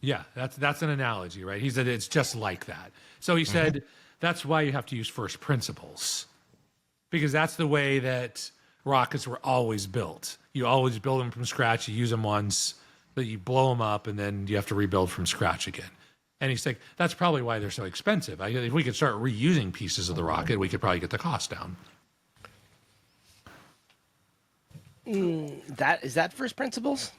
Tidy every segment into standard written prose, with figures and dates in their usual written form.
Yeah, that's an analogy, right? He said it's just like that. So he said that's why you have to use first principles, because that's the way that rockets were always built. You always build them from scratch. You use them once, but you blow them up, and then you have to rebuild from scratch again. And he's like, that's probably why they're so expensive. If we could start reusing pieces of the rocket, we could probably get the cost down. Is that first principles?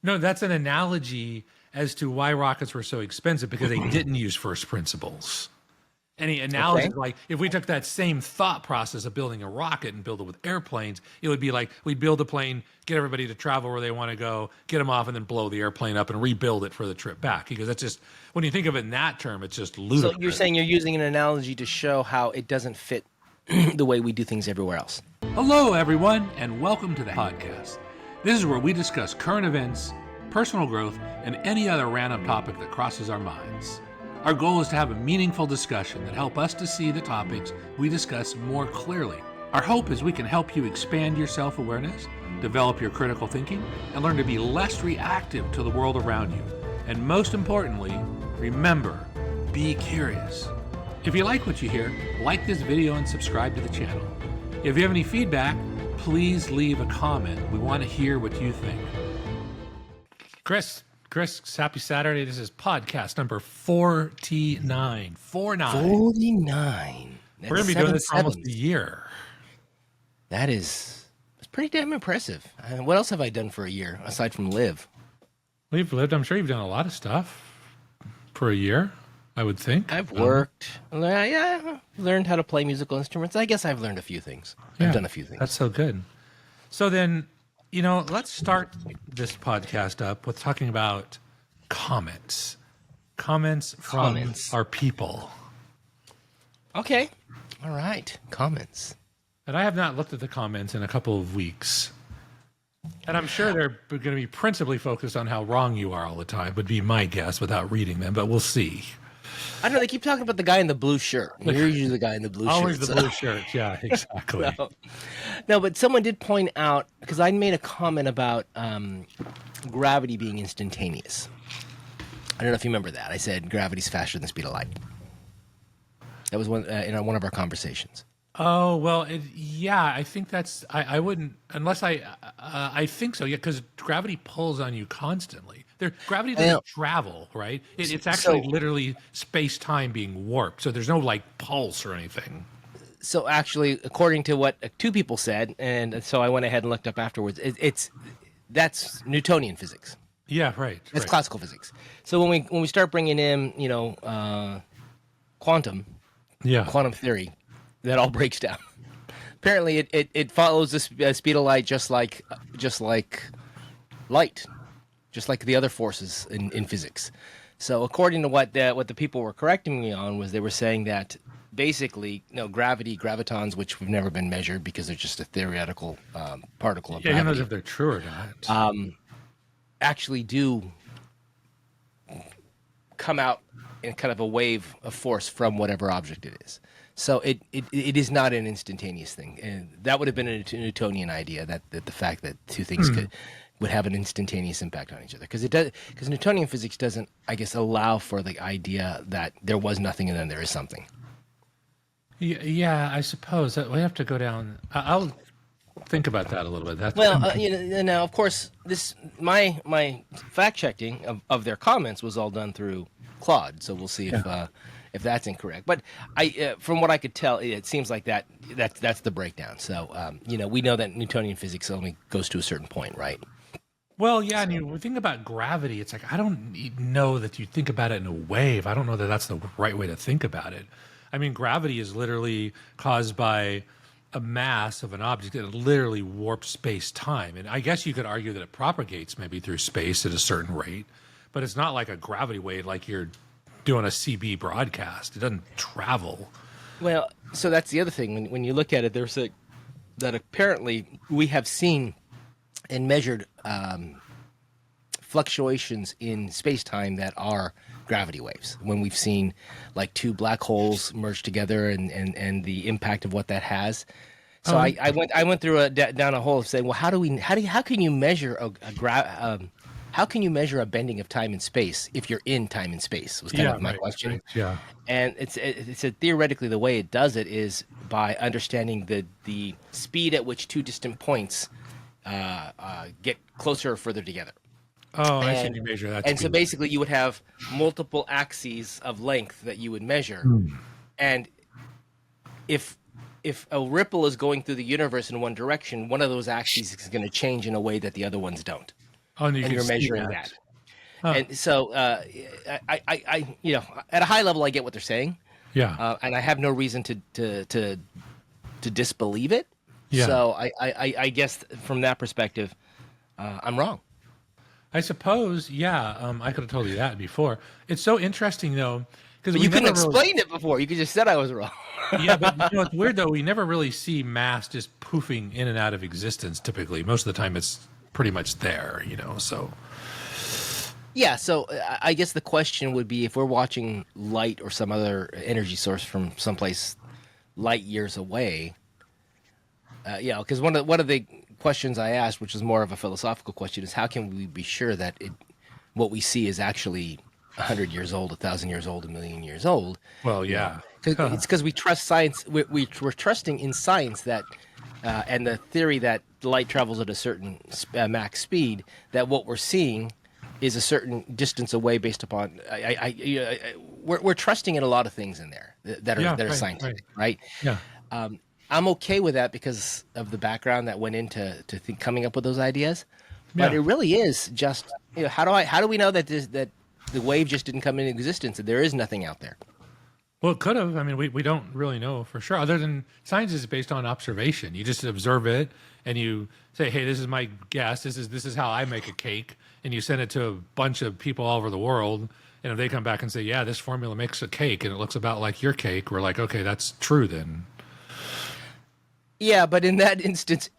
No, that's an analogy as to why rockets were so expensive, because they didn't use first principles. Any analogy, like if we took that same thought process of building a rocket and build it with airplanes, it would be like we'd build a plane, get everybody to travel where they want to go, get them off, and then blow the airplane up and rebuild it for the trip back. Because that's just, when you think of it in that term, it's just ludicrous. So you're saying you're using an analogy to show how it doesn't fit the way we do things everywhere else. Hello, everyone, and welcome to the podcast. This is where we discuss current events, personal growth, and any other random topic that crosses our minds. Our goal is to have a meaningful discussion that help us to see the topics we discuss more clearly. Our hope is we can help you expand your self-awareness, develop your critical thinking, and learn to be less reactive to the world around you. And most importantly, remember, be curious. If you like what you hear, like this video and subscribe to the channel. If you have any feedback, please leave a comment. We want to hear what you think. Chris, happy Saturday. This is podcast number 49. 49. We're going to be doing this for almost a year. That's pretty damn impressive. What else have I done for a year aside from live? We've lived. I'm sure you've done a lot of stuff for a year, I would think. I've worked. Learned how to play musical instruments. I guess I've learned a few things. Yeah, I've done a few things. That's so good. So then, let's start this podcast up with talking about comments. Comments from our people. Okay. All right. Comments. And I have not looked at the comments in a couple of weeks. And I'm sure they're going to be principally focused on how wrong you are all the time, would be my guess without reading them, but we'll see. I don't know. They keep talking about the guy in the blue shirt. You're usually the guy in the blue shirt. Always the blue shirt. Yeah, exactly. No, but someone did point out, because I made a comment about gravity being instantaneous. I don't know if you remember that. I said gravity's faster than the speed of light. That was in one of our conversations. Oh, well, I think that's, I wouldn't, unless I think so, yeah, because gravity pulls on you constantly. Gravity doesn't travel, right? It's actually literally space-time being warped, so there's no, pulse or anything. So actually, according to what two people said, and so I went ahead and looked up afterwards, that's Newtonian physics. Yeah, right. That's classical physics. So when we start bringing in, quantum theory, that all breaks down. Apparently, it follows the speed of light just like light, just like the other forces in physics. So according to what the people were correcting me on was they were saying that basically, gravitons, which have never been measured because they're just a theoretical particle of gravity. Who knows if they're true or not? Actually do come out in kind of a wave of force from whatever object it is. So it is not an instantaneous thing, and that would have been a Newtonian idea that the fact that two things would have an instantaneous impact on each other, because Newtonian physics doesn't, I guess, allow for the idea that there was nothing and then there is something. Yeah, I suppose that we have to go down. I'll think about that a little bit. That's now of course my fact checking of their comments was all done through Claude, so we'll see if that's incorrect. But from what I could tell, it seems like that's the breakdown. So we know that Newtonian physics only goes to a certain point, right? Well, yeah, and you think about gravity, it's like I don't know that you think about it in a wave. I don't know that that's the right way to think about it. I mean, gravity is literally caused by a mass of an object that literally warps space-time. And I guess you could argue that it propagates maybe through space at a certain rate, but it's not like a gravity wave like you're doing a CB broadcast. It doesn't travel. Well, so that's the other thing. When you look at it, there's that apparently we have seen and measured fluctuations in space-time that are gravity waves. When we've seen like two black holes merge together and the impact of what that has. So I went through down a hole of saying, well, how can you measure how can you measure a bending of time and space if you're in time and space? Was kind of my right, question. right, yeah. And it's theoretically the way it does it is by understanding the speed at which two distant points get closer or further together. Oh, I see. And, You measure that. and so speed. basically you would have multiple axes of length that you would measure. And if a ripple is going through the universe in one direction, one of those axes is going to change in a way that the other ones don't. Oh, and And can you're see measuring that. that. And so, I, you know, at a high level, I get what they're saying, Yeah. and I have no reason to disbelieve it. Yeah. So I guess from that perspective, I'm wrong. I suppose, yeah. I could have told you that before. It's so interesting though, because But you couldn't explain it before. You could just said I was wrong. Yeah, but you know, it's weird though. We never really see mass just poofing in and out of existence. Typically, most of the time, it's pretty much there. You know, so Yeah, so I guess the question would be if we're watching light or some other energy source from someplace light years away. Yeah, because one of the questions I asked, which is more of a philosophical question, is how can we be sure that what we see is actually 100 years old, 1,000 years old, 1,000,000 years old? well, yeah. It's because we trust science. We're trusting in science that, and the theory that light travels at a certain max speed, that what we're seeing is a certain distance away based upon. We're trusting in a lot of things in there that are right, scientific, right? Yeah. I'm okay with that because of the background that went into coming up with those ideas. But Yeah. it really is just, you know, how do we know that that the wave just didn't come into existence and there is nothing out there? Well, it could have. I mean, we don't really know for sure. Other than science is based on observation. You just observe it and you say, "Hey, this is my guess. This is how I make a cake," and you send it to a bunch of people all over the world. And if they come back and say, "Yeah, this formula makes a cake and it looks about like your cake," we're like, "Okay, that's true then." Yeah, but in that instance,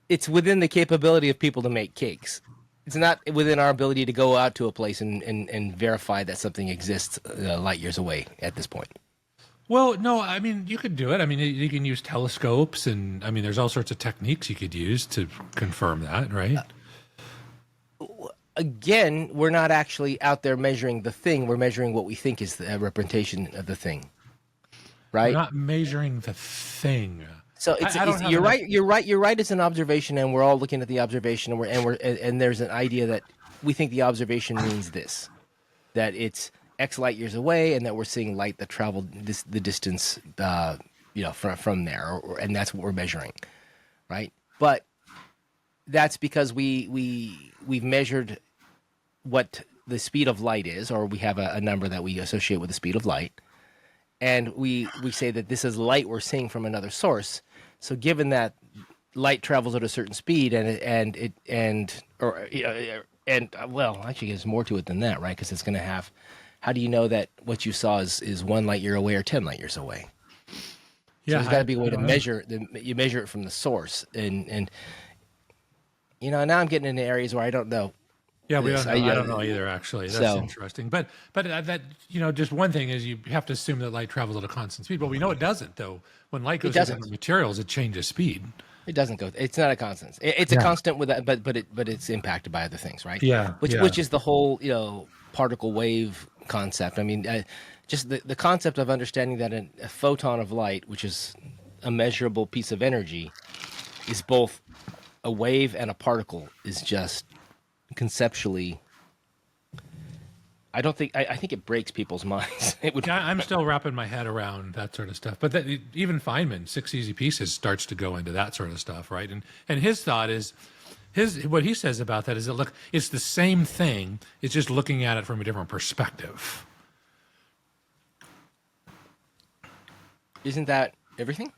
it's within the capability of people to make cakes. It's not within our ability to go out to a place and verify that something exists light years away at this point. Well, no, I mean, you could do it. I mean, you can use telescopes, and I mean, there's all sorts of techniques you could use to confirm that, right? Again, we're not actually out there measuring the thing. We're measuring what we think is the representation of the thing, We're right? not measuring the thing. So it's, I don't have you're enough- right. You're right. You're right. It's an observation, and we're all looking at the observation, and there's an idea that we think the observation means this, that it's X light years away, and that we're seeing light that traveled the distance, from there, and that's what we're measuring, right? But that's because we've measured what the speed of light is, or we have a number that we associate with the speed of light, and we say that this is light we're seeing from another source. So given that light travels at a certain speed, well, actually, there's more to it than that, right? Because it's going to have. How do you know that what you saw is 1 light year away or 10 light years away? So Yeah, there's got to be a way I to don't know. measure. You measure it from the source, and now I'm getting into areas where I don't know. Yeah, we Yes, don't know. I- I don't know either. Actually, that's So- interesting. But that just one thing is you have to assume that light travels at a constant speed. But we know it doesn't, though. When light goes into doesn't. materials, it changes speed. It doesn't go. It's not a constant. It's a constant with that, but it's impacted by other things, right? Yeah, Which is the whole particle wave concept. I mean, just the concept of understanding that a photon of light, which is a measurable piece of energy, is both a wave and a particle, is just conceptually. I think it breaks people's minds. It would. Yeah, I'm still wrapping my head around that sort of stuff. But even Feynman, 6 Easy Pieces, starts to go into that sort of stuff, right? And his thought is, what he says about that is that look, it's the same thing. It's just looking at it from a different perspective. Isn't that everything?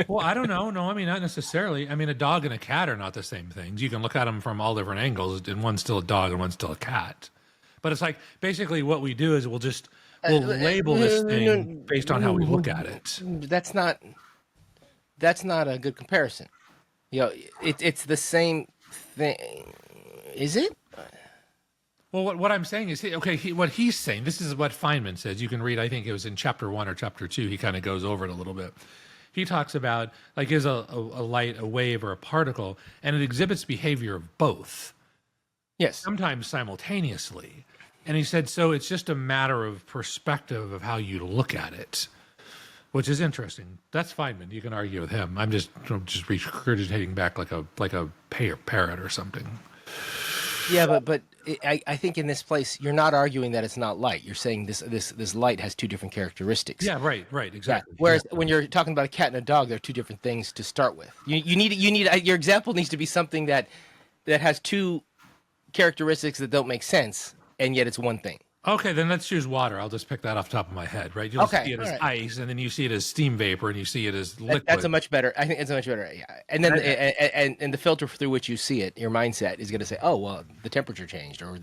Well, I don't know. No, I mean, not necessarily. I mean, a dog and a cat are not the same things. You can look at them from all different angles, and one's still a dog and one's still a cat. But it's like basically what we do is we'll label this thing based on how we look at it. That's not a good comparison. It's the same thing. Is it? Well, what I'm saying is, what he's saying, this is what Feynman says. You can read, I think it was in chapter 1 or chapter 2. He kind of goes over it a little bit. He talks about, like, is a light a wave or a particle, and it exhibits behavior of both. Yes. sometimes simultaneously. And he said, so it's just a matter of perspective of how you look at it, which is interesting. That's Feynman. You can argue with him. I'm just regurgitating back like a parrot or something. Yeah, but I think in this place you're not arguing that it's not light. You're saying this light has two different characteristics. Yeah, right, exactly. Whereas when you're talking about a cat and a dog, they're two different things to start with. You need your example needs to be something that has two characteristics that don't make sense, and yet it's one thing. Okay, then let's choose water. I'll just pick that off the top of my head, right? You'll Okay, see it as all right. ice, and then you see it as steam vapor, and you see it as liquid. That's a much better. I think it's a much better. Yeah, and then and the filter through which you see it, your mindset is going to say, oh well, the temperature changed, or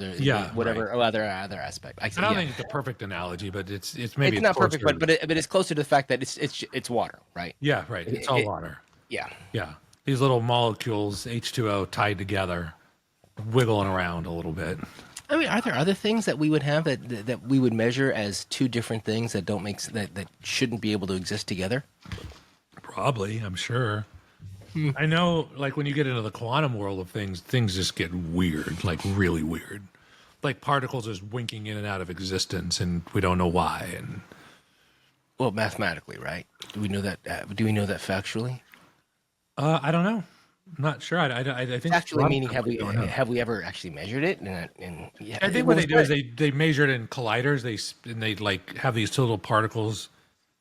whatever other aspect. I don't think it's a perfect analogy, but it's maybe it's not perfect, closer. but it's closer to the fact that it's water, right? Yeah, right. It's all water. Yeah. Yeah, these little molecules, H2O, tied together, wiggling around a little bit. I mean, are there other things that we would have that we would measure as two different things that don't make that shouldn't be able to exist together? Probably, I'm sure. I know, like when you get into the quantum world of things just get weird, like really weird. Like particles just winking in and out of existence, and we don't know why. And well, mathematically, right? Do we know that? Do we know that factually? I don't know. I'm not sure. I think Factually meaning have we ever actually measured it? And yeah, I think what they do is they measure it in colliders. They like have these little particles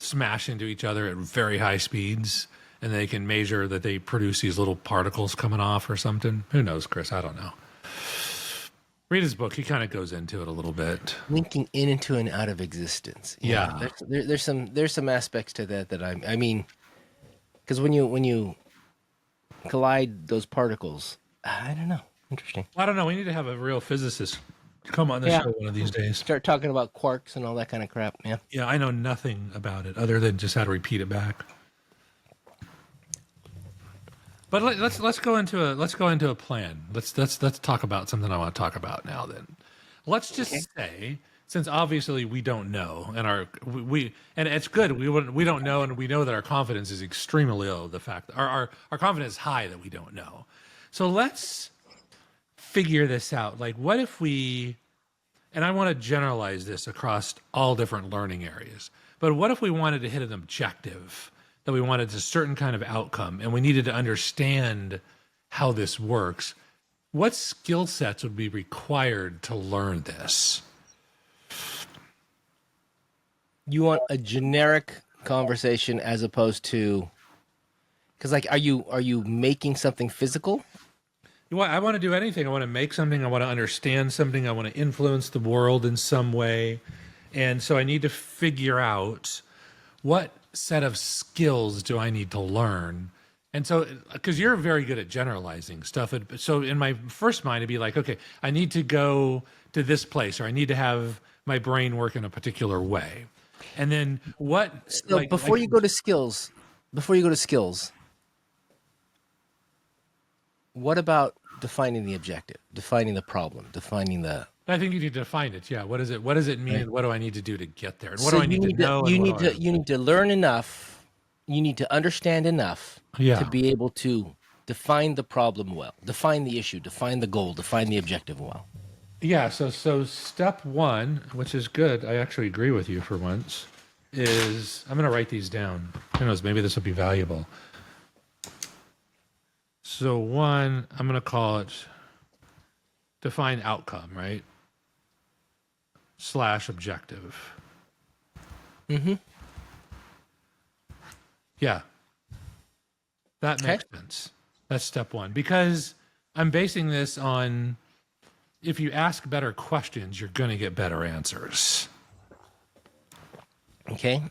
smash into each other at very high speeds, and they can measure that they produce these little particles coming off or something. Who knows, Chris? I don't know. Read his book. He kind of goes into it a little bit. Winking in into and out of existence. Yeah. There's some aspects to that I mean, because when you collide those particles, I don't know. Interesting. I don't know. We need to have a real physicist come on the show one of these days. Start talking about quarks and all that kind of crap. Yeah. Yeah, I know nothing about it other than just how to repeat it back. But let's go into a plan. Let's talk about something I want to talk about now. Then, let's just say, since obviously we don't know, and and it's good we don't know, and we know that our confidence is extremely low. The fact that our confidence is high that we don't know. So let's figure this out. Like, what if we? And I want to generalize this across all different learning areas. But what if we wanted to hit an objective? That we wanted a certain kind of outcome, and we needed to understand how this works. What skill sets would be required to learn this? You want a generic conversation as opposed to, because like, are you making something physical? I want to do anything. I want to make something. I want to understand something. I want to influence the world in some way, and so I need to figure out what set of skills do I need to learn? And so, because you're very good at generalizing stuff. So in my first mind, it'd be like, okay, I need to go to this place, or I need to have my brain work in a particular way. And then what? So before you go to skills, what about defining the objective, defining the problem, defining the... I think you need to define it. Yeah. What is it? What does it mean? Right. What do I need to do to get there? And what so do I need to know? You need to learn enough. You need to understand enough to be able to define the problem well, define the issue, define the goal, define the objective well. Yeah. So step one, which is good. I actually agree with you for once, is I'm going to write these down. Who knows? Maybe this will be valuable. So one, I'm going to call it define outcome, right? / objective. Mm-hmm. Yeah. That makes sense. That's step one. Because I'm basing this on if you ask better questions, you're going to get better answers. Okay.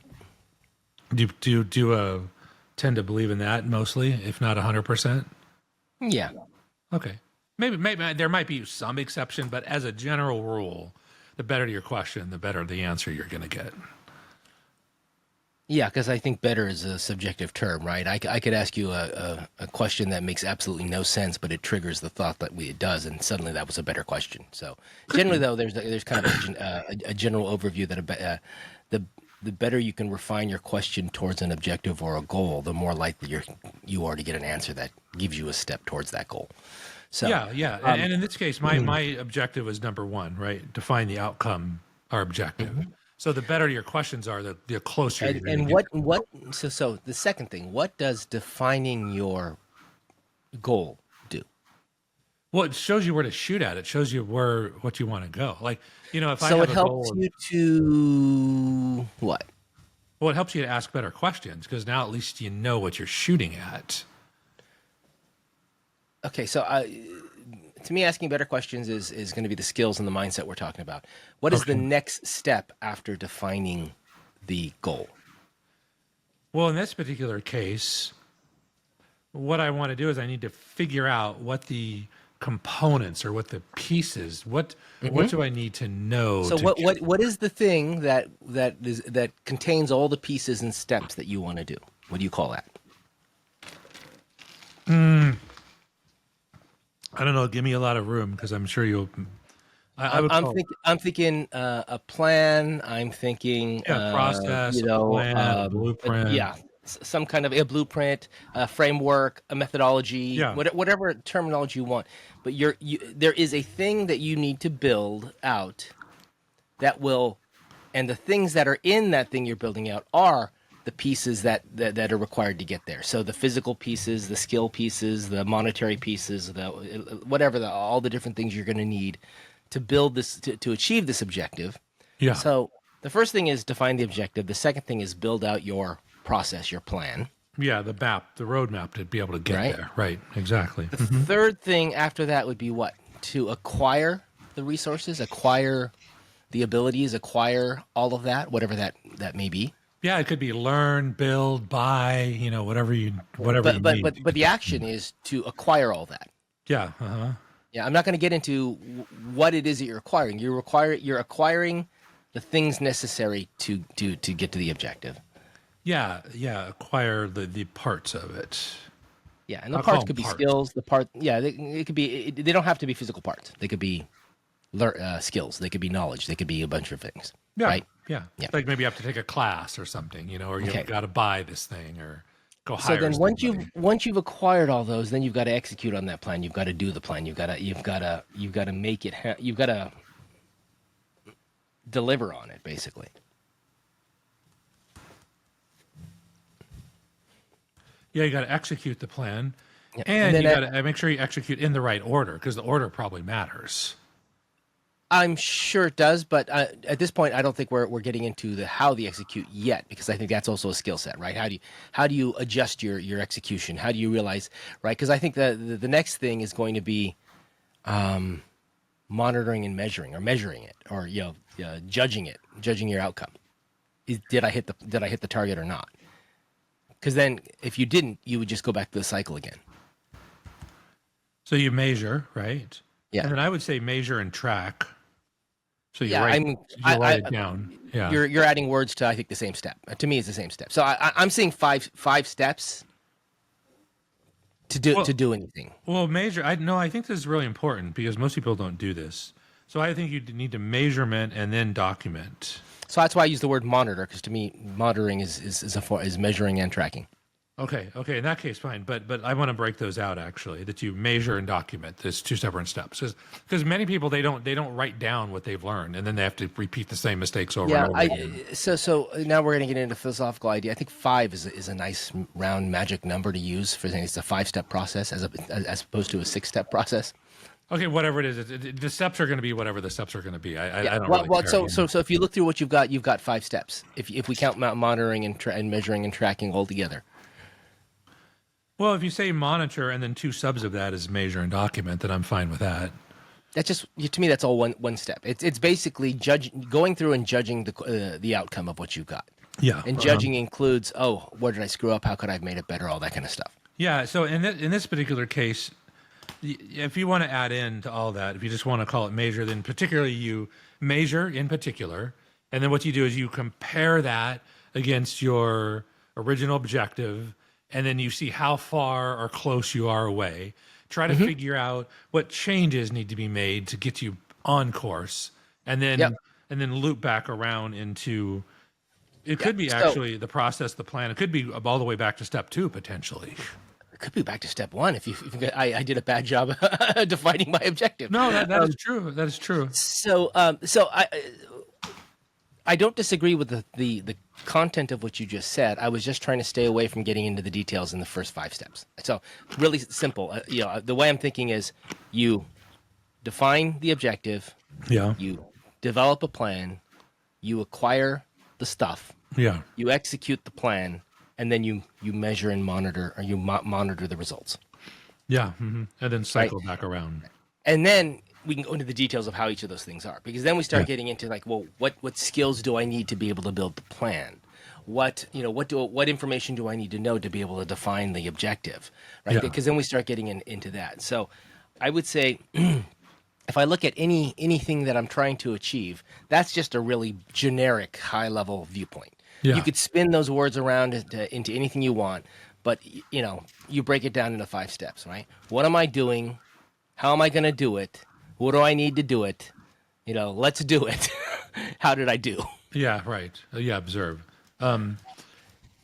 Do you tend to believe in that mostly, if not 100%? Yeah. Okay. Maybe there might be some exception, but as a general rule, the better your question, the better the answer you're going to get. Yeah, because I think better is a subjective term, right? I could ask you a question that makes absolutely no sense, but it triggers the thought that it does, and suddenly that was a better question. So generally, though, there's kind of a general overview that the better you can refine your question towards an objective or a goal, the more likely you are to get an answer that gives you a step towards that goal. So Yeah. And in this case, my objective was number one, right? Define the outcome, our objective. So the better your questions are, the closer you're going to and get. so the second thing, what does defining your goal do? Well, it shows you where to shoot at. It shows you what you want to go. Like, if I So have it a helps goal, you to what? well, it helps you to ask better questions because now at least you know what you're shooting at. Okay, so to me, asking better questions is going to be the skills and the mindset we're talking about. What is the next step after defining the goal? Well, in this particular case, what I want to do is I need to figure out what the components or what the pieces, what do I need to know? So to what is the thing that contains all the pieces and steps that you want to do? What do you call that? I don't know. Give me a lot of room because I'm sure you'll. I'm thinking a plan. I'm thinking process, a plan, a blueprint. Some kind of a blueprint, a framework, a methodology, Yeah. whatever terminology you want. But there is a thing that you need to build out that will, and the things that are in that thing you're building out are the pieces that are required to get there. So the physical pieces, the skill pieces, the monetary pieces, all the different things you're going to need to build this, to achieve this objective. Yeah. So the first thing is define the objective. The second thing is build out your process, your plan. Yeah, the roadmap to be able to get there. Right, exactly. The third thing after that would be what? To acquire the resources, acquire the abilities, acquire all of that, whatever that may be. Yeah, it could be learn, build, buy, whatever you need. But the action is to acquire all that. Yeah. Yeah, I'm not going to get into what it is that you're acquiring. You're acquiring the things necessary to get to the objective. Yeah, acquire the parts of it. Yeah, and the I'll call parts them could be parts. skills. It could be. They don't have to be physical parts. They could be skills. They could be knowledge. They could be a bunch of things. Yeah, Right? yeah. Yeah. Like maybe you have to take a class or something, or you've got to buy this thing or go So hire. then somebody. once you've acquired all those, then you've got to execute on that plan. You've got to do the plan. You've got to make it. You've got to deliver on it, basically. Yeah, you got to execute the plan, Yeah. and then you got to make sure you execute in the right order because the order probably matters. I'm sure it does, but at this point, I don't think we're getting into how the execute yet, because I think that's also a skill set, right? How do you adjust your execution? How do you realize, right? Because I think the next thing is going to be monitoring and measuring it, or judging your outcome. Did I hit the target or not? Because then, if you didn't, you would just go back to the cycle again. So you measure, right? Yeah. And then I would say measure and track. So you Yeah, write it down. Yeah. You're adding words to, I think, the same step. To me, it's the same step. So I'm seeing five steps to do anything. Well, measure. I think this is really important because most people don't do this. So I think you need to measurement and then document. So that's why I use the word monitor, because to me, monitoring is measuring and tracking. Okay. In that case, fine. But I want to break those out actually. That you measure and document. There's two separate steps. Because many people they don't write down what they've learned, and then they have to repeat the same mistakes over and over again. So now we're going to get into philosophical idea. I think 5 is a nice round magic number to use for saying it's a 5-step process as opposed to a 6-step process. Okay, whatever it is, the steps are going to be whatever the steps are going to be. I don't really care. So if you look through what you've got 5 steps. If we count monitoring and measuring and tracking all together. Well, if you say monitor and then 2 subs of that is measure and document, then I'm fine with that. That's just, to me, that's all one step. It's basically going through and judging the outcome of what you've got. Yeah. And judging includes, where did I screw up? How could I have made it better? All that kind of stuff. Yeah. So in this particular case, if you want to add in to all that, if you just want to call it measure, then particularly you measure in particular, and then what you do is you compare that against your original objective, and then you see how far or close you are away. Try to figure out what changes need to be made to get you on course, and then loop back around into. It could be actually the process, the plan. It could be all the way back to step 2 potentially. could be back to step one if I did a bad job defining my objective. No, that is true. That is true. So I don't disagree with the content of what you just said. I was just trying to stay away from getting into the details in the first 5 steps. So really simple. The way I'm thinking is you define the objective, Yeah. you develop a plan, you acquire the stuff, Yeah. you execute the plan, and then you measure and monitor, or you monitor the results. Yeah. And then cycle back around. And then we can go into the details of how each of those things are, because then we start getting into like, well, what skills do I need to be able to build the plan? What information do I need to know to be able to define the objective, right? Yeah. Because then we start getting into that. So I would say if I look at anything that I'm trying to achieve, that's just a really generic high level viewpoint. Yeah. You could spin those words around into anything you want, but you break it down into 5 steps, right? What am I doing? How am I going to do it? What do I need to do it? Let's do it. How did I do? Yeah. Right. Yeah. Observe.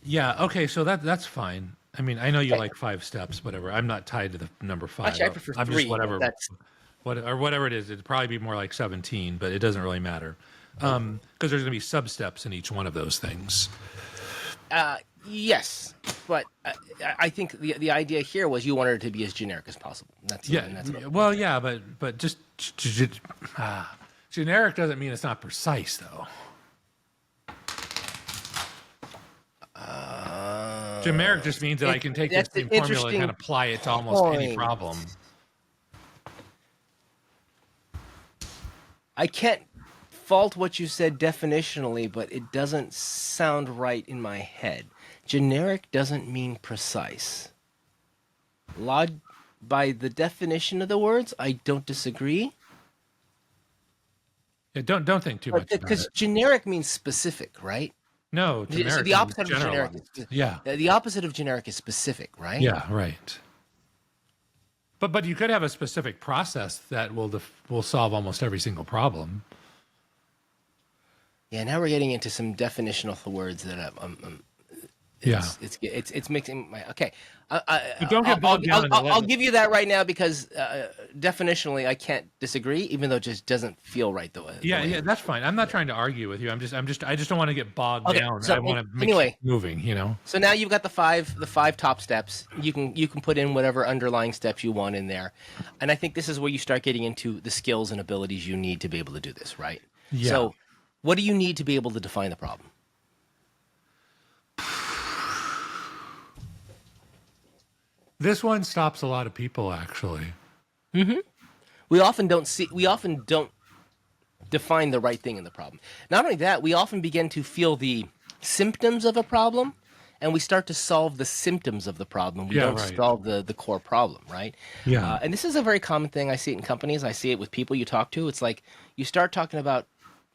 Yeah. Okay. So that's fine. I mean, I know you like 5 steps, whatever. I'm not tied to the number 5. Actually, I prefer I'm 3. just whatever. That's... Or whatever it is. It'd probably be more like 17, but it doesn't really matter. Because there's going to be sub-steps in each one of those things. Yes, but I think the idea here was you wanted it to be as generic as possible. Well, yeah, but just generic doesn't mean it's not precise, though. Generic just means that I can take this same formula and apply it to almost any problem. I can't fault what you said definitionally, but it doesn't sound right in my head. Generic doesn't mean precise. By the definition of the words, I don't disagree. Yeah, don't think too much about it. Because generic means specific, right? No, generic. So the opposite of generic. The opposite of generic is specific, right? Yeah, right. But you could have a specific process that will solve almost every single problem. Yeah, now we're getting into some definitional words that it's mixing my okay. Don't get bogged down. I'll give you that right now because definitionally I can't disagree, even though it just doesn't feel right the way. Yeah, that's fine. I'm not trying to argue with you. I just don't want to get bogged down. So I want to make it moving. So now you've got the five top steps. You can put in whatever underlying steps you want in there, and I think this is where you start getting into the skills and abilities you need to be able to do this, right? Yeah. So, what do you need to be able to define the problem? This one stops a lot of people, actually. Mm-hmm. We often don't define the right thing in the problem. Not only that, we often begin to feel the symptoms of a problem, and we start to solve the symptoms of the problem. We don't solve the core problem, right? Yeah. And this is a very common thing. I see it in companies. I see it with people you talk to. It's like you start talking about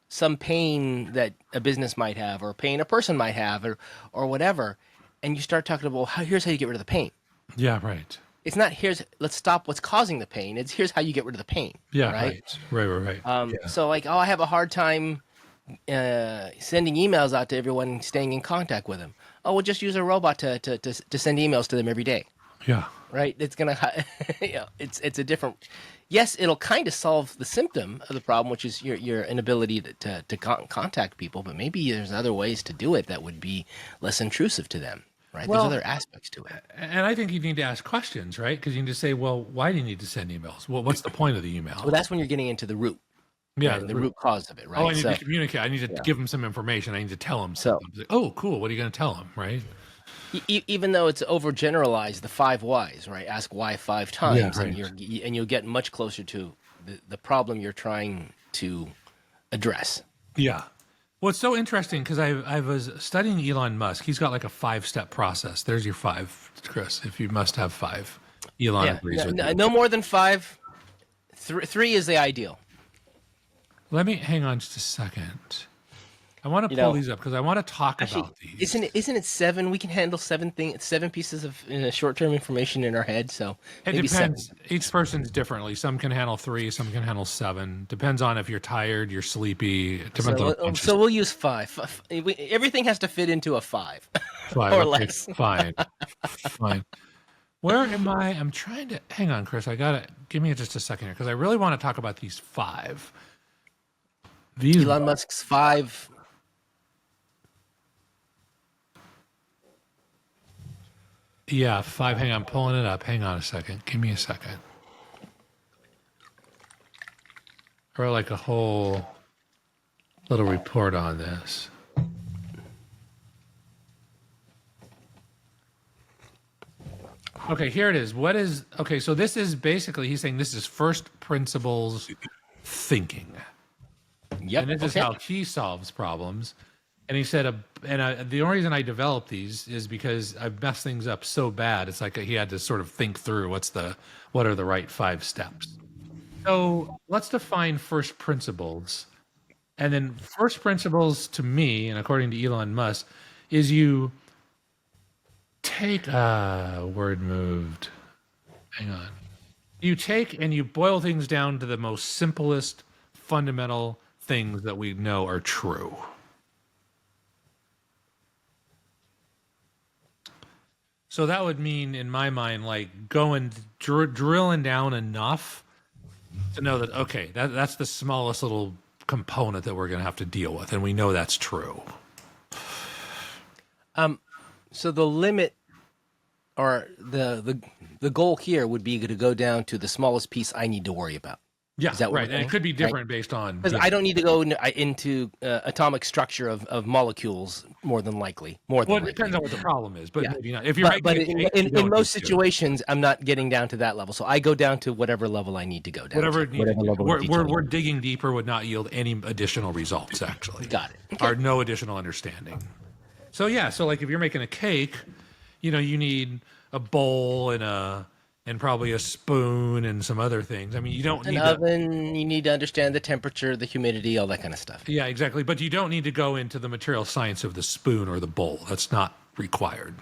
some pain that a business might have, or pain a person might have, or whatever, and you start talking about, well, here's how you get rid of the pain. Yeah, right. It's not let's stop what's causing the pain. It's here's how you get rid of the pain. Yeah, right. Yeah. So like, I have a hard time sending emails out to everyone and staying in contact with them. Oh, we'll just use a robot to send emails to them every day. Yeah. Right. It's gonna, it's a different. Yes, it'll kind of solve the symptom of the problem, which is your inability to contact people. But maybe there's other ways to do it that would be less intrusive to them. Right. Well, there's other aspects to it. And I think you need to ask questions, right? Because you need to say, well, why do you need to send emails? Well, what's the point of the email? Well, that's when you're getting into the root. Yeah, right? the root cause of it, right? Oh, I need to communicate. I need to give them some information. I need to tell them something. Oh, cool. What are you going to tell them, right? Even though it's overgeneralized, the 5 whys, right? Ask why 5 times, and you'll get much closer to the problem you're trying to address. Yeah. Well, it's so interesting because I was studying Elon Musk. He's got like a 5-step process. There's your 5, Chris. If you must have 5, Elon agrees with you. No more than 5. 3 is the ideal. Let me hang on just a second. I want to pull these up because I want to talk about these. Isn't it 7? We can handle 7 pieces of short-term information in our head. So it maybe depends. 7. Each person's differently. Some can handle 3. Some can handle 7. Depends on if you're tired, you're sleepy. It depends on so we'll use 5. Everything has to fit into a 5, 5 or okay, less. Fine. Where am I? I'm trying to hang on, Chris. I gotta give me just a second here because I really want to talk about these 5. These Elon Musk's 5. Yeah, 5. Hang on, pulling it up. Hang on a second. Give me a second. I wrote like a whole little report on this. Okay, here it is. Okay, so this is basically, he's saying this is first principles thinking. Yep. And this is how he solves problems. And he said, the only reason I developed these is because I've messed things up so bad. It's like he had to sort of think through what are the right 5 steps. So let's define first principles. And then first principles to me, and according to Elon Musk, is you take word moved. Hang on. You take and you boil things down to the most simplest, fundamental things that we know are true. So that would mean, in my mind, like going drilling down enough to know that, okay, that's the smallest little component that we're going to have to deal with, and we know that's true. So the limit, or the goal here would be to go down to the smallest piece I need to worry about. Yeah, Is that what right. we're And it saying? could be different based on... Because I don't need to go into atomic structure of molecules, more than likely. Well, it depends on what the problem is, but Yeah. maybe not. If you're But making a cake, you in don't most need to. situations, I'm not getting down to that level. So I go down to whatever level I need to go down Whatever, to. Whatever level of detail. we're digging deeper would not yield any additional results, actually. Got it. Okay. Or no additional understanding. So yeah, so like if you're making a cake, you need a bowl and probably a spoon and some other things. I mean, you don't An need oven, you need to understand the temperature, the humidity, all that kind of stuff. Yeah, exactly. But you don't need to go into the material science of the spoon or the bowl. That's not required.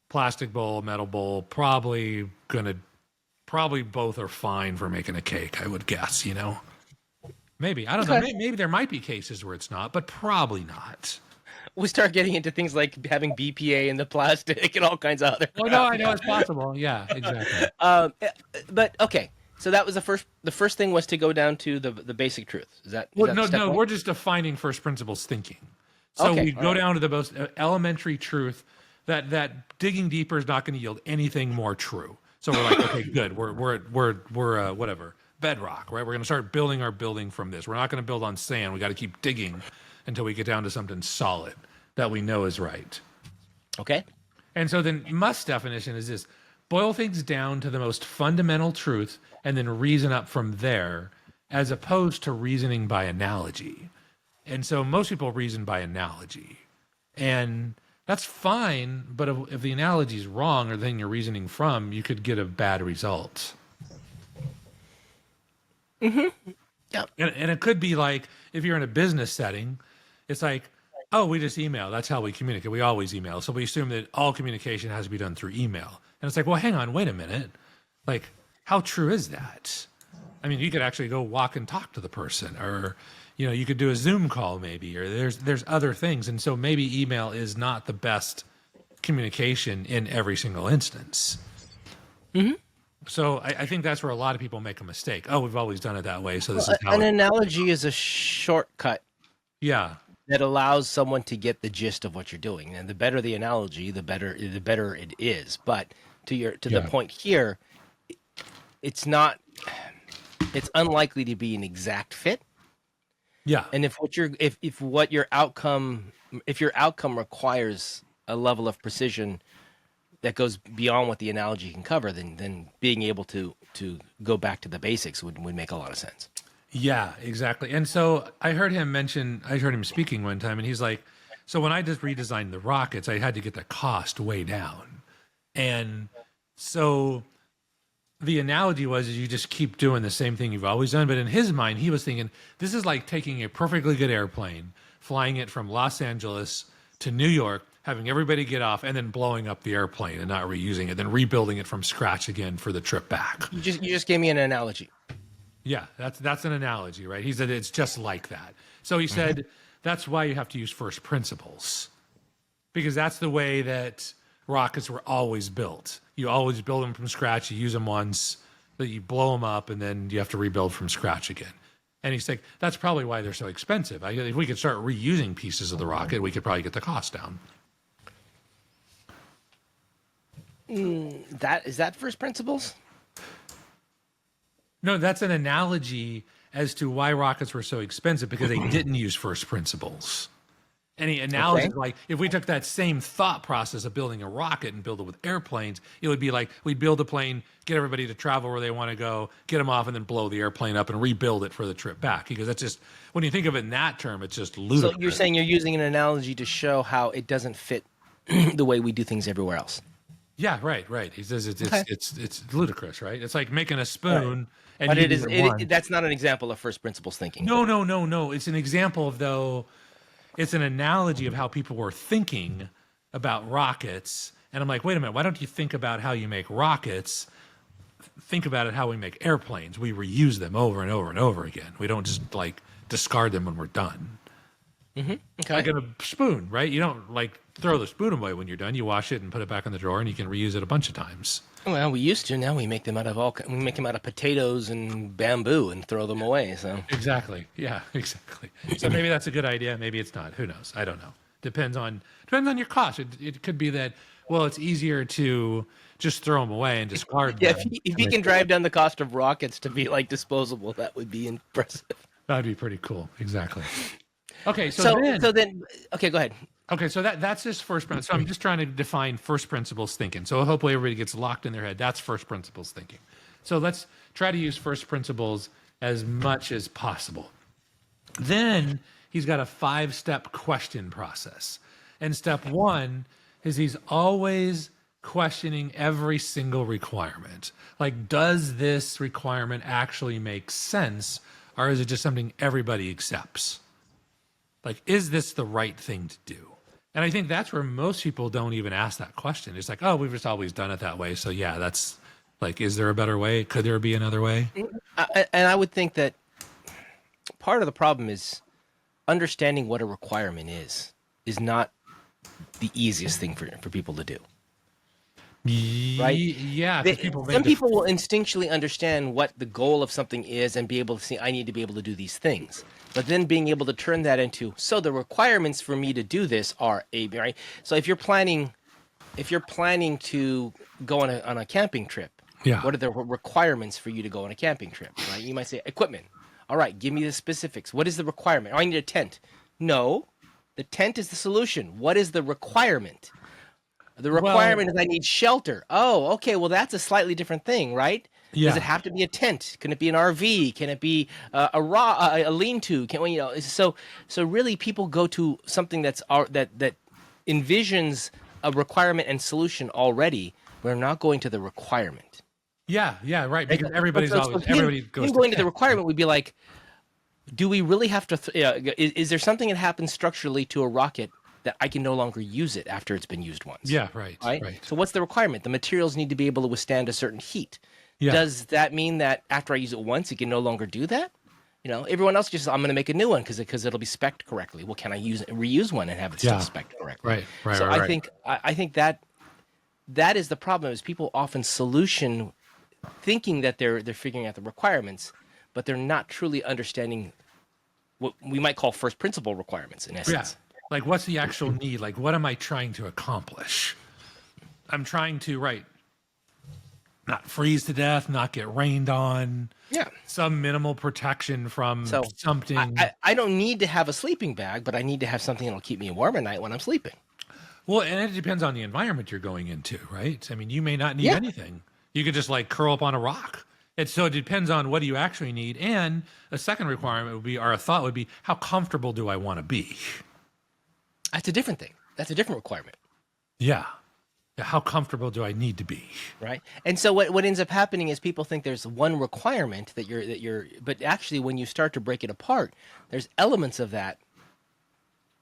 Plastic bowl, metal bowl, probably both are fine for making a cake, I would guess, Maybe. I don't know. Maybe there might be cases where it's not, but probably not. We start getting into things like having BPA in the plastic and all kinds of other. Oh no, I know it's possible. Yeah, exactly. But okay, so that was the first. The first thing was to go down to the basic truth. Is that? Well, is that step no, one? we're just defining first principles thinking. So Okay, we go down to the most elementary truth that digging deeper is not going to yield anything more true. So we're like, okay, good. We're whatever bedrock, right? We're going to start building our building from this. We're not going to build on sand. We got to keep digging until we get down to something solid that we know is right. Okay. And so then Musk's definition is this: boil things down to the most fundamental truth and then reason up from there, as opposed to reasoning by analogy. And so most people reason by analogy. And that's fine, but if the analogy is wrong or the thing you're reasoning from, you could get a bad result. Mm-hmm. Yeah. And it could be like, if you're in a business setting, it's like, oh, we just email. That's how we communicate. We always email. So we assume that all communication has to be done through email. And it's like, well, hang on, wait a minute. Like, how true is that? I mean, you could actually go walk and talk to the person, or, you could do a Zoom call maybe, or there's other things. And so maybe email is not the best communication in every single instance. Mm-hmm. So I think that's where a lot of people make a mistake. Oh, we've always done it that way. So this is how an analogy is a shortcut. Yeah. That allows someone to get the gist of what you're doing, and the better the analogy, the better it is. But to the point here, it's unlikely to be an exact fit. Yeah. And if your outcome requires a level of precision that goes beyond what the analogy can cover, then being able to go back to the basics would make a lot of sense. Yeah, exactly. And so I heard him speaking one time, and he's like, so when I just redesigned the rockets, I had to get the cost way down. And so the analogy was, is you just keep doing the same thing you've always done. But in his mind, he was thinking, this is like taking a perfectly good airplane, flying it from Los Angeles to New York, having everybody get off, and then blowing up the airplane and not reusing it, then rebuilding it from scratch again for the trip back. You just gave me an analogy. Yeah, that's an analogy, right? He said it's just like that. So he said that's why you have to use first principles, because that's the way that rockets were always built. You always build them from scratch. You use them once, but you blow them up, and then you have to rebuild from scratch again. And he's like, that's probably why they're so expensive. If we could start reusing pieces of the rocket, we could probably get the cost down. Is that first principles? No, that's an analogy as to why rockets were so expensive, because they didn't use first principles. Any analogy, like if we took that same thought process of building a rocket and build it with airplanes, it would be like we'd build a plane, get everybody to travel where they want to go, get them off, and then blow the airplane up and rebuild it for the trip back. Because that's just, when you think of it in that term, it's just ludicrous. So you're saying you're using an analogy to show how it doesn't fit the way we do things everywhere else. Yeah, right. He says it's ludicrous, right? It's like making a spoon. Right. And but that's not an example of first principles thinking. No. It's an example of, though, it's an analogy of how people were thinking about rockets. And I'm like, wait a minute, why don't you think about how you make rockets? Think about it how we make airplanes. We reuse them over and over and over again. We don't just like discard them when we're done. Mm-hmm. Okay. Like in a spoon, right? You don't like throw the spoon away when you're done. You wash it and put it back in the drawer, and you can reuse it a bunch of times. Well, we used to. Now we make them out of potatoes and bamboo and throw them away. So exactly, yeah, exactly. So maybe that's a good idea. Maybe it's not. Who knows? I don't know. Depends on your cost. It could be that, well, it's easier to just throw them away and discard them. Yeah, if you can drive down the cost of rockets to be like disposable, that would be impressive. That'd be pretty cool. Exactly. Okay, so then okay, go ahead. Okay, so that's just first principles. So I'm just trying to define first principles thinking. So hopefully everybody gets locked in their head. That's first principles thinking. So let's try to use first principles as much as possible. Then he's got a 5-step question process. And step 1 is he's always questioning every single requirement. Like, does this requirement actually make sense, or is it just something everybody accepts? Like, is this the right thing to do? And I think that's where most people don't even ask that question. It's like, oh, we've just always done it that way. So yeah, that's like, is there a better way? Could there be another way? And I would think that part of the problem is understanding what a requirement is not the easiest thing for people to do. Right? Yeah. Some people will instinctually understand what the goal of something is and be able to see, I need to be able to do these things. But then being able to turn that into, so the requirements for me to do this are A, B, right? So if you're planning to go on a camping trip, what are the requirements for you to go on a camping trip, right? You might say equipment. All right, give me the specifics. What is the requirement? Oh, I need a tent. No, the tent is the solution. What is the requirement? The requirement is I need shelter. Oh, okay. Well, that's a slightly different thing, right? Yeah. Does it have to be a tent? Can it be an RV? Can it be a lean-to? Can we, So really, people go to something that envisions a requirement and solution already. We're not going to the requirement. Yeah, right. Because everybody goes. Going to the requirement would be like, do we really have to? Is there something that happens structurally to a rocket that I can no longer use it after it's been used once? Yeah, right. So what's the requirement? The materials need to be able to withstand a certain heat. Yeah. Does that mean that after I use it once, it can no longer do that? Everyone else just says, I'm going to make a new one because it'll be spec'd correctly. Well, can I reuse one and have it still spec'd correctly? Right. So I think that is the problem. Is people often solution thinking that they're figuring out the requirements, but they're not truly understanding what we might call first principle requirements in essence. Yeah. Like, what's the actual need? Like, what am I trying to accomplish? I'm trying to, not freeze to death, not get rained on. Yeah. Some minimal protection from something. I don't need to have a sleeping bag, but I need to have something that'll keep me warm at night when I'm sleeping. Well, and it depends on the environment you're going into, right? I mean, you may not need anything. You could just curl up on a rock. So it depends on what do you actually need. And a second requirement would be, or a thought would be, how comfortable do I want to be? That's a different thing. That's a different requirement. Yeah. How comfortable do I need to be? Right. And so what ends up happening is people think there's one requirement but actually when you start to break it apart, there's elements of that.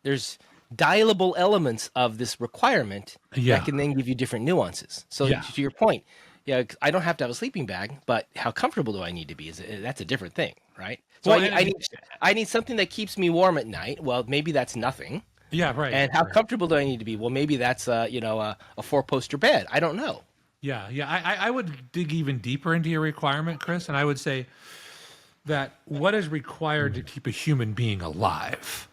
There's dialable elements of this requirement that can then give you different nuances. So to your point, I don't have to have a sleeping bag, but how comfortable do I need to be? That's a different thing, right? So I need something that keeps me warm at night. Well, maybe that's nothing. Yeah, right. And how right. comfortable do I need to be? Well, maybe that's a 4-poster bed. I don't know. Yeah, yeah. I would dig even deeper into your requirement, Chris, and I would say that what is required to keep a human being alive?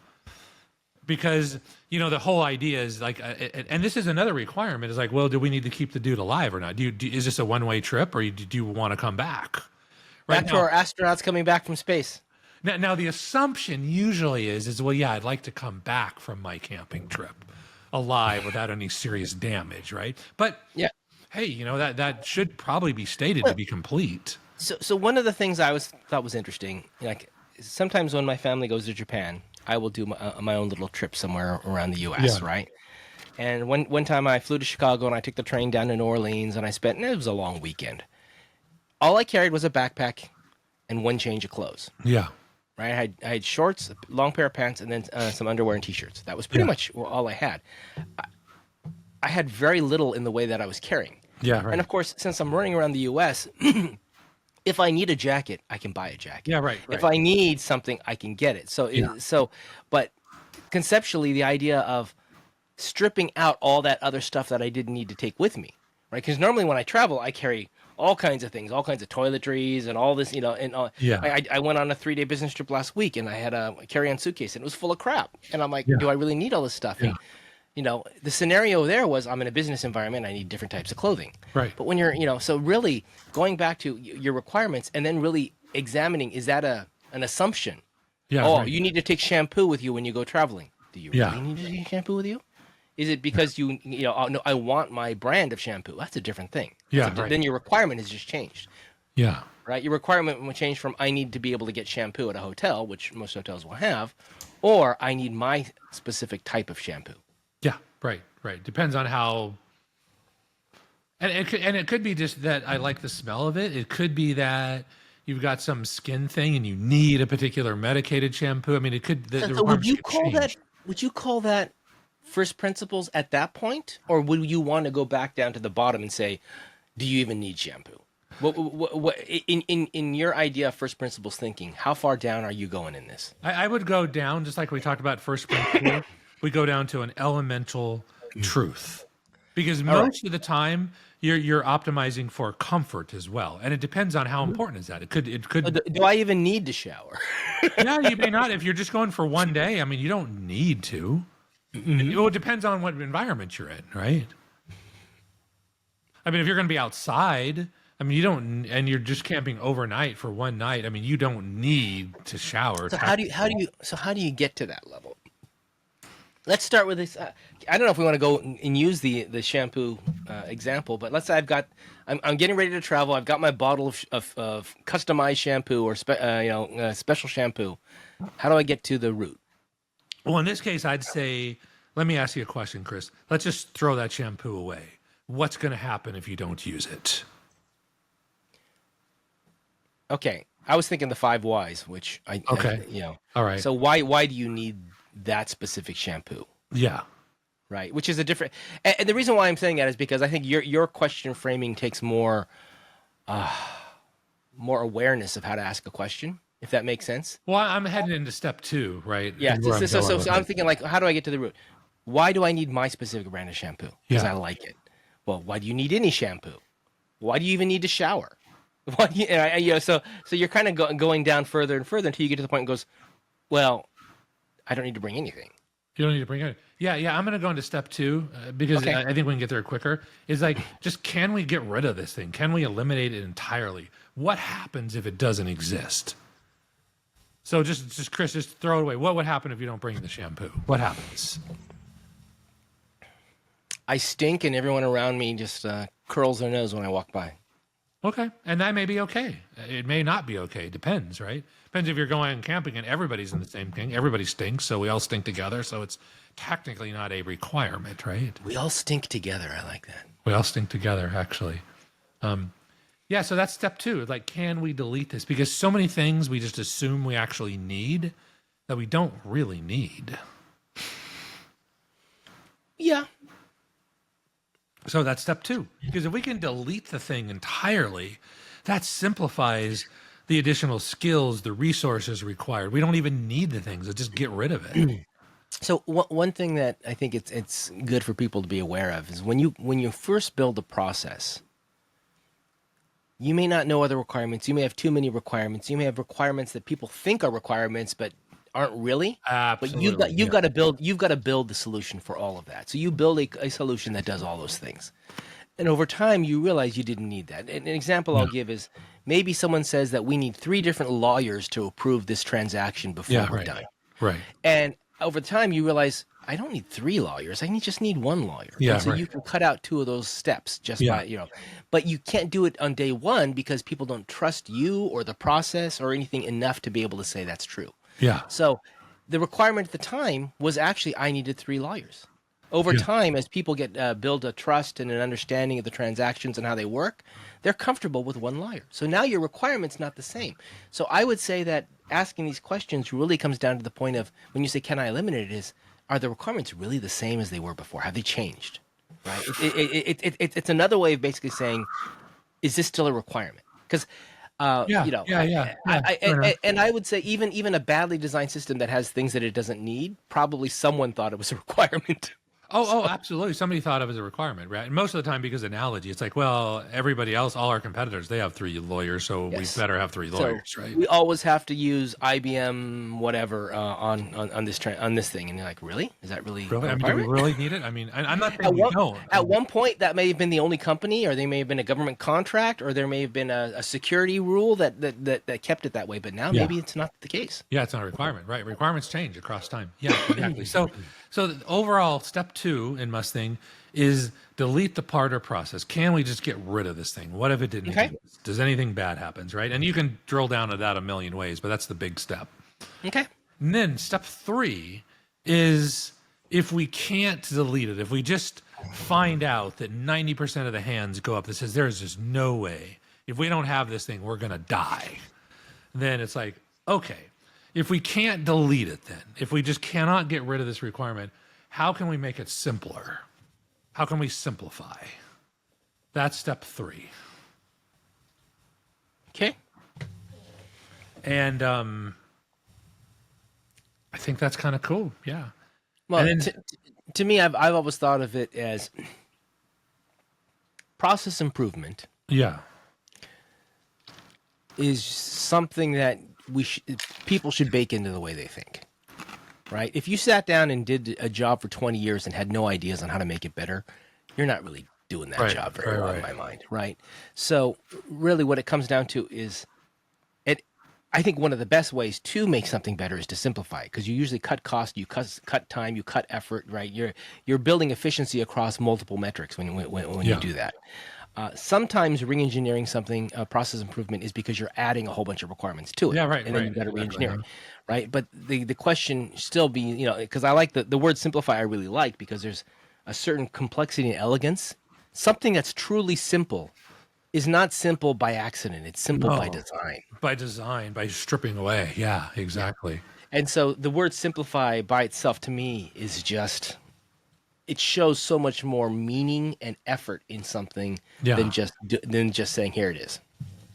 Because the whole idea is like, and this is another requirement. Is like, well, do we need to keep the dude alive or not? Is this a one-way trip, or do you want to come back? Right Back to our astronauts coming back from space. Now, the assumption usually is well, yeah, I'd like to come back from my camping trip alive without any serious damage, right? But Yeah. hey, that should probably be stated to be complete. So one of the things I thought was interesting, like sometimes when my family goes to Japan, I will do my own little trip somewhere around the U.S. Yeah. Right? And one time I flew to Chicago and I took the train down to New Orleans and it was a long weekend. All I carried was a backpack and one change of clothes. Yeah. Right? I had shorts, a long pair of pants, and then some underwear and t-shirts. That was pretty much all I had. I had very little in the way that I was carrying. Yeah, right. And of course, since I'm running around the U.S., if I need a jacket, I can buy a jacket. Yeah, right. If I need something, I can get it. But conceptually, the idea of stripping out all that other stuff that I didn't need to take with me, right? Because normally when I travel, I carry all kinds of things, all kinds of toiletries and all this, I went on a 3-day business trip last week and I had a carry-on suitcase and it was full of crap. And I'm like, do I really need all this stuff? Yeah. And, the scenario there was I'm in a business environment. I need different types of clothing. Right. But when you're, so really going back to your requirements and then really examining, is that an assumption? Yeah. Oh, right. you need to take shampoo with you when you go traveling. Do you Yeah. really need to take shampoo with you? Is it because no, I want my brand of shampoo? That's a different thing. Yeah, So right. then your requirement has just changed, Yeah. right? Your requirement will change from I need to be able to get shampoo at a hotel, which most hotels will have, or I need my specific type of shampoo. Yeah. Right. Right. Depends on how. And it could be just that I like the smell of it. It could be that you've got some skin thing and you need a particular medicated shampoo. I mean, it could. The So would requirements you could call change. that? Would you call that first principles at that point, or would you want to go back down to the bottom and say, do you even need shampoo? What in your idea of first principles thinking, how far down are you going in this? I would go down, just like we talked about first principle, we go down to an elemental truth. Because most of the time you're optimizing for comfort as well. And it depends on how important is that. It could Do I even need to shower? yeah, you may not. If you're just going for one day, I mean, you don't need to. It depends on what environment you're in, right? I mean, if you're going to be outside, I mean, you don't, and you're just camping overnight for one night. I mean, you don't need to shower. So how do you get to that level? Let's start with this. I don't know if we want to go and use the shampoo example, but let's say I'm getting ready to travel. I've got my bottle of customized shampoo or special shampoo. How do I get to the root? Well, in this case, I'd say, let me ask you a question, Chris. Let's just throw that shampoo away. What's going to happen if you don't use it? Okay, I was thinking the 5 whys, which All right. So why do you need that specific shampoo? Yeah. Right, which is a different. And the reason why I'm saying that is because I think your question framing takes more awareness of how to ask a question, if that makes sense. Well, I'm heading into step 2, right? Yeah. And where So I'm thinking like, how do I get to the root? Why do I need my specific brand of shampoo? Because Yeah. I like it. Well, why do you need any shampoo? Why do you even need to shower? Why do you, so you're kind of going down further and further until you get to the point and goes, well, I don't need to bring anything. You don't need to bring it. Yeah. I'm going to go into step 2 because Okay. I think we can get there quicker. Is like, just can we get rid of this thing? Can we eliminate it entirely? What happens if it doesn't exist? So just Chris, just throw it away. What would happen if you don't bring the shampoo? What happens? I stink and everyone around me just curls their nose when I walk by. Okay. And that may be okay. It may not be okay. Depends, right? Depends if you're going camping and everybody's in the same thing. Everybody stinks, so we all stink together. So it's technically not a requirement, right? We all stink together. I like that. We all stink together, actually. Yeah, so that's step 2. Like, can we delete this? Because so many things we just assume we actually need that we don't really need. Yeah. So that's step 2. Because if we can delete the thing entirely, that simplifies the additional skills, the resources required. We don't even need the things. Let's just get rid of it. So one thing that I think it's good for people to be aware of is when you first build a process, you may not know other requirements. You may have too many requirements. You may have requirements that people think are requirements but aren't really. But Absolutely. you've got to build the solution for all of that. So you build a solution that does all those things. And over time, you realize you didn't need that. An example I'll give is maybe someone says that we need 3 different lawyers to approve this transaction before we're done. Right. And over time, you realize I don't need 3 lawyers. I just need 1 lawyer. Yeah, And so right. you can cut out 2 of those steps just by, but you can't do it on day 1 because people don't trust you or the process or anything enough to be able to say that's true. Yeah. So the requirement at the time was actually I needed 3 lawyers. Over time, as people build a trust and an understanding of the transactions and how they work, they're comfortable with 1 lawyer. So now your requirement's not the same. So I would say that asking these questions really comes down to the point of when you say, can I eliminate it, is are the requirements really the same as they were before? Have they changed? Right? It's another way of basically saying, is this still a requirement? Because and I would say even a badly designed system that has things that it doesn't need, probably someone thought it was a requirement. Oh, absolutely. Somebody thought of it as a requirement, right? And most of the time, because analogy, it's like, well, everybody else, all our competitors, they have 3 lawyers, so we better have 3 lawyers, right? We always have to use IBM whatever on this thing, and you're like, really? Is that really? Really? I mean, do we really need it? I mean, I'm not saying we don't. At one point, that may have been the only company, or they may have been a government contract, or there may have been a security rule that kept it that way. But now maybe it's not the case. Yeah, it's not a requirement, right? Requirements change across time. Yeah, exactly. So the overall step 2 in Mustang is delete the part or process. Can we just get rid of this thing? What if it didn't exist? Does anything bad happen, right? And you can drill down to that a million ways, but that's the big step. Okay. And then step 3 is if we can't delete it, if we just find out that 90% of the hands go up that says there's just no way, if we don't have this thing, we're going to die. Then it's like, okay, if we can't delete it then, if we just cannot get rid of this requirement, how can we make it simpler? How can we simplify? That's step 3. Okay. And I think that's kind of cool. Yeah. Well, And then- to me, I've always thought of it as process improvement Yeah. is something that people should bake into the way they think, right? If you sat down and did a job for 20 years and had no ideas on how to make it better, you're not really doing that job very well in my mind, right? So really what it comes down to is I think one of the best ways to make something better is to simplify it, because you usually cut cost, you cut time, you cut effort, right? You're building efficiency across multiple metrics when you do that. Sometimes re-engineering something, process improvement, is because you're adding a whole bunch of requirements to it. Yeah, right, And then right, you've got to exactly, re-engineer it, right? But the question still be, because I like the word simplify, I really like, because there's a certain complexity and elegance. Something that's truly simple is not simple by accident. It's simple by design. By design, by stripping away. Yeah, exactly. And so the word simplify by itself to me is just, it shows so much more meaning and effort in something than just saying, here it is.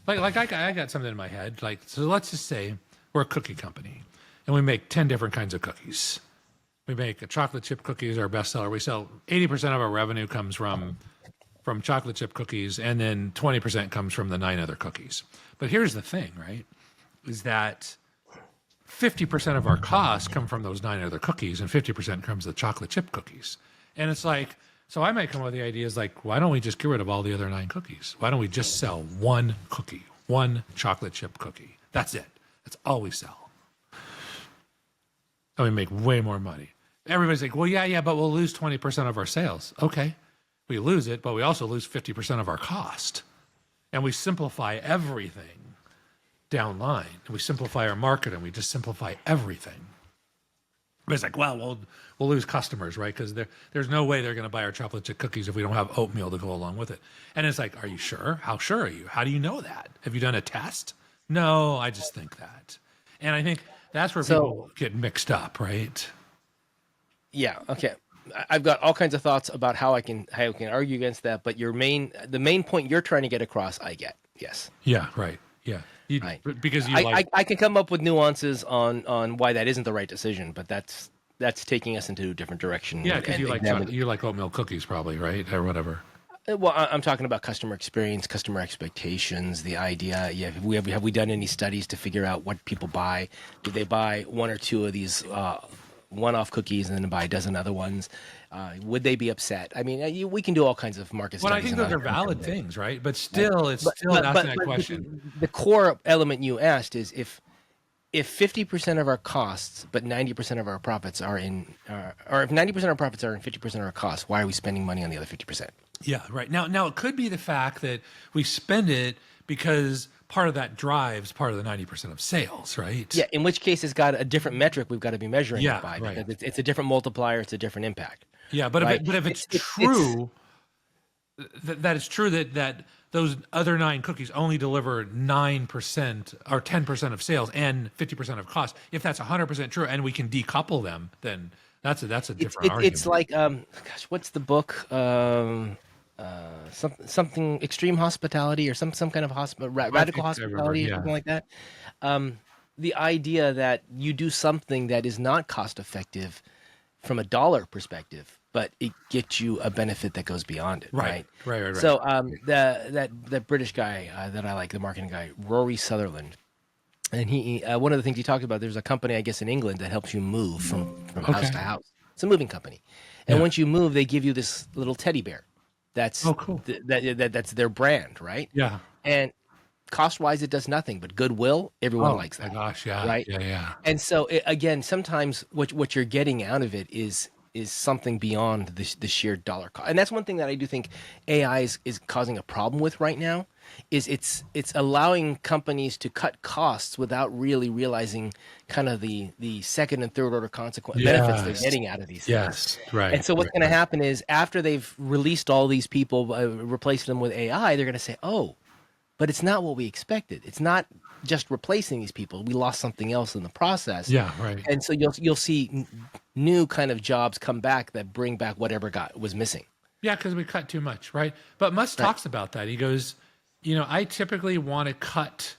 Like I got something in my head. Like, so let's just say we're a cookie company and we make 10 different kinds of cookies. We make a chocolate chip cookies, our bestseller. We sell 80% of our revenue comes from chocolate chip cookies, and then 20% comes from the 9 other cookies. But here's the thing, right? Is that 50% of our costs come from those 9 other cookies, and 50% comes the chocolate chip cookies. And it's like, so I might come up with the ideas like, why don't we just get rid of all the other 9 cookies? Why don't we just sell 1 cookie, 1 chocolate chip cookie? That's it. That's all we sell. And we make way more money. Everybody's like, well, yeah, but we'll lose 20% of our sales. Okay. We lose it, but we also lose 50% of our cost. And we simplify everything down line. And we simplify our market, and we just simplify everything. But it's like, well, we'll lose customers, right? Because there's no way they're going to buy our chocolate chip cookies if we don't have oatmeal to go along with it. And it's like, are you sure? How sure are you? How do you know that? Have you done a test? No, I just think that. And I think that's where people get mixed up, right? Yeah. Okay. I've got all kinds of thoughts about how I can argue against that, but the main point you're trying to get across, I get. Yes. Yeah. Right. Yeah. Right. Because I can come up with nuances on why that isn't the right decision, but that's that's taking us into a different direction. Yeah, because And you like oatmeal cookies probably, right? Or whatever. Well, I'm talking about customer experience, customer expectations, the idea. Yeah, have we done any studies to figure out what people buy? Do they buy one or two of these one-off cookies and then buy a dozen other ones? Would they be upset? I mean, we can do all kinds of market Well, I studies. think those are valid things, right? But still, it's still asking that question. The core element you asked is if 50% of our costs, but 90% of our profits are in, or if 90% of our profits are in 50% of our costs, why are we spending money on the other 50%? Yeah, right. Now it could be the fact that we spend it because part of that drives part of the 90% of sales, right? Yeah, in which case it's got a different metric we've got to be measuring it by, right. because it's a different multiplier, it's a different impact. Yeah, but right? if it's true, that it's true that those other 9 cookies only deliver 9% or 10% of sales and 50% of cost. If that's 100% true, and we can decouple them, then that's a different argument. It's like, gosh, what's the book? Something extreme hospitality or some kind of radical hospitality or something like that. The idea that you do something that is not cost effective from a dollar perspective, but it gets you a benefit that goes beyond it, right? Right. So that British guy that I like, the marketing guy, Rory Sutherland, and he one of the things he talked about, there's a company I guess in England that helps you move from house to house. It's a moving company, and once you move, they give you this little teddy bear. That's cool. That's their brand, right? Yeah. And cost wise, it does nothing, but goodwill, everyone likes that. Oh my gosh, yeah, right? Yeah. And so again, sometimes what you're getting out of it is something beyond the sheer dollar cost. And that's one thing that I do think AI is causing a problem with right now, is it's allowing companies to cut costs without really realizing kind of the second and third order benefits they're getting out of these things. Yes, right. And so what's going to happen is after they've released all these people, replaced them with AI, they're going to say, oh, but it's not what we expected. It's not just replacing these people. We lost something else in the process. Yeah, right. And so you'll see new kind of jobs come back that bring back whatever was missing. Yeah, because we cut too much, right? But Musk talks about that. He goes, I typically want to cut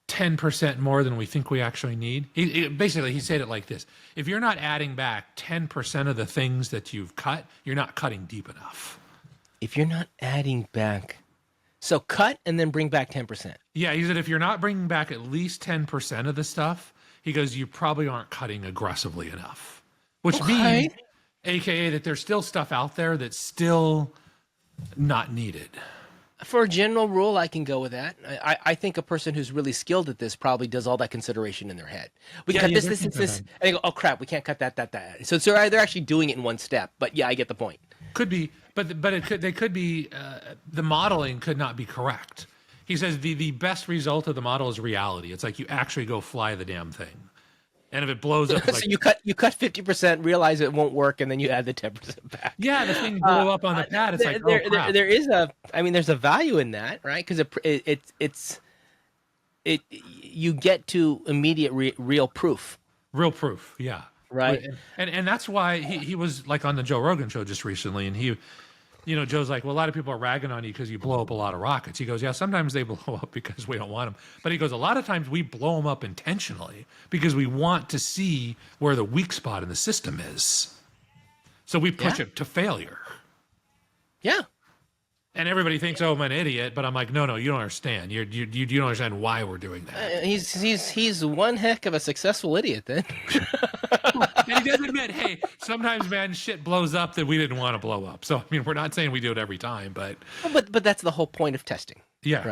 10% more than we think we actually need. Basically, he said it like this. If you're not adding back 10% of the things that you've cut, you're not cutting deep enough. If you're not adding back... So cut and then bring back 10%. Yeah, he said if you're not bringing back at least 10% of the stuff, he goes, you probably aren't cutting aggressively enough. Which means, AKA, that there's still stuff out there that's still not needed. For a general rule, I can go with that. I think a person who's really skilled at this probably does all that consideration in their head. We cut this, and they go, oh crap, we can't cut that. So they're actually doing it in one step. But yeah, I get the point. Could be, but they could be. The modeling could not be correct. He says the best result of the model is reality. It's like you actually go fly the damn thing, and if it blows up, so you cut 50%, realize it won't work, and then you add the 10% back. Yeah, the thing blew up on the pad. It's like oh crap. There's a value in that, right? Because you get to immediate real proof. Real proof, yeah. Right. And that's why he was like on the Joe Rogan show just recently, and he, Joe's like, well, a lot of people are ragging on you because you blow up a lot of rockets. He goes, yeah, sometimes they blow up because we don't want them. But he goes, a lot of times we blow them up intentionally because we want to see where the weak spot in the system is. So we push it to failure. Yeah. And everybody thinks, oh, I'm an idiot, but I'm like, no, you don't understand. You don't understand why we're doing that. He's one heck of a successful idiot then. And he does admit, hey, sometimes, man, shit blows up that we didn't want to blow up. So, I mean, we're not saying we do it every time, but... But that's the whole point of testing. Yeah,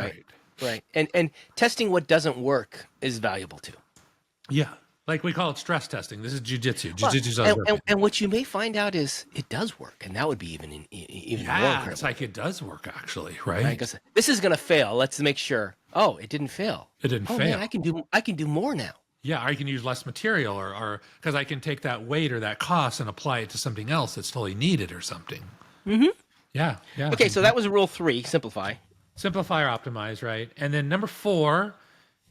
right. And testing what doesn't work is valuable too. Yeah. Like we call it stress testing. This is jujitsu. And what you may find out is it does work, and that would be even more incredible. It's like it does work actually, right? Because this is going to fail. Let's make sure. Oh, it didn't fail. It didn't fail. Man, I can do more now. Yeah, I can use less material, or because I can take that weight or that cost and apply it to something else that's totally needed or something. Mm-hmm. Yeah. Okay, so that was rule 3. Simplify or optimize, right? And then number 4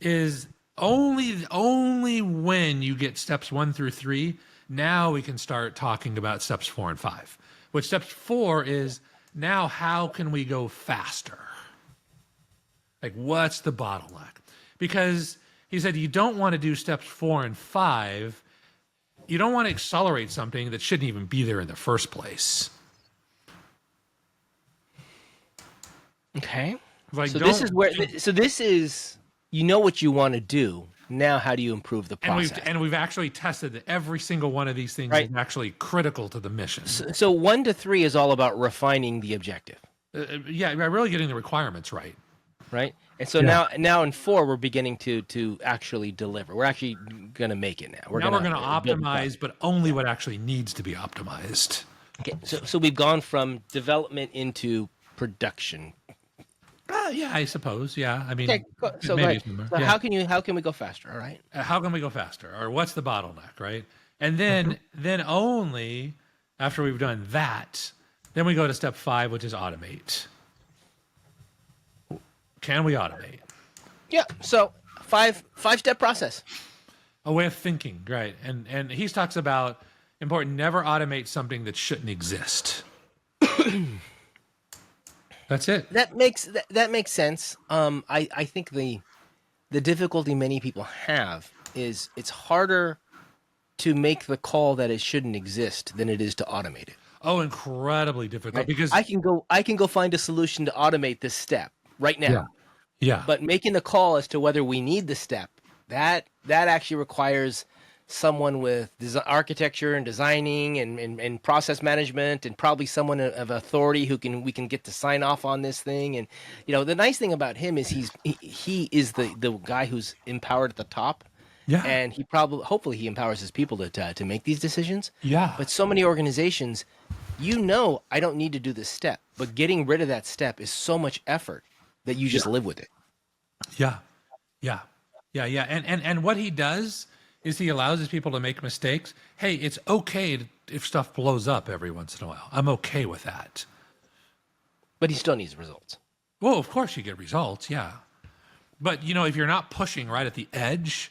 is only when you get steps 1 through 3, now we can start talking about steps 4 and 5. Which steps 4 is now how can we go faster? Like what's the bottleneck? Because he said you don't want to do steps 4 and 5 you don't want to accelerate something that shouldn't even be there in the first place. Okay. Like, So don't, this is where. So this is, you know what you want to do. Now, how do you improve the and process? we've actually tested that every single one of these things Right. is actually critical to the mission. So 1 to 3 is all about refining the objective, Yeah, really getting the requirements right. right? And so Yeah. now in 4 we're beginning to actually deliver. We're actually going to make it now. Now we're going to build the optimize, but only what actually needs to be optimized. Okay, so we've gone from development into production. Yeah, I suppose. Yeah, I mean, Okay, so maybe right. somewhere. So Yeah. how can we go faster? All right. How can we go faster, or what's the bottleneck, right? And then only after we've done that, then we go to step 5, which is automate. Can we automate? Yeah. So 5-step process. A way of thinking, right? And he talks about important, never automate something that shouldn't exist. That's it. That makes sense. I think the difficulty many people have is it's harder to make the call that it shouldn't exist than it is to automate it. Oh, incredibly difficult Right? because I can go find a solution to automate this step right now. yeah. But making the call as to whether we need the step, that actually requires someone with architecture and designing and process management, and probably someone of authority we can get to sign off on this thing. And the nice thing about him is he is the guy who's empowered at the top. Yeah. And hopefully he empowers his people to make these decisions. Yeah. But so many organizations, I don't need to do this step, but getting rid of that step is so much effort that you just live with it. Yeah. And what he does is he allows his people to make mistakes. Hey, it's okay if stuff blows up every once in a while. I'm okay with that. But he still needs results. Well, of course you get results, yeah. But if you're not pushing right at the edge,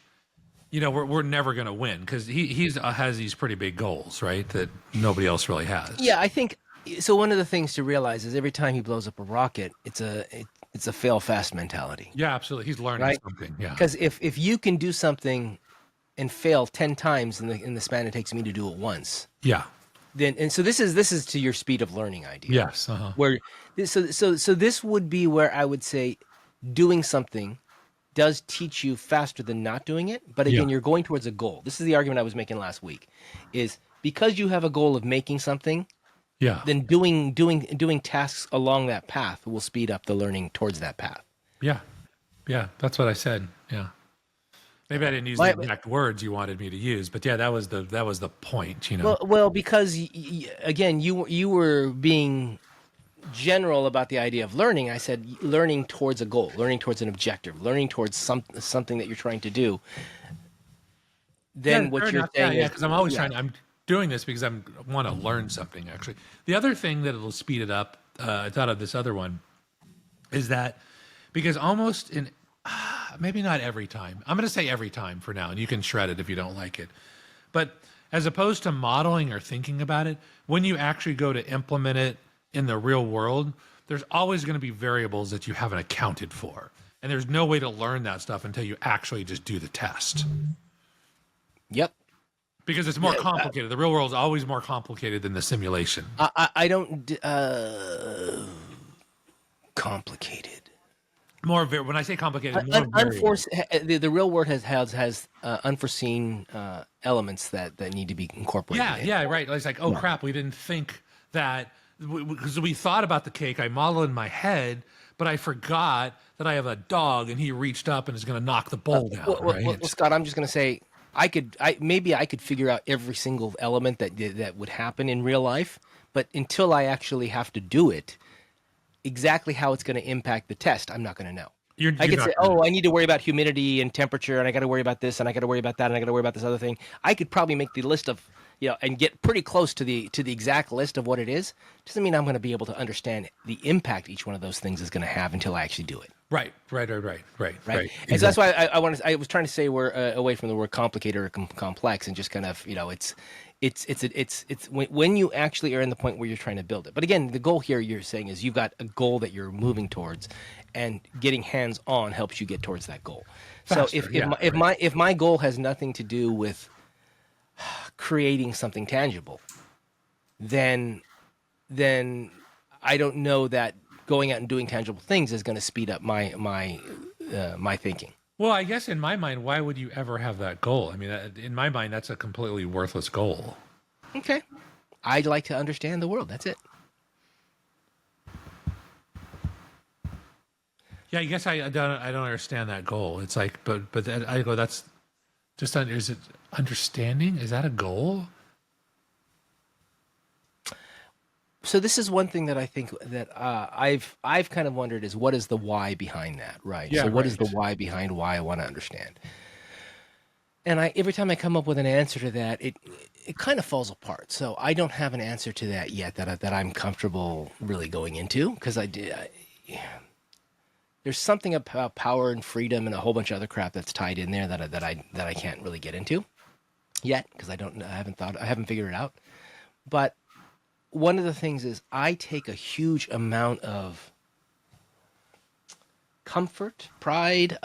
we're never going to win, because he has these pretty big goals, right, that nobody else really has. Yeah, I think so. One of the things to realize is every time he blows up a rocket, it's a fail fast mentality. Yeah, absolutely. He's learning something. Yeah. Because if you can do something and fail 10 times in the span it takes me to do it once, Yeah. so this is to your speed of learning idea. Yes. Uh-huh. Where so this would be where I would say doing something does teach you faster than not doing it. But again, you're going towards a goal. This is the argument I was making last week, is because you have a goal of making something, then doing tasks along that path will speed up the learning towards that path. Yeah. That's what I said. Yeah. Maybe I didn't use the exact words you wanted me to use, but yeah, that was the point. Well, because again, you were being general about the idea of learning. I said learning towards a goal, learning towards an objective, learning towards something that you're trying to do. Then what you're saying is, because I'm always trying. I'm doing this because I want to learn something. Actually, the other thing that will speed it up, I thought of this other one, is that because almost in maybe not every time. I'm going to say every time for now, and you can shred it if you don't like it. But as opposed to modeling or thinking about it, when you actually go to implement it in the real world, there's always going to be variables that you haven't accounted for. And there's no way to learn that stuff until you actually just do the test. Yep. Because it's more complicated. The real world is always more complicated than the simulation. I don't complicated. When I say complicated, more the real world has unforeseen elements that need to be incorporated. Yeah, right. It's like, oh crap, we didn't think that, because we thought about the cake. I modeled in my head, but I forgot that I have a dog, and he reached up and is going to knock the bowl down. Well, Scott, I'm just going to say, I could figure out every single element that would happen in real life, but until I actually have to do it, exactly how it's going to impact the test, I'm not going to know. I could say, I need to worry about humidity and temperature, and I got to worry about this, and I got to worry about that, and I got to worry about this other thing. I could probably make the list of, and get pretty close to the exact list of what it is. Doesn't mean I'm going to be able to understand the impact each one of those things is going to have until I actually do it. Right. And so that's why I was trying to say we're away from the word complicated or complex, and just kind of, it's when you actually are in the point where you're trying to build it. But again, the goal here you're saying is you've got a goal that you're moving towards, and getting hands on helps you get towards that goal. Faster, so if my goal has nothing to do with creating something tangible, then I don't know that going out and doing tangible things is going to speed up my thinking. Well, I guess in my mind, why would you ever have that goal? I mean, in my mind, that's a completely worthless goal. Okay. I'd like to understand the world. That's it. Yeah, I guess I don't understand that goal. It's like, but then I go, that's just is it understanding? Is that a goal? So this is one thing that I think that I've kind of wondered is what is the why behind that, right? Yeah, So what is right. the why behind why I want to understand? And every time I come up with an answer to that, it kind of falls apart. So I don't have an answer to that yet that I'm comfortable really going into because there's something about power and freedom and a whole bunch of other crap that's tied in there that I can't really get into yet because I haven't figured it out. But one of the things is I take a huge amount of comfort, pride,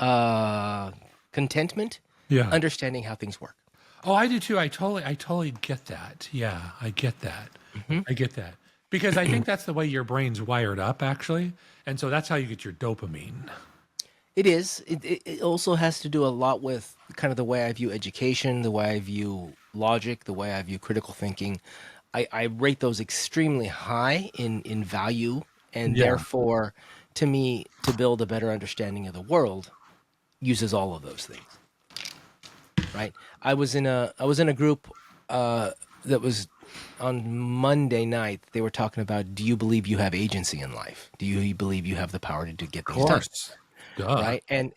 contentment, Yeah. understanding how things work. Oh, I do too. I totally get that. Yeah, I get that. I get that. Because I think that's the way your brain's wired up, actually. And so that's how you get your dopamine. It is. It also has to do a lot with kind of the way I view education, the way I view logic, the way I view critical thinking. I rate those extremely high in value, and Yeah. therefore, to me, to build a better understanding of the world, uses all of those things. Right? I was in a group that was on Monday night. They were talking about, do you believe you have agency in life? Do you believe you have the power to get Of things done? course. Duh. Right? And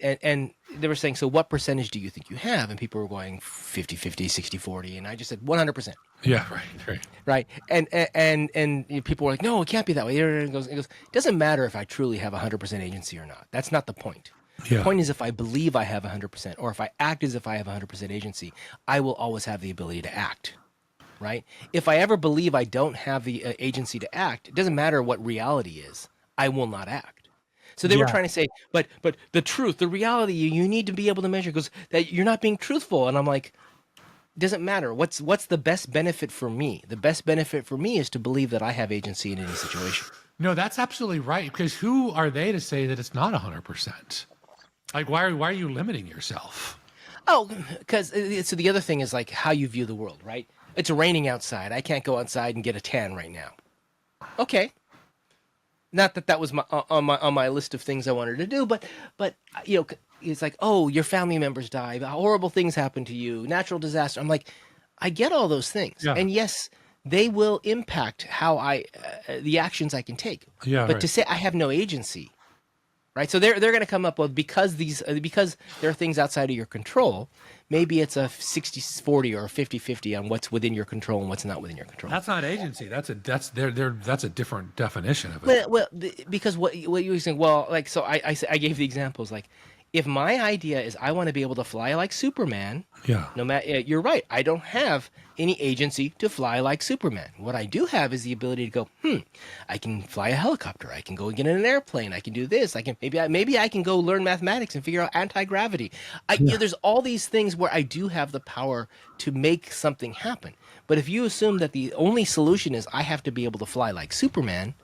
they were saying, so what percentage do you think you have? And people were going 50-50, 60-40. And I just said 100%. Yeah, right. Right. And people were like, no, it can't be that way. It goes, it doesn't matter if I truly have 100% agency or not. That's not the point. Yeah. The point is if I believe I have 100% or if I act as if I have 100% agency, I will always have the ability to act. Right? If I ever believe I don't have the agency to act, it doesn't matter what reality is. I will not act. So they were Yeah. trying to say, but the truth, the reality, you need to be able to measure because that you're not being truthful. And I'm like, it doesn't matter. What's the best benefit for me? The best benefit for me is to believe that I have agency in any situation. No, that's absolutely right. Because who are they to say that it's not 100%? Like, why are you limiting yourself? Oh, because so the other thing is like how you view the world, right? It's raining outside. I can't go outside and get a tan right now. Okay. Not that was on my list of things I wanted to do, but you know, it's like, oh, your family members die, horrible things happen to you, natural disaster. I'm like, I get all those things, Yeah. and yes, they will impact how the actions I can take. Yeah, but right. to say I have no agency, right? So they're going to come up with because there are things outside of your control. Maybe it's a 60-40 or a 50-50 on what's within your control and what's not within your control. That's not agency. That's a different definition of it. Well, because what you were saying, well, like, so I gave the examples, like, if my idea is I want to be able to fly like Superman, Yeah. no matter, you're right, I don't have any agency to fly like Superman. What I do have is the ability to go, I can fly a helicopter, I can go get in an airplane, I can do this, I can maybe I can go learn mathematics and figure out anti-gravity. There's all these things where I do have the power to make something happen. But if you assume that the only solution is I have to be able to fly like Superman,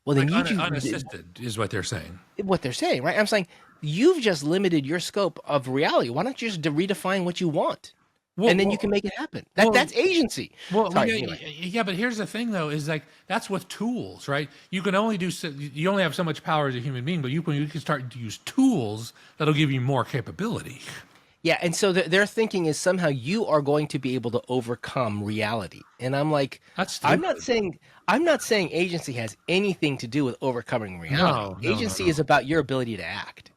well, then Like you unassisted is what they're saying. what they're saying, right? I'm saying you've just limited your scope of reality. Why don't you just redefine what you want, Well, and then well- you can make it happen? well- That's agency. Well, Sorry, yeah, anyway. yeah, but here's the thing, though, is like that's with tools, right? You can only you only have so much power as a human being, but you can start to use tools that'll give you more capability. Yeah, and so their thinking is somehow you are going to be able to overcome reality, and I'm like, That's I'm not stupid. saying agency has anything to do with overcoming reality. No, Agency no. is about your ability to act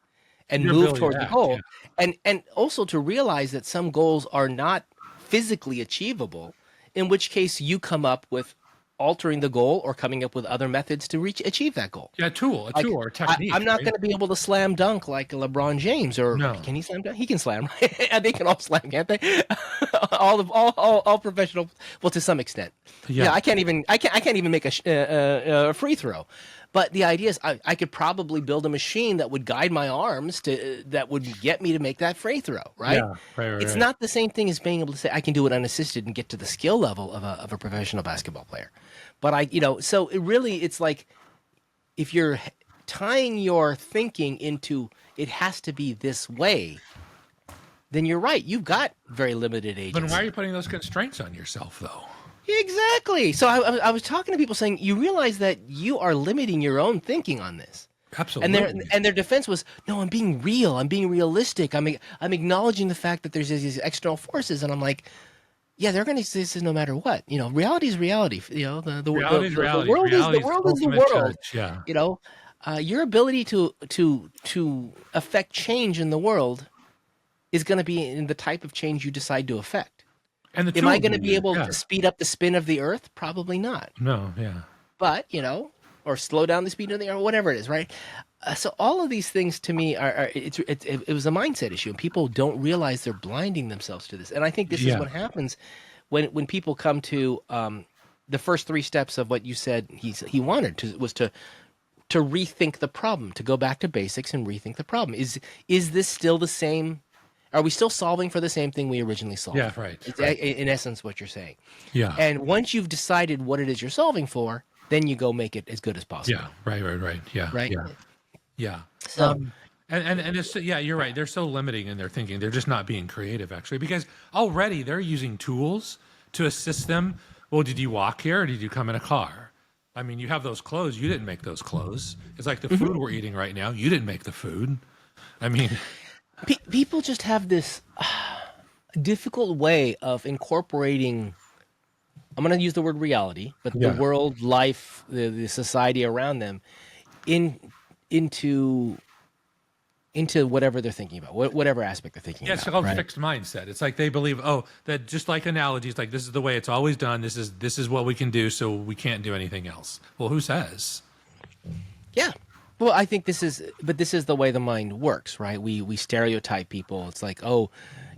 and Your move ability towards to the act, goal, yeah. and also to realize that some goals are not physically achievable, in which case you come up with altering the goal or coming up with other methods to achieve that goal. Yeah, a tool Like, or a technique. I'm not right? going to be able to slam dunk like LeBron James, or No. can he slam dunk? He can slam, right? They can all slam, can't they? all professional, well, to some extent. Yeah. I can't even make a free throw. But the idea is I could probably build a machine that would guide my arms that would get me to make that free throw, right? Yeah, right. It's not the same thing as being able to say I can do it unassisted and get to the skill level of a professional basketball player. But so it's like if you're tying your thinking into it has to be this way, then you're right. You've got very limited agency. But why are you putting those constraints on yourself, though? Exactly. So I was talking to people saying, you realize that you are limiting your own thinking on this. Absolutely. And their defense was, no, I'm being real. I'm being realistic. I'm acknowledging the fact that there's these external forces. And I'm like, yeah, they're going to say this no matter what. Reality is reality. The Reality is reality. world is the world. Judge. Yeah. Your ability to affect change in the world is going to be in the type of change you decide to affect. And am I going to be able to speed up the spin of the Earth? Probably not. No, yeah. But, or slow down the speed of the Earth, whatever it is, right? So all of these things to me it was a mindset issue, and people don't realize they're blinding themselves to this. And I think this is what happens when people come to the first three steps of what you said he wanted was to rethink the problem, to go back to basics and rethink the problem. Is this still the same? Are we still solving for the same thing we originally solved? Yeah, right. It's in essence what you're saying. Yeah. And once you've decided what it is you're solving for, then you go make it as good as possible. Yeah, right. Yeah. Right? Yeah. So, and it's, you're right. They're so limiting in their thinking. They're just not being creative, actually, because already they're using tools to assist them. Well, did you walk here or did you come in a car? I mean, you have those clothes. You didn't make those clothes. It's like the food we're eating right now. You didn't make the food. I mean... People just have this difficult way of incorporating, I'm going to use the word reality, but the world, life, the society around them into whatever they're thinking about, whatever aspect they're thinking about. Yeah, it's called fixed mindset. It's like they believe, that just like analogies, like this is the way it's always done. This is what we can do, so we can't do anything else. Well, who says? Yeah. Well, I think this is the way the mind works, right? We stereotype people. It's like, oh,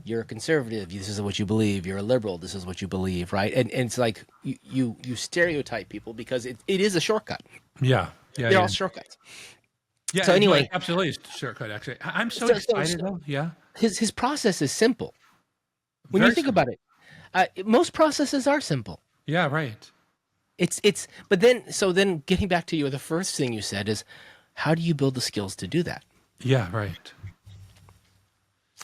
you're a conservative. This is what you believe. You're a liberal. This is what you believe, right? And it's like you stereotype people because it is a shortcut. Yeah. They're all shortcuts. Yeah. So anyway, absolutely, it's a shortcut. Actually, I'm so excited though. Yeah. His process is simple. When you think about it, most processes are simple. Yeah. Right. But then getting back to the first thing you said is, how do you build the skills to do that? Yeah, right.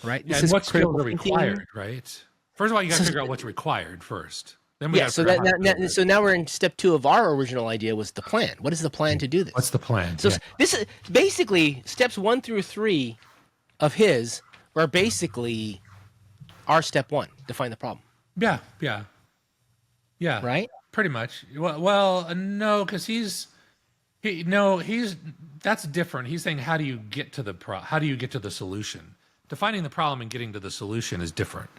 Right. Yeah, and what skills are required, right? First of all, you got to figure out what's required first. Then we so now we're in step 2 of our original idea was the plan. What is the plan to do this? What's the plan? So this is basically steps 1 through 3 of his are basically our step 1, define the problem. Yeah. Right. Pretty much. Well, no, because that's different. He's saying, how do you get to the solution? Defining the problem and getting to the solution is different.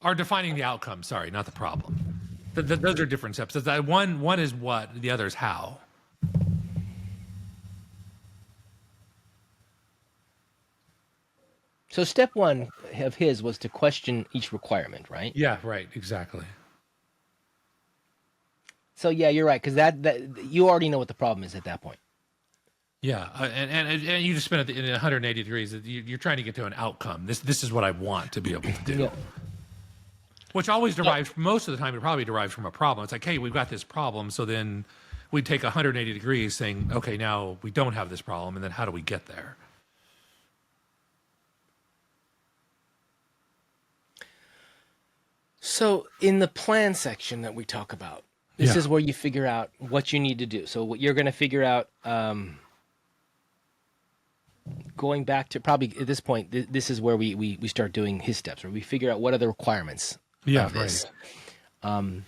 Or defining the outcome, sorry, not the problem. Those are different steps. One is what, the other is how. So step 1 of his was to question each requirement, right? Yeah, right, exactly. So yeah, you're right, because that you already know what the problem is at that point. Yeah, and you just spin it in 180 degrees. You're trying to get to an outcome. This is what I want to be able to do. Yeah. Which always derives, most of the time, it probably derives from a problem. It's like, hey, we've got this problem, so then we take 180 degrees saying, okay, now we don't have this problem, and then how do we get there? So in the plan section that we talk about, this is where you figure out what you need to do. So what you're going to figure out, going back to probably at this point, this is where we start doing his steps, where we figure out what are the requirements of this. Right.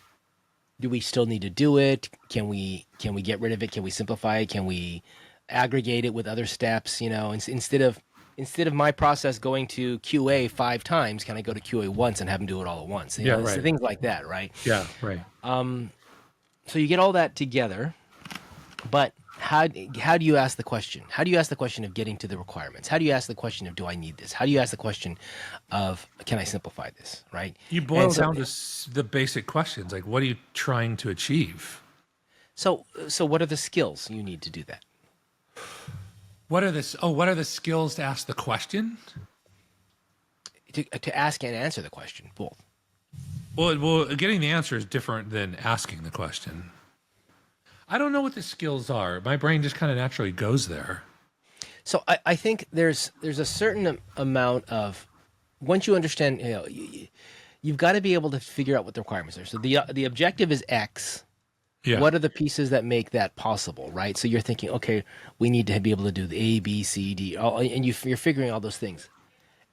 Do we still need to do it? Can we get rid of it? Can we simplify it? Can we aggregate it with other steps? Instead of my process going to QA 5 times, can I go to QA once and have them do it all at once? Things like that, right? Yeah, right. So you get all that together, but how do you ask the question? How do you ask the question of getting to the requirements? How do you ask the question of do I need this? How do you ask the question of can I simplify this? Right. You boil down to the basic questions like, what are you trying to achieve? So what are the skills you need to do that? What are the skills to ask the question? To ask and answer the question, both. Well, getting the answer is different than asking the question. I don't know what the skills are. My brain just kind of naturally goes there. So I think there's a certain amount of, once you understand, you've got to be able to figure out what the requirements are. So the objective is X. Yeah. What are the pieces that make that possible, right? So you're thinking, okay, we need to be able to do the A, B, C, D, and you're figuring all those things.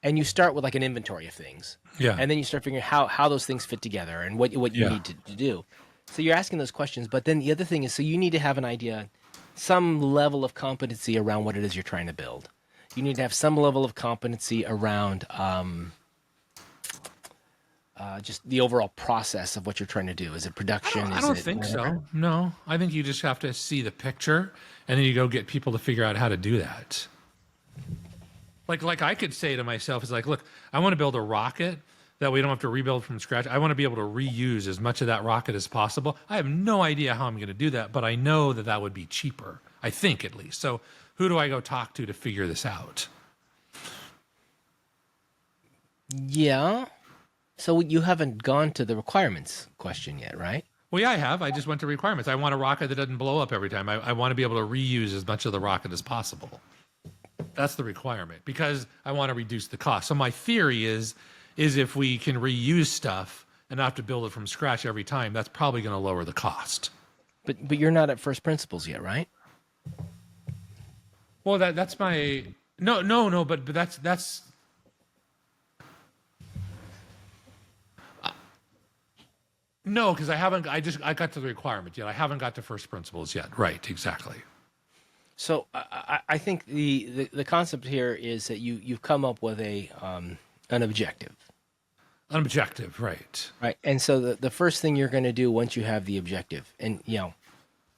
And you start with like an inventory of things. Yeah. And then you start figuring how those things fit together and what you need to do. So you're asking those questions. But then the other thing is, so you need to have an idea, some level of competency around what it is you're trying to build. You need to have some level of competency around just the overall process of what you're trying to do. Is it production? I don't think so. No, I think you just have to see the picture and then you go get people to figure out how to do that. Like I could say to myself, it's like, look, I want to build a rocket that we don't have to rebuild from scratch. I want to be able to reuse as much of that rocket as possible. I have no idea how I'm going to do that, but I know that would be cheaper. I think at least. So who do I go talk to figure this out? Yeah. So you haven't gone to the requirements question yet, right? Well, yeah, I have. I just went to requirements. I want a rocket that doesn't blow up every time. I want to be able to reuse as much of the rocket as possible. That's the requirement because I want to reduce the cost. So my theory is if we can reuse stuff and not have to build it from scratch every time, that's probably going to lower the cost. But you're not at first principles yet, right? Well, that's my no, but that's no, because I haven't. I got to the requirement yet. I haven't got to first principles yet. Right, exactly. So I think the concept here is that you've come up with an objective. An objective, right? Right, and so the first thing you're going to do once you have the objective, and you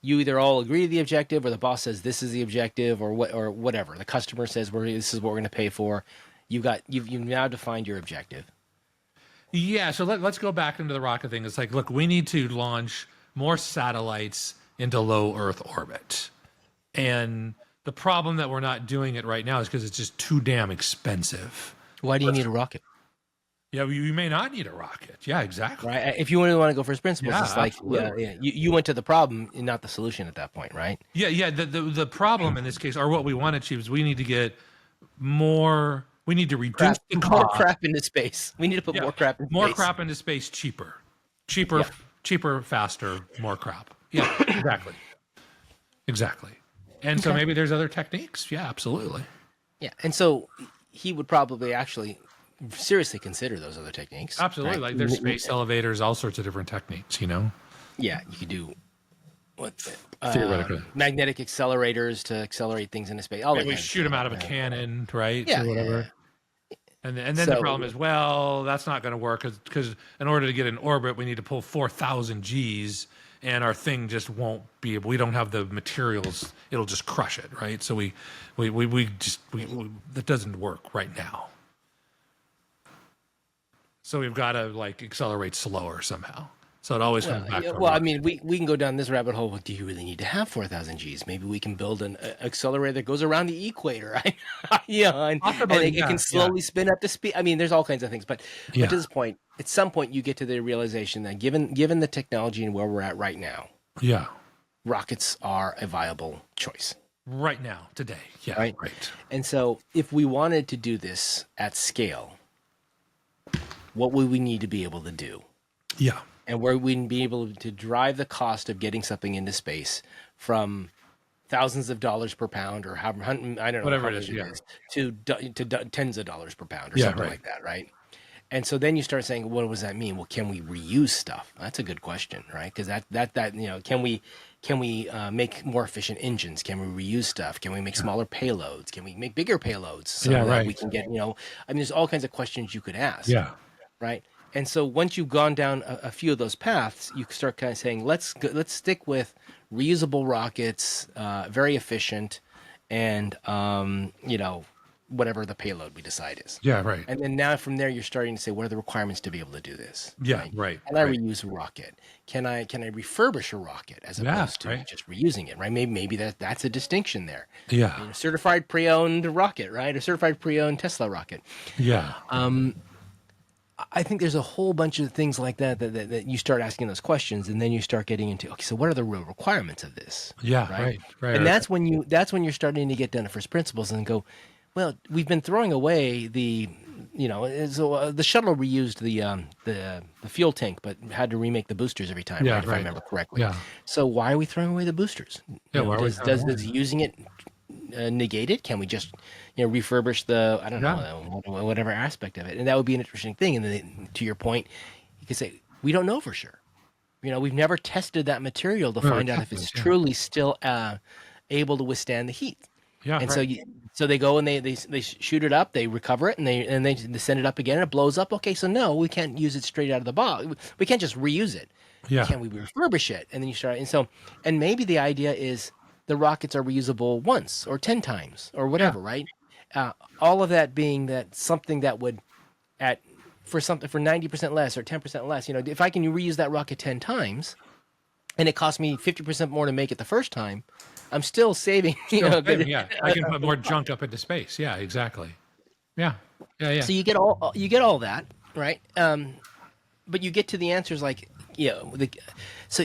either all agree to the objective, or the boss says this is the objective, or whatever. The customer says this is what we're going to pay for. You've now defined your objective. Yeah, so let's go back into the rocket thing. It's like, look, we need to launch more satellites into low Earth orbit. And the problem that we're not doing it right now is because it's just too damn expensive. Why do you need a rocket? Yeah, you may not need a rocket. Yeah, exactly. Right. If you really want to go first principles, Yeah, it's like you went to the problem and not the solution at that point, right? Yeah. The problem in this case, or what we want to achieve, is we need to get more. We need to reduce the cost. More crap into space. We need to put more crap into space. More crap into space cheaper, faster, more crap. Yeah, exactly. And so maybe there's other techniques. Yeah, absolutely. Yeah, and so he would probably actually seriously consider those other techniques. Absolutely, right? like there's space elevators, all sorts of different techniques. Yeah, you could do theoretically magnetic accelerators to accelerate things into space. We shoot them out of a cannon, right? Yeah, or whatever. Yeah. And then the problem is, well, that's not going to work because in order to get in orbit, we need to pull 4,000 Gs, and our thing just won't be able. We don't have the materials; it'll just crush it, right? So we that doesn't work right now. So we've got to accelerate slower somehow. So it always comes back. I mean, we can go down this rabbit hole. Do you really need to have 4,000 Gs? Maybe we can build an accelerator that goes around the equator, right? and it can slowly spin up to speed. I mean, there's all kinds of things, but to this point, at some point, you get to the realization that given the technology and where we're at right now, rockets are a viable choice. Right now, today, right. And so, if we wanted to do this at scale, what would we need to be able to do? Yeah. And where we'd be able to drive the cost of getting something into space from thousands of dollars per pound, or I don't know, whatever it is, to tens of dollars per pound, or something like that, right? And so then you start saying, what does that mean? Well, can we reuse stuff? That's a good question, right? Because can we make more efficient engines? Can we reuse stuff? Can we make smaller payloads? Can we make bigger payloads so that we can get, I mean, there's all kinds of questions you could ask. Yeah. Right. And so once you've gone down a few of those paths, you start kind of saying, let's stick with reusable rockets, very efficient, and whatever the payload we decide is. Yeah, right. And then now from there, you're starting to say, what are the requirements to be able to do this? Yeah, right. Can I reuse a rocket? Can I refurbish a rocket as opposed to just reusing it? Right? Maybe that's a distinction there. Yeah. I mean, a certified pre-owned rocket, right? A certified pre-owned Tesla rocket. Yeah. I think there's a whole bunch of things like that you start asking those questions, and then you start getting into, okay, so what are the real requirements of this? Yeah, right. And that's when you're starting to get down to first principles and go, well, we've been throwing away the shuttle reused the fuel tank, but had to remake the boosters every time, if I remember correctly. Yeah. So why are we throwing away the boosters? Yeah, does using it negate it? Can we just refurbish the whatever aspect of it? And that would be an interesting thing. And then to your point, you could say we don't know for sure. We've never tested that material to find out if it's truly still able to withstand the heat. Yeah, and so they go and they shoot it up, they recover it, and they send it up again, and it blows up. Okay, so no, we can't use it straight out of the box. We can't just reuse it. Yeah. Can we refurbish it? And then you start, and maybe the idea is the rockets are reusable once or 10 times or whatever, right? All of that being that something that would for 90% less or 10% less. If I can reuse that rocket 10 times, and it costs me 50% more to make it the first time, I'm still saving. I can put more junk up into space. Yeah, exactly. Yeah. So you get all that, right? But you get to the answers like, so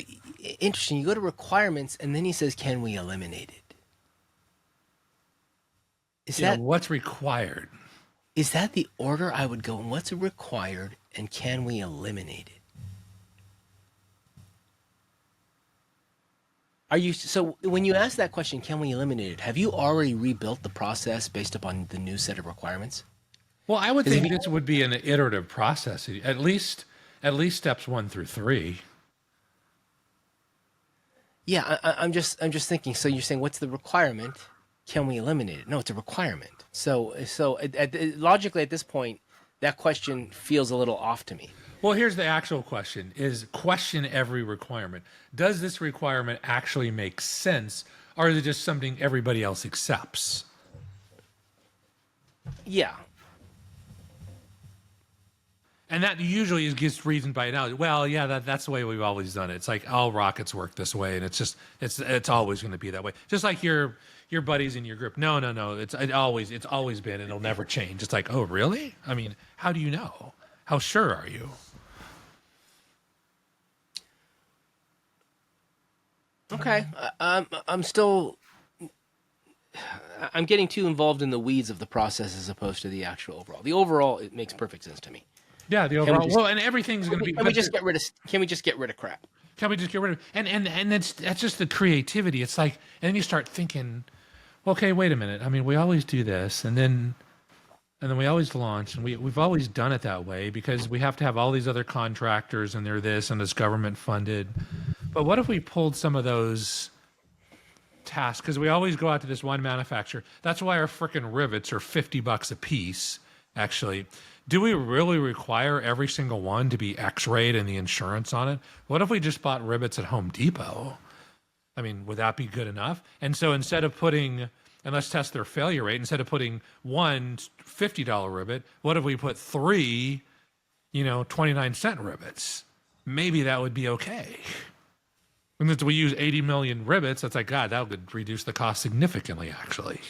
interesting. You go to requirements, and then he says, "Can we eliminate it?" What's required? Is that the order I would go in? What's required, and can we eliminate it? So when you ask that question, can we eliminate it? Have you already rebuilt the process based upon the new set of requirements? Well, I would think this would be an iterative process, at least steps 1 through 3. Yeah, I'm just thinking. So you're saying, what's the requirement? Can we eliminate it? No, it's a requirement. So logically at this point, that question feels a little off to me. Well, here's the actual question: is question every requirement. Does this requirement actually make sense, or is it just something everybody else accepts? Yeah. And that usually gets reasoned by analogy. Well, yeah, that's the way we've always done it. It's like all rockets work this way, and it's always going to be that way. Just like your buddies in your group. No. It's always been, and it'll never change. It's like, oh, really? I mean, how do you know? How sure are you? Okay, I'm getting too involved in the weeds of the process as opposed to the actual overall. The overall, it makes perfect sense to me. Yeah, the overall. And everything's going to be. Can we just get rid of crap? Can we just get rid of? And that's just the creativity. It's like, and then you start thinking, okay, wait a minute. I mean, we always do this, and then we always launch, and we've always done it that way because we have to have all these other contractors, and they're this, and it's government funded. But what if we pulled some of those tasks? Because we always go out to this one manufacturer. That's why our frickin' rivets are $50 a piece, actually. Do we really require every single one to be X-rayed and the insurance on it? What if we just bought rivets at Home Depot? I mean, would that be good enough? And so instead of putting, and let's test their failure rate, instead of putting one $50 rivet, what if we put 3, 29-cent rivets? Maybe that would be okay. And if we use 80 million rivets, that's like, God, that would reduce the cost significantly, actually.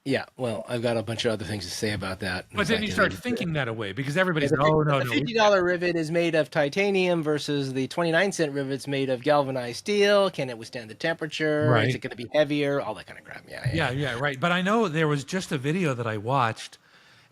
Yeah, well, I've got a bunch of other things to say about that. But then you start thinking that away because everybody's no. The $50 rivet is made of titanium versus the 29-cent rivet's made of galvanized steel. Can it withstand the temperature? Right. Is it going to be heavier? All that kind of crap. Yeah, right. But I know there was just a video that I watched,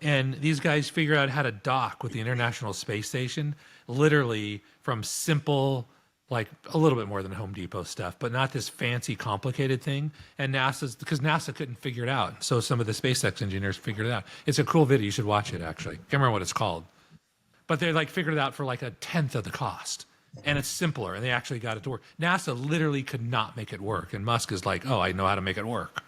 and these guys figured out how to dock with the International Space Station, literally from simple, like a little bit more than Home Depot stuff, but not this fancy, complicated thing. And because NASA couldn't figure it out. So some of the SpaceX engineers figured it out. It's a cool video. You should watch it, actually. Can't remember what it's called. But they figured it out for like a 1/10 of the cost. And it's simpler, and they actually got it to work. NASA literally could not make it work. And Musk is like, oh, I know how to make it work.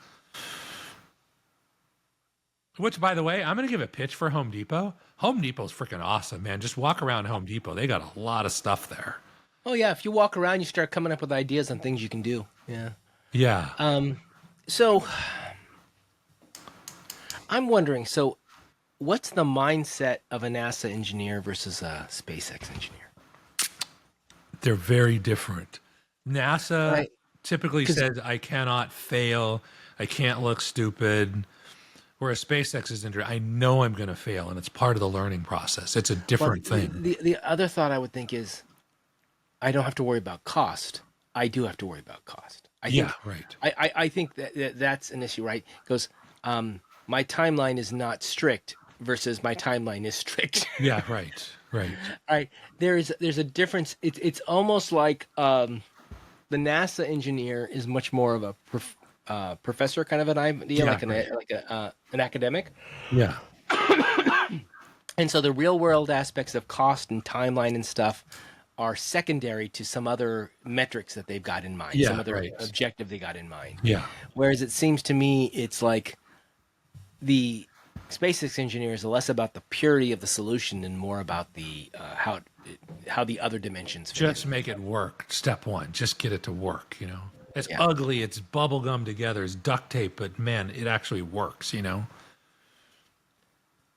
Which, by the way, I'm going to give a pitch for Home Depot. Home Depot's freaking awesome, man. Just walk around Home Depot. They got a lot of stuff there. Oh yeah, if you walk around, you start coming up with ideas on things you can do. Yeah. Yeah. So I'm wondering, so what's the mindset of a NASA engineer versus a SpaceX engineer? They're very different. NASA Right. typically 'Cause- says, I cannot fail. I can't look stupid. Whereas SpaceX is I know I'm going to fail, and it's part of the learning process. It's a different thing. The other thought I would think is, I don't have to worry about cost. I do have to worry about cost. Yeah, right. I think that's an issue, right? Because my timeline is not strict versus my timeline is strict. Yeah, right, right. All right, there's a difference. It's almost like the NASA engineer is much more of a professor kind of an idea, Yeah, like an academic. Yeah. And so the real world aspects of cost and timeline and stuff are secondary to some other metrics that they've got in mind, Yeah, some other right. objective they got in mind. Yeah. Whereas it seems to me it's like the SpaceX engineer is less about the purity of the solution and more about the how the other dimensions fit. Just make it work. Step one. Just get it to work, you know. It's Yeah. ugly, it's bubble gum together, it's duct tape, but man, it actually works, you know.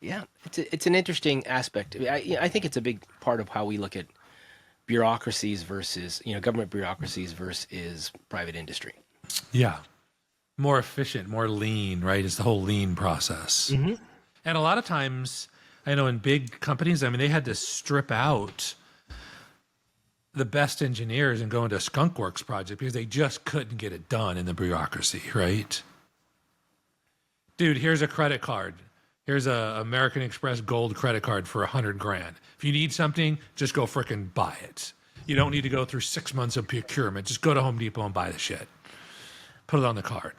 Yeah, it's an interesting aspect. I think it's a big part of how we look at bureaucracies versus government bureaucracies versus private industry. Yeah. More efficient, more lean, right? It's the whole lean process. Mm-hmm. And a lot of times, I know in big companies, I mean, they had to strip out the best engineers and go into a skunkworks project because they just couldn't get it done in the bureaucracy, right? Dude, here's a credit card. Here's a American Express Gold credit card for $100,000. If you need something, just go frickin' buy it. You don't need to go through 6 months of procurement. Just go to Home Depot and buy the shit. Put it on the card.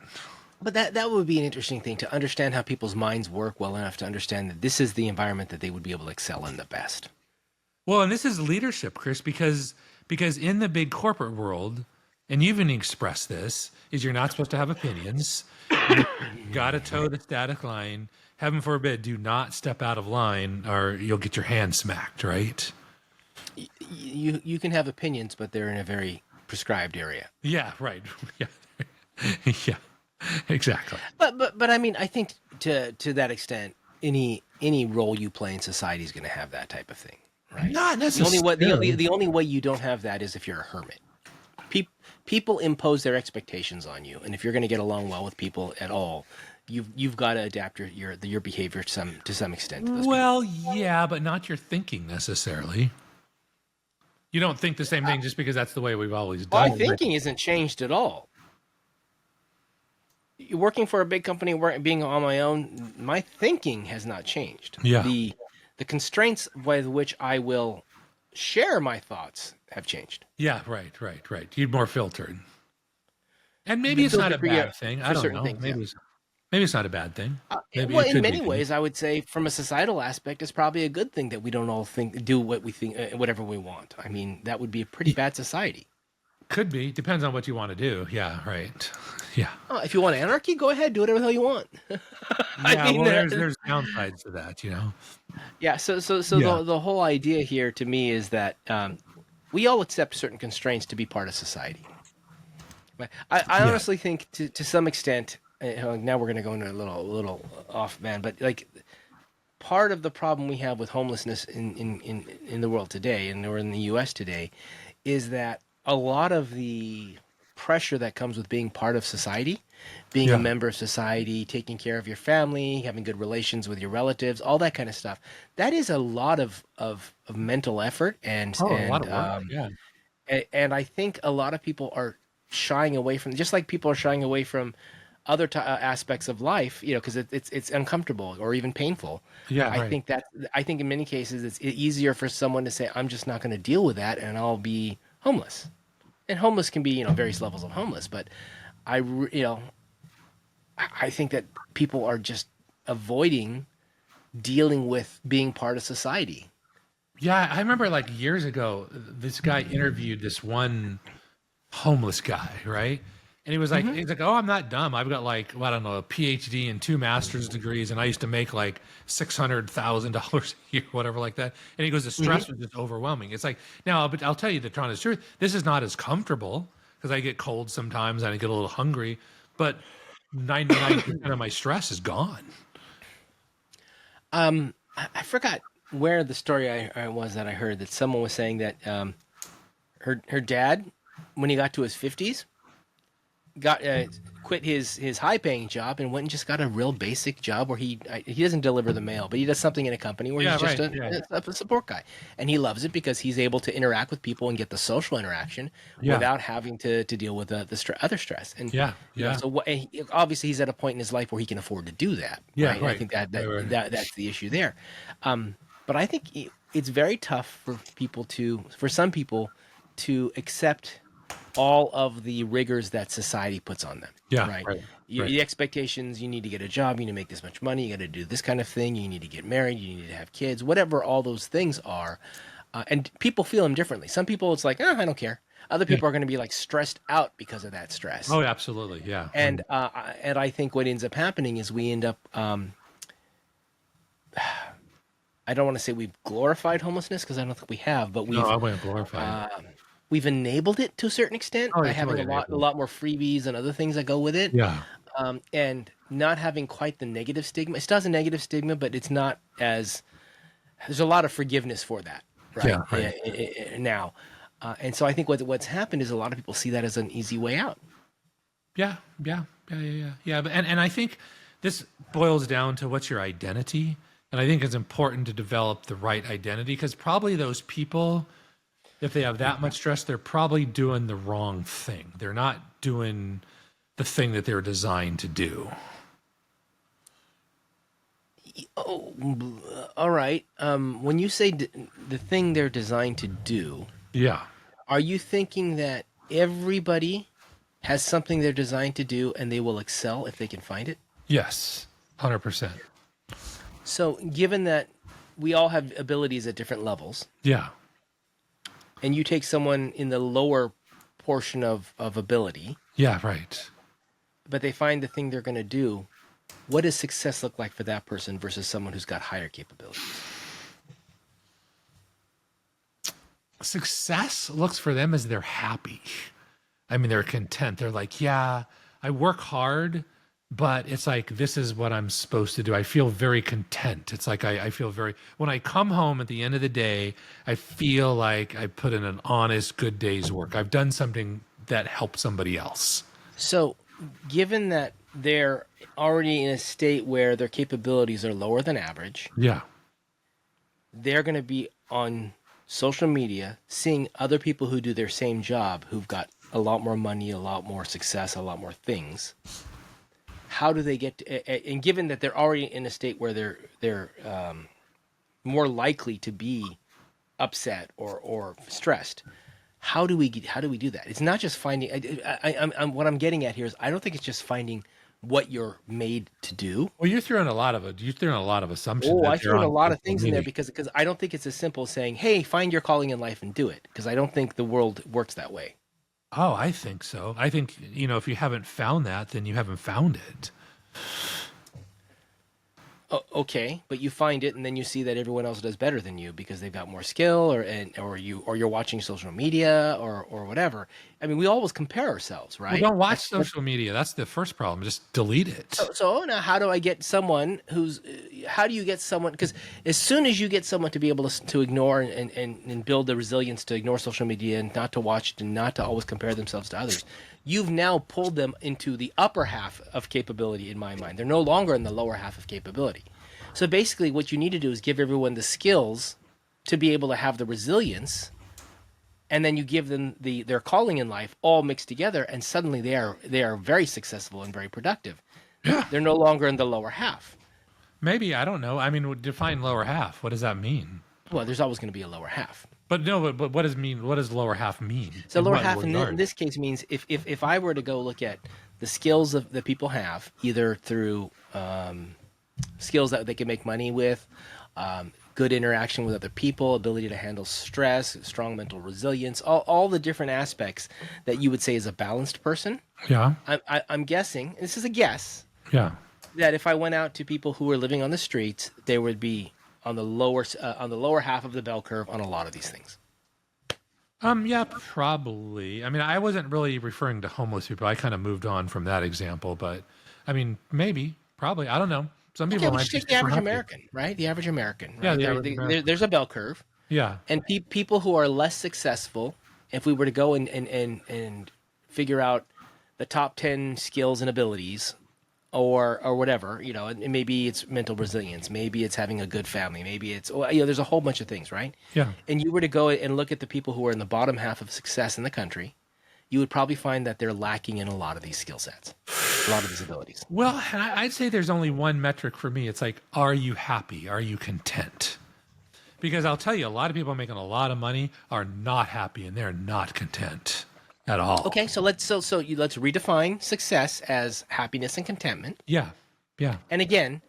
But that would be an interesting thing to understand how people's minds work well enough to understand that this is the environment that they would be able to excel in the best. Well, and this is leadership, Chris, because in the big corporate world, and you've even expressed this, is you're not supposed to have opinions. You got to toe the static line. Heaven forbid, do not step out of line or you'll get your hand smacked, right? You can have opinions, but they're in a very prescribed area. Yeah, right. Yeah. Yeah. Exactly. But I mean, I think to that extent, any role you play in society is going to have that type of thing, right? Not The necessarily. the only way you don't have that is if you're a hermit. People impose their expectations on you, and if you're going to get along well with people at all, you've got to adapt your behavior to some extent. To those Well, yeah, but not your thinking necessarily. You don't think the same thing just because that's the way we've always people. done My it. thinking isn't changed at all. Working for a big company, being on my own, my thinking has not changed. Yeah. The constraints with which I will share my thoughts have changed. Yeah, right. You're more filtered. And maybe it's not a Filtered, yeah, bad thing. for I don't certain know. things, Maybe yeah. maybe it's not a bad thing. Maybe Well, it in could many be. ways, I would say, from a societal aspect, it's probably a good thing that we don't all do what we think, whatever we want. I mean, that would be a pretty bad society. Could be. Depends on what you want to do. Yeah, right. Yeah. If you want anarchy, go ahead, do whatever the hell you want. Yeah, well, there- there's downsides to that, you know. Yeah. So Yeah. the whole idea here to me is that we all accept certain constraints to be part of society. But I honestly think to some extent, now we're going to go into a little off, man. But like, part of the problem we have with homelessness in the world today, and or in the U.S. today, is that a lot of the pressure that comes with being part of society, being Yeah. a member of society, taking care of your family, having good relations with your relatives, all that kind of stuff. That is a lot of mental effort and A lot of work. Yeah. and I think a lot of people are shying away from, just like people are shying away from other aspects of life, because it's uncomfortable or even painful. Yeah, I right. think in many cases it's easier for someone to say, I'm just not going to deal with that and I'll be homeless. And homeless can be, various levels of homeless, but I think that people are just avoiding dealing with being part of society. Yeah, I remember like years ago, this guy interviewed this one homeless guy, right? And he was like, he's like, oh, I'm not dumb. I've got like, well, I don't know, a PhD and 2 master's degrees, and I used to make like $600,000 a year, whatever like that. And he goes, the stress was just overwhelming. It's like, now, but I'll tell you the honest truth. This is not as comfortable because I get cold sometimes and I get a little hungry, but 99% of my stress is gone. I forgot where the story I was that I heard that someone was saying that her dad, when he got to his 50s, got quit his high paying job and went and just got a real basic job where he doesn't deliver the mail, but he does something in a company where he's just a support guy, and he loves it because he's able to interact with people and get the social interaction without having to deal with the other stress. And so obviously he's at a point in his life where he can afford to do that. Right? I think that's the issue there. But I think it's very tough for some people to accept all of the rigors that society puts on them. The expectations, you need to get a job, you need to make this much money, you got to do this kind of thing, you need to get married, you need to have kids, whatever all those things are. And people feel them differently. Some people, it's like, I don't care. Other people are going to be like stressed out because of that stress. Oh, absolutely. Yeah. And I think what ends up happening is we end up, I don't want to say we've glorified homelessness because I don't think we have, but I wouldn't glorify it. We've enabled it to a certain extent by having a lot more freebies and other things that go with it. Yeah. And not having quite the negative stigma. It still has a negative stigma, but it's not as, there's a lot of forgiveness for that, right? Yeah, now. And so I think what's happened is a lot of people see that as an easy way out. Yeah. And I think this boils down to what's your identity. And I think it's important to develop the right identity, because probably those people, if they have that much stress, they're probably doing the wrong thing. They're not doing the thing that they're designed to do. Oh, all right. When you say the thing they're designed to do, are you thinking that everybody has something they're designed to do and they will excel if they can find it? Yes, 100%. So given that we all have abilities at different levels. Yeah. And you take someone in the lower portion of ability. Yeah, right. But they find the thing they're going to do. What does success look like for that person versus someone who's got higher capabilities? Success looks for them as they're happy. I mean, they're content. They're like, yeah, I work hard, but it's like, this is what I'm supposed to do. I feel very content. It's like, I feel very, when I come home at the end of the day, I feel like I put in an honest, good day's work. I've done something that helped somebody else. So given that they're already in a state where their capabilities are lower than average. Yeah. They're going to be on social media, seeing other people who do their same job, who've got a lot more money, a lot more success, a lot more things. How do they get to, and given that they're already in a state where they're more likely to be upset or stressed, how do we do that? It's not just finding. What I'm getting at here is I don't think it's just finding what you're made to do. Well, you're throwing a lot of assumptions. Oh, I threw in a lot of things in there because I don't think it's as simple as saying, "Hey, find your calling in life and do it," because I don't think the world works that way. Oh, I think so. I think, if you haven't found that, then you haven't found it. Okay, but you find it and then you see that everyone else does better than you because they've got more skill or you're watching social media or whatever. I mean, we always compare ourselves, right? Well, don't watch social media. That's the first problem. Just delete it. So now how do I get someone how do you get someone, because as soon as you get someone to be able to ignore and build the resilience to ignore social media and not to watch it and not to always compare themselves to others, you've now pulled them into the upper half of capability in my mind. They're no longer in the lower half of capability. So basically what you need to do is give everyone the skills to be able to have the resilience, and then you give them their calling in life all mixed together, and suddenly they are very successful and very productive. Yeah. They're no longer in the lower half. Maybe, I don't know. I mean, define lower half. What does that mean? Well, there's always going to be a lower half. But no, but what does lower half mean? So lower half in this case means if I were to go look at the skills that people have, either through skills that they can make money with, good interaction with other people, ability to handle stress, strong mental resilience, all the different aspects that you would say is a balanced person. Yeah. I'm guessing, and this is a guess, Yeah. that if I went out to people who were living on the streets, they would be on the lower half of the bell curve on a lot of these things. Yeah, probably. I mean, I wasn't really referring to homeless people. I kind of moved on from that example, but I mean, maybe, probably. I don't know. Some people Okay, we might just be take the super average happy. American, right? The average American, right? Yeah, the average American. There's a bell curve, Yeah. and people who are less successful, if we were to go and figure out the top 10 skills and abilities, or whatever, you know, and maybe it's mental resilience, maybe it's having a good family, maybe it's, you know, there's a whole bunch of things, right? Yeah. And you were to go and look at the people who are in the bottom half of success in the country, you would probably find that they're lacking in a lot of these skill sets, a lot of these abilities. Well, and I'd say there's only one metric for me. It's like, are you happy? Are you content? Because I'll tell you, a lot of people making a lot of money are not happy and they're not content at all. Okay, so let's redefine success as happiness and contentment. Yeah. Yeah. And again,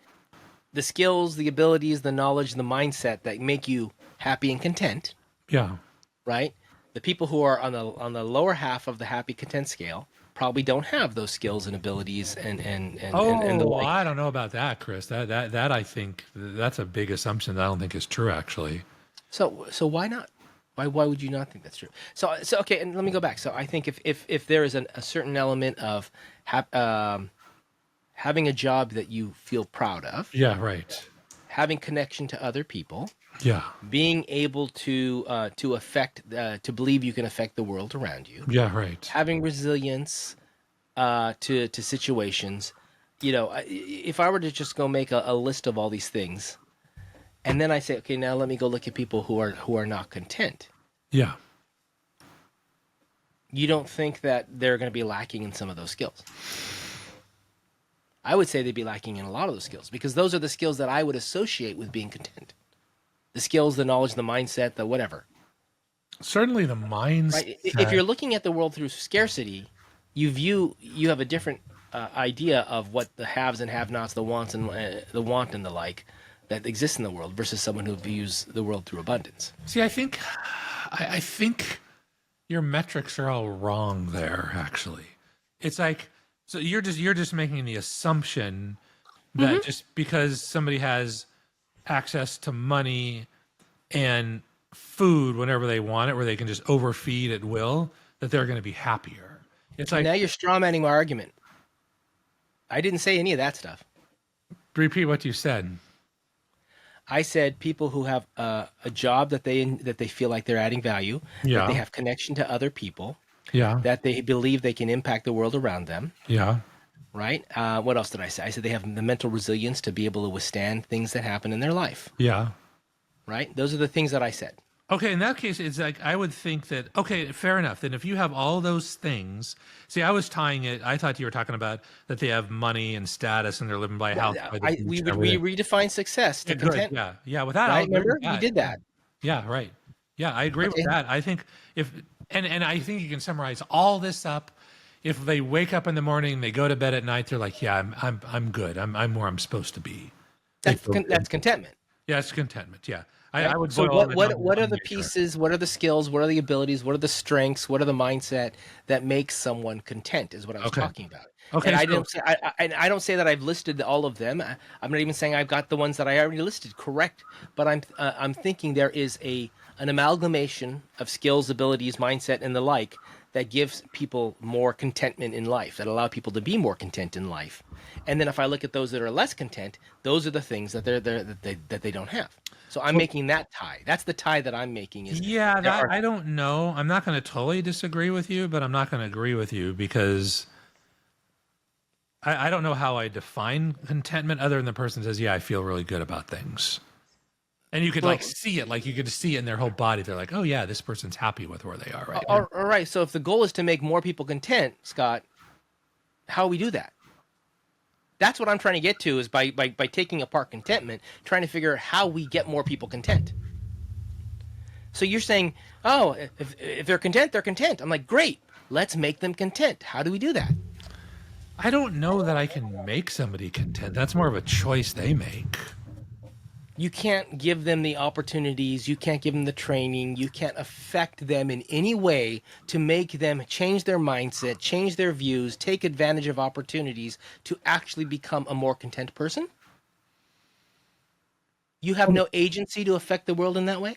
the skills, the abilities, the knowledge, the mindset that make you happy and content, Yeah. right? The people who are on the lower half of the happy content scale probably don't have those skills and abilities and the like. I don't know about that, Chris. That I think that's a big assumption that I don't think is true, actually. So why not? Why would you not think that's true? So okay, and let me go back. So I think if there is a certain element of having a job that you feel proud of, Yeah. Right. having connection to other people, Yeah. being able to to believe you can affect the world around you, Yeah. Right. having resilience to situations, you know, if I were to just go make a list of all these things, and then I say, okay, now let me go look at people who are not content. Yeah. You don't think that they're going to be lacking in some of those skills? I would say they'd be lacking in a lot of those skills, because those are the skills that I would associate with being content. The skills, the knowledge, the mindset, the whatever. Certainly the mindset. Right? If you're looking at the world through scarcity, you have a different idea of what the haves and have-nots, the wants and the want and the like that exists in the world, versus someone who views the world through abundance. See, I think your metrics are all wrong there, actually. It's like, so you're just making the assumption that just because somebody has access to money and food whenever they want it, where they can just overfeed at will, that they're going to be happier. It's like, Now you're strawmanning my argument. I didn't say any of that stuff. repeat what you said. I said people who have a job that they feel like they're adding value, Yeah. that they have connection to other people, Yeah. that they believe they can impact the world around them, Yeah. right? What else did I say? I said they have the mental resilience to be able to withstand things that happen in their life, Yeah. right? Those are the things that I said. Okay, in that case, it's like, I would think that, okay, fair enough. Then if you have all those things, see, I was tying it, I thought you were talking about that they have money and status and they're living by a house. by the beach We and would everything. redefine success to Yeah, good. content. Yeah, yeah. With that, I'll Right? agree Remember, with that. we did that. Yeah, right. Yeah, I agree Okay. with that. I think and I think you can summarize all this up. If they wake up in the morning, they go to bed at night, they're like, yeah, I'm good. I'm where I'm supposed to be. They feel good. That's contentment. Yeah, it's contentment. Yeah, Right? I would. So boil it down to what are one the metric. pieces? What are the skills? What are the abilities? What are the strengths? What are the mindset that makes someone content? Is what I was Okay. talking about. Okay, And I so- didn't say I don't say that I've listed all of them. I'm not even saying I've got the ones that I already listed correct. But I'm thinking there is an amalgamation of skills, abilities, mindset, and the like that gives people more contentment in life, that allow people to be more content in life. And then if I look at those that are less content, those are the things that they don't have. So I'm making that tie. That's the tie that I'm making. Is Yeah, there that, are- I don't know. I'm not going to totally disagree with you, but I'm not going to agree with you because I don't know how I define contentment other than the person says, yeah, I feel really good about things. And you could Well- like see it, like you could see it in their whole body. They're like, oh yeah, this person's happy with where they are right now. all right. So if the goal is to make more people content, Scott, how we do that? That's what I'm trying to get to, is by taking apart contentment, trying to figure out how we get more people content. So you're saying, oh, if they're content, they're content. I'm like, great, let's make them content. How do we do that? I don't know that I can make somebody content. That's more of a choice they make. You can't give them the opportunities. You can't give them the training. You can't affect them in any way to make them change their mindset, change their views, take advantage of opportunities to actually become a more content person. You have no agency to affect the world in that way?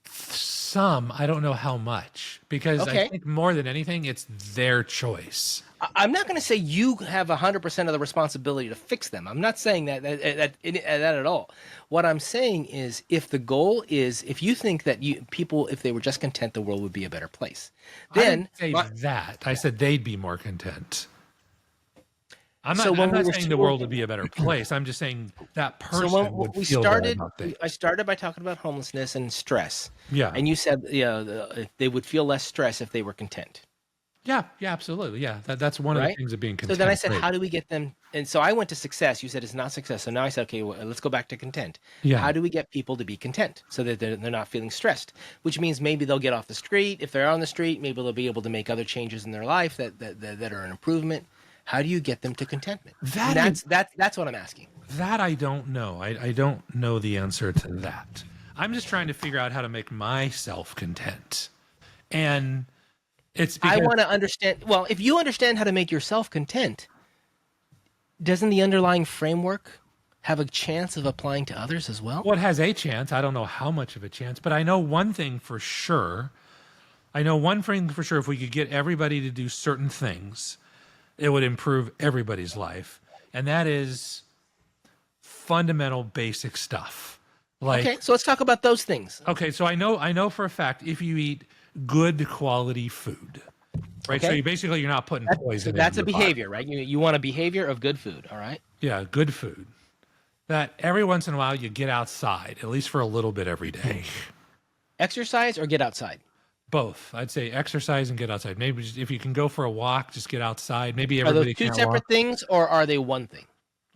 Some, I don't know how much, because Okay. I think more than anything, it's their choice. I'm not going to say you have 100% of the responsibility to fix them. I'm not saying that at all. What I'm saying is, if the goal is, if you think that people, if they were just content, the world would be a better place, I then didn't say that. I said they'd be more content. I'm So not, when I'm we not were saying the world would be a better place. I'm just saying that person So when would we feel better started, about things. I started by talking about homelessness and stress. Yeah. And you said, they would feel less stress if they were content, Yeah, absolutely. Yeah, that's one of the right? things of being So content. then I said, right? how do we get them? And so I went to success. You said it's not success. So now I said, okay, well, let's go back to content. Yeah. How do we get people to be content so that they're not feeling stressed? Which means maybe they'll get off the street. If they're on the street, maybe they'll be able to make other changes in their life that are an improvement. How do you get them to contentment? That's what I'm asking. That I don't know. I don't know the answer to that. I'm just trying to figure out how to make myself content. And it's because I want to understand. Well, if you understand how to make yourself content, doesn't the underlying framework have a chance of applying to others as well? well, it has a chance. I don't know how much of a chance, but I know one thing for sure. If we could get everybody to do certain things, it would improve everybody's life. And that is fundamental basic stuff. Like, Okay, so let's talk about those things. okay, so I know for a fact if you eat good quality food, right? So Okay. you're not putting poison. That's into a your body. behavior, right? You want a behavior of good food, all right? Yeah, good food. That every once in a while you get outside, at least for a little bit every day. Exercise or get outside. Both. I'd say exercise and get outside. Maybe just, if you can go for a walk, just get outside. Maybe Are those everybody two can't separate walk. things, or are they one thing?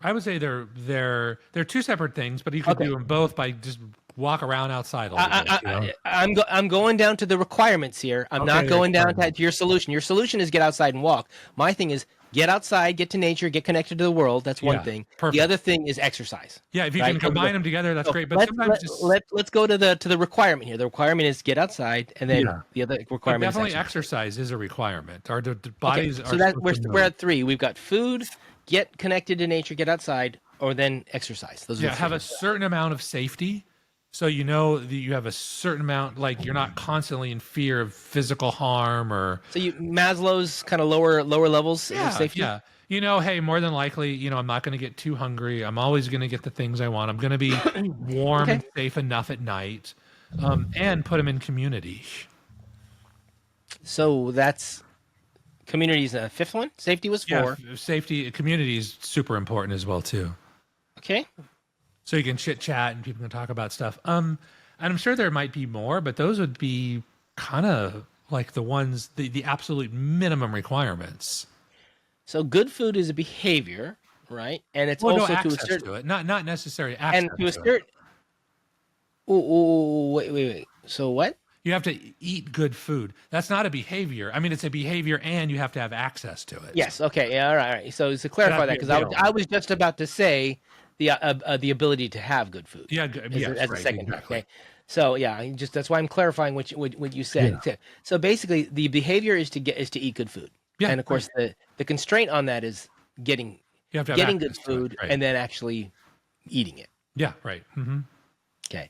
I would say they're two separate things, but you could Okay. do them both by just walk around outside a little bit. I'm going down to the requirements here. I'm Okay, not the going down to requirements. your solution. Your solution is get outside and walk. My thing is get outside, get to nature, get connected to the world. That's one Yeah, thing. perfect. The other thing is exercise. Yeah, if you Right? can combine them together, that's So great. But sometimes just let's go to the requirement here. The requirement is get outside, and then Yeah. the other but requirement is definitely exercise. exercise is a requirement. Our the Okay, bodies so are that supposed to we're know. at three. We've got food, get connected to nature, get outside, or then exercise. Those are Yeah, the have three. a certain amount of safety. So you know that you have a certain amount, like you're not constantly in fear of physical harm or So Maslow's kind of lower levels of safety. yeah. You know, hey, more than likely, I'm not going to get too hungry. I'm always going to get the things I want. I'm going to be warm Okay. and safe enough at night, and put them in community. So that's community's a fifth one. Safety was four. Safety, community is super important as well too. Okay. So you can chit chat and people can talk about stuff. And I'm sure there might be more, but those would be kind of like the ones, the absolute minimum requirements. So good food is a behavior, right? And it's Well, no also to a access certain to it, not necessary access and to a it. certain. Oh, wait. So what? You have to eat good food. That's not a behavior. I mean, it's a behavior, and you have to have access to it. Yes. Okay. Yeah. All right. So to clarify that, be because available. I was just about to say the ability to have good food. Yeah. As a Right, second. exactly. Okay. So yeah, that's why I'm clarifying what you said. So basically, the behavior is to eat good food. Yeah, And of course, the constraint on that is getting You have to have getting good access to it, food right. and then actually eating it. Yeah. Right. Mm-hmm. Okay.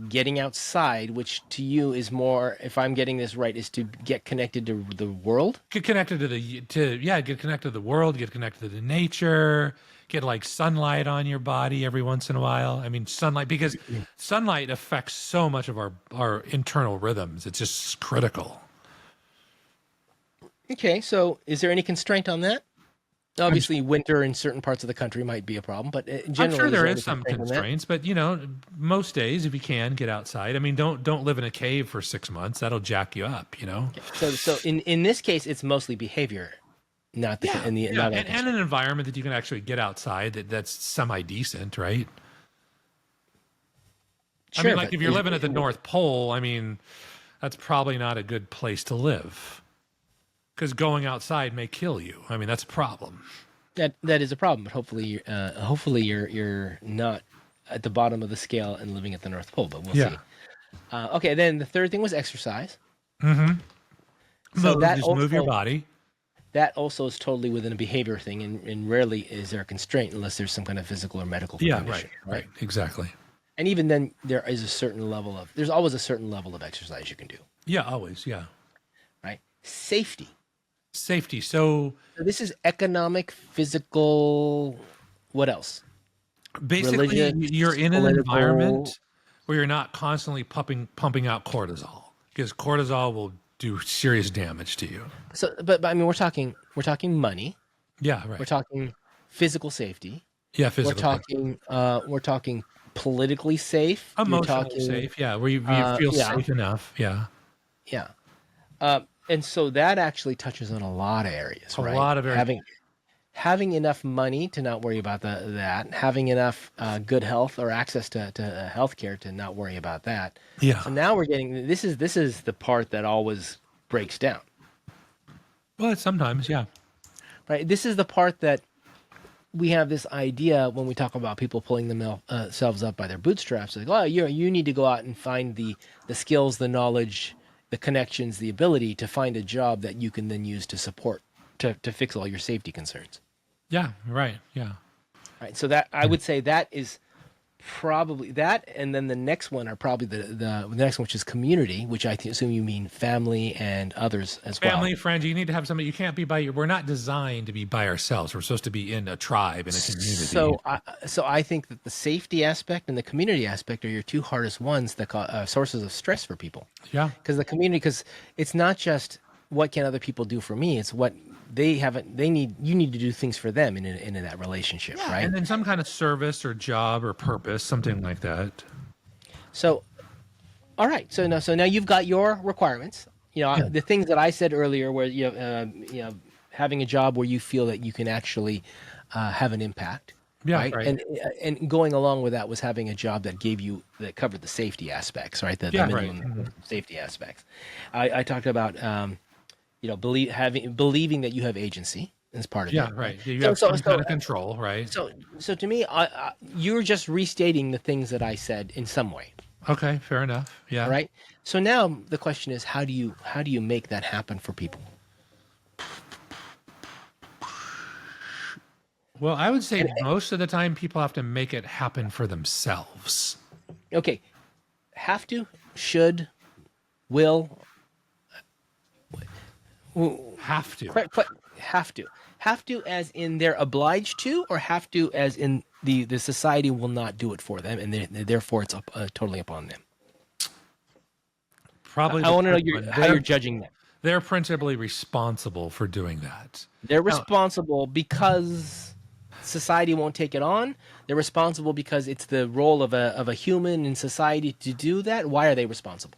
Getting outside, which to you is more, if I'm getting this right, is to get connected to the world. Get connected get connected to the world, get connected to nature, get like sunlight on your body every once in a while. I mean, sunlight, because sunlight affects so much of our internal rhythms. It's just critical. Okay, so is there any constraint on that? Obviously, winter in certain parts of the country might be a problem, but generally, I'm sure there any is some constraint on that? constraints, but most days if you can get outside. I mean, don't live in a cave for 6 months. That'll jack you up. So in this case, it's mostly behavior, not the and not an environment that you can actually get outside that's semi decent, right? I Sure, mean, like but if you're living at the North Pole, I mean, that's probably not a good place to live because going outside may kill you. I mean, that's a problem. That is a problem, but hopefully you're not at the bottom of the scale and living at the North Pole, but we'll Yeah. see. Okay, then the third thing was exercise. So Move, that just move your also body. that also is totally within a behavior thing, and rarely is there a constraint unless there's some kind of physical or medical Yeah, condition, right. Exactly. And even then, there's always a certain level of exercise you can do, Yeah, always. Yeah. right? Safety. Safety. So So this is economic, physical. What else? basically, Religious, you're in an political. environment where you're not constantly pumping out cortisol, because cortisol will do serious damage to you. So, but I mean, we're talking money. Yeah, right. We're talking physical safety. Yeah, physical. We're talking politically safe. You're Emotionally talking, safe. Yeah, where you feel yeah, safe enough. Yeah. yeah. And so that actually touches on a lot of areas, A right? lot of areas. Having enough money to not worry about that, having enough good health or access to healthcare to not worry about that. Yeah. So now we're getting this is the part that always breaks down, Well, sometimes, yeah. right? This is the part that we have this idea when we talk about people pulling themselves up by their bootstraps. Like, oh, you need to go out and find the skills, the knowledge, the connections, the ability to find a job that you can then use to support to fix all your safety concerns. Yeah, right. Yeah. Right. So that I would say that is probably that, and then the next one are probably the next one, which is community, which I assume you mean family and others as well. Family, friends, you need to have somebody. You can't be we're not designed to be by ourselves. We're supposed to be in a tribe, in a community. So I think that the safety aspect and the community aspect are your two hardest ones that sources of stress for people. Yeah. Because it's not just what can other people do for me, it's what you need to do things for them in that relationship, Yeah, right? and then some kind of service or job or purpose, something like that. So, all right. So now you've got your requirements. The things that I said earlier, where having a job where you feel that you can actually have an impact. Yeah, right. And going along with that was having a job that covered the safety aspects, right? The minimum safety aspects. I talked about believing that you have agency as part of it. Yeah, right. You have some kind of control, right? So to me, you're just restating the things that I said in some way. Okay, fair enough. Yeah. All right. So now the question is, how do you make that happen for people? Well, I would say most of the time people have to make it happen for themselves. Okay. Have to, should, will. Have to. Have to as in they're obliged to, or have to as in the society will not do it for them, and therefore it's totally upon them. Probably. I want to know how you're judging them. They're principally responsible for doing that. They're responsible because society won't take it on. They're responsible because it's the role of a human in society to do that. Why are they responsible?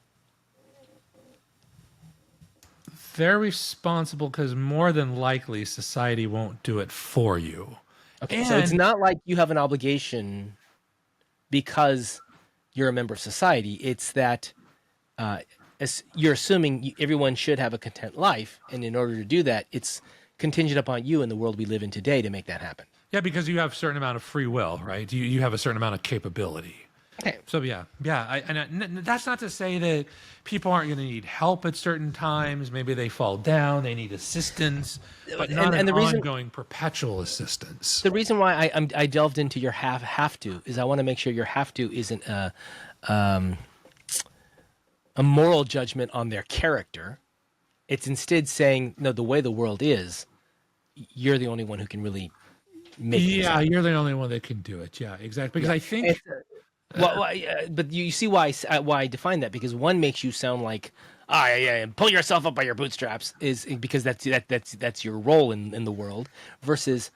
They're responsible because more than likely society won't do it for you. Okay, so it's not like you have an obligation because you're a member of society. It's that you're assuming everyone should have a content life, and in order to do that, it's contingent upon you in the world we live in today to make that happen. Yeah, because you have a certain amount of free will, right? You have a certain amount of capability. Okay. So yeah. And that's not to say that people aren't going to need help at certain times. Maybe they fall down, they need assistance, but not an ongoing, perpetual assistance. The reason why I delved into your have to is I want to make sure your have to isn't a moral judgment on their character. It's instead saying, no, the way the world is, you're the only one who can really make it. Yeah, you're the only one that can do it. Yeah, exactly. Because I think. But you see why I define that, because one makes you sound like pull yourself up by your bootstraps is because that's your role in the world, versus